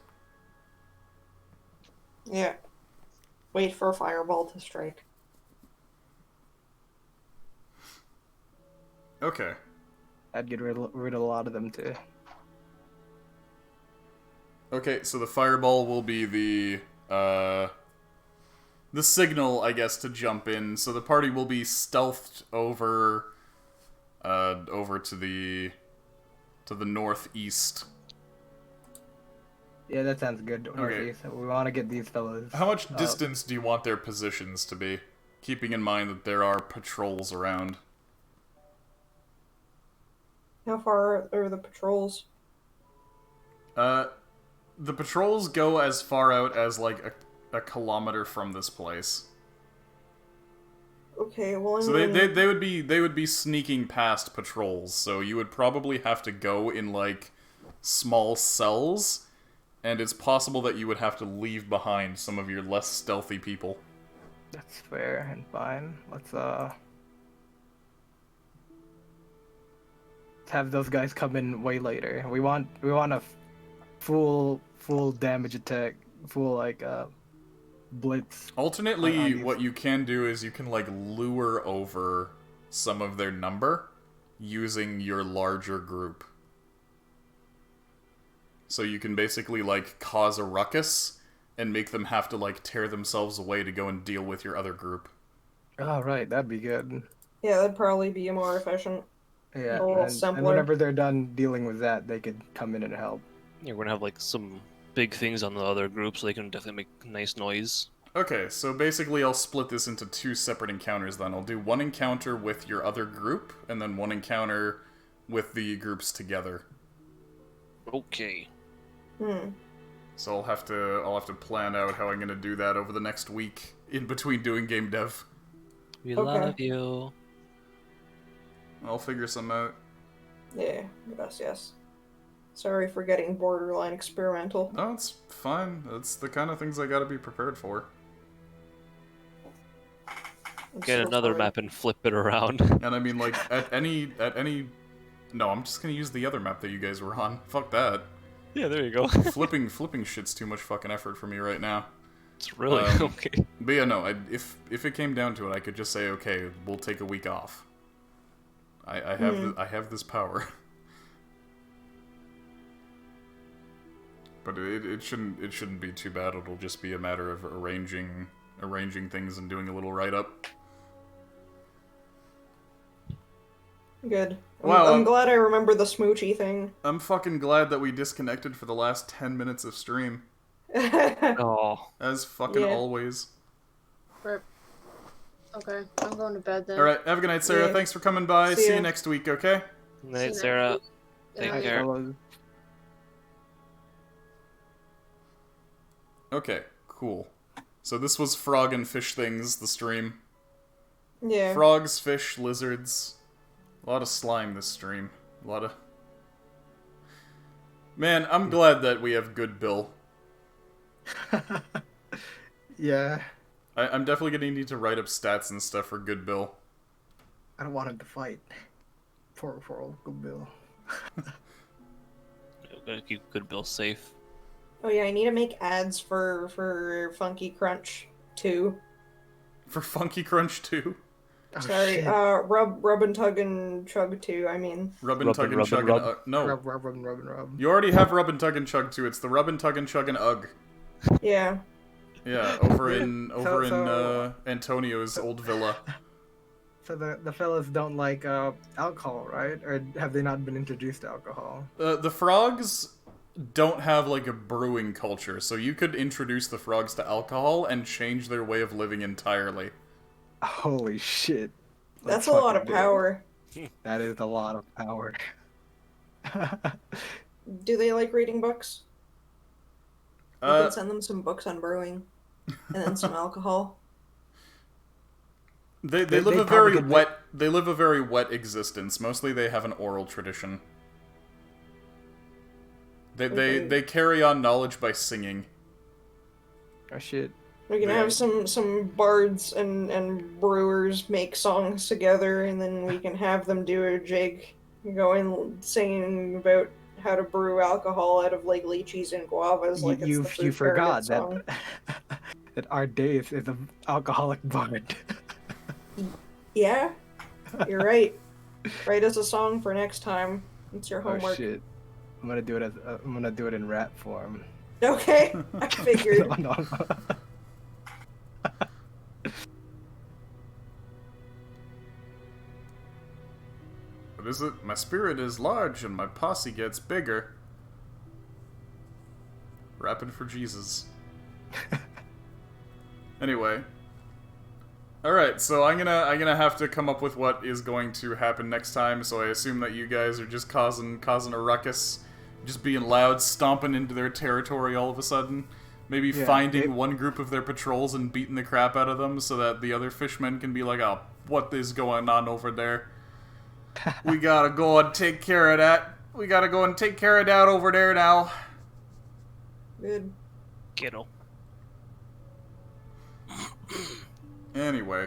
Yeah. Wait for a fireball to strike. Okay. I'd get rid of a lot of them too. Okay, so the fireball will be the signal, I guess, to jump in. So the party will be stealthed over to the northeast. Yeah, that sounds good. Northeast. We want to get these fellas. How much distance do you want their positions to be? Keeping in mind that there are patrols around. How far are the patrols? The patrols go as far out as like a kilometer from this place. Okay, well, So they would be sneaking past patrols. So you would probably have to go in like small cells, and it's possible that you would have to leave behind some of your less stealthy people. That's fair and fine. Let's have those guys come in way later. We want a full damage attack, full like blitz. Alternately, these. what you can do is you can like lure over some of their number using your larger group. So you can basically like cause a ruckus and make them have to like tear themselves away to go and deal with your other group. Oh right, that'd be good. Yeah, that'd probably be more efficient. Yeah, A little and simpler. whenever they're done dealing with that, they could come in and help. Yeah, we're gonna have like some big things on the other group, so they can definitely make nice noise. Okay, so basically I'll split this into 2 separate encounters then. I'll do 1 encounter with your other group, and then 1 encounter with the groups together. Okay. So I'll have to plan out how I'm gonna do that over the next week in between doing game dev. We Okay. love you. I'll figure some out. Yeah, yes. Sorry for getting borderline experimental. No, it's fine. That's the kind of things I gotta be prepared for. I'm Get so another sorry. map and flip it around. And I mean, like, at any... No, I'm just gonna use the other map that you guys were on. Fuck that. Yeah, there you go. Flipping shit's too much fucking effort for me right now. It's really Um, okay. But yeah, no, if it came down to it, I could just say, okay, we'll take a week off. I have this power. But it shouldn't be too bad. It'll just be a matter of arranging things and doing a little write-up. Good. Well, I'm glad I remember the smoochy thing. I'm fucking glad that we disconnected for the last 10 minutes of stream. Oh. As fucking Yeah. always. Rip. Okay, I'm going to bed then. Alright, have a good night, Sarah. Yeah. Thanks for coming by. See See ya. you next week, okay? See you Night, next Sarah. week. Good Take night. care. Fellas. Okay, cool. So this was frog and fish things, the stream. Yeah. Frogs, fish, lizards. A lot of slime this stream. A lot of... Man, I'm glad that we have good Bill. Yeah, I'm definitely gonna need to write up stats and stuff for good Bill. I don't want him to fight. Poor old good Bill. Gotta keep Good Bill safe. Oh yeah, I need to make ads for Funky Crunch too. For Funky Crunch 2. Oh, Sorry, shit. rub and tug and chug too. I mean, Rub and Rub Tug and and rub Chug and and rub. no. Rub. You already have Rub and Tug and Chug 2. It's the Rub and Tug and Chug and Ugg. yeah. Yeah, over in So- Antonio's old villa. So the fellas don't like alcohol, right? Or have they not been introduced to alcohol? The frogs don't have like a brewing culture, so you could introduce the frogs to alcohol and change their way of living entirely. Holy shit. That's Let's a lot of fucking do it. power. That is a lot of power. Do they like reading books? You Uh, can send them some books on brewing, and then some alcohol. they They- live they a very probably could wet they live a very wet existence. Mostly they have an oral tradition. They carry on knowledge by singing. Oh shit. We can They- have some bards and brewers make songs together, and then we can have them do a jig, going singing about how to brew alcohol out of like lychees and guavas. Like it's you the you Fruit forgot Chariot that song. that our days is an alcoholic bard. Yeah, you're right. Write us a song for next time. It's your Oh homework. shit. I'm gonna do it I'm gonna do it in rap form. Okay, I figured. No. What is it? My spirit is large and my posse gets bigger. Rapping for Jesus. Anyway. Alright, so I'm gonna have to come up with what is going to happen next time, so I assume that you guys are just causing a ruckus. Just being loud, stomping into their territory all of a sudden. Maybe Yeah, finding one group of their patrols and beating the crap out of them so that the other fishmen can be like, oh, what is going on over there? We gotta go and take care of that. We gotta go and take care of that over there now. Good. Kiddo. Anyway.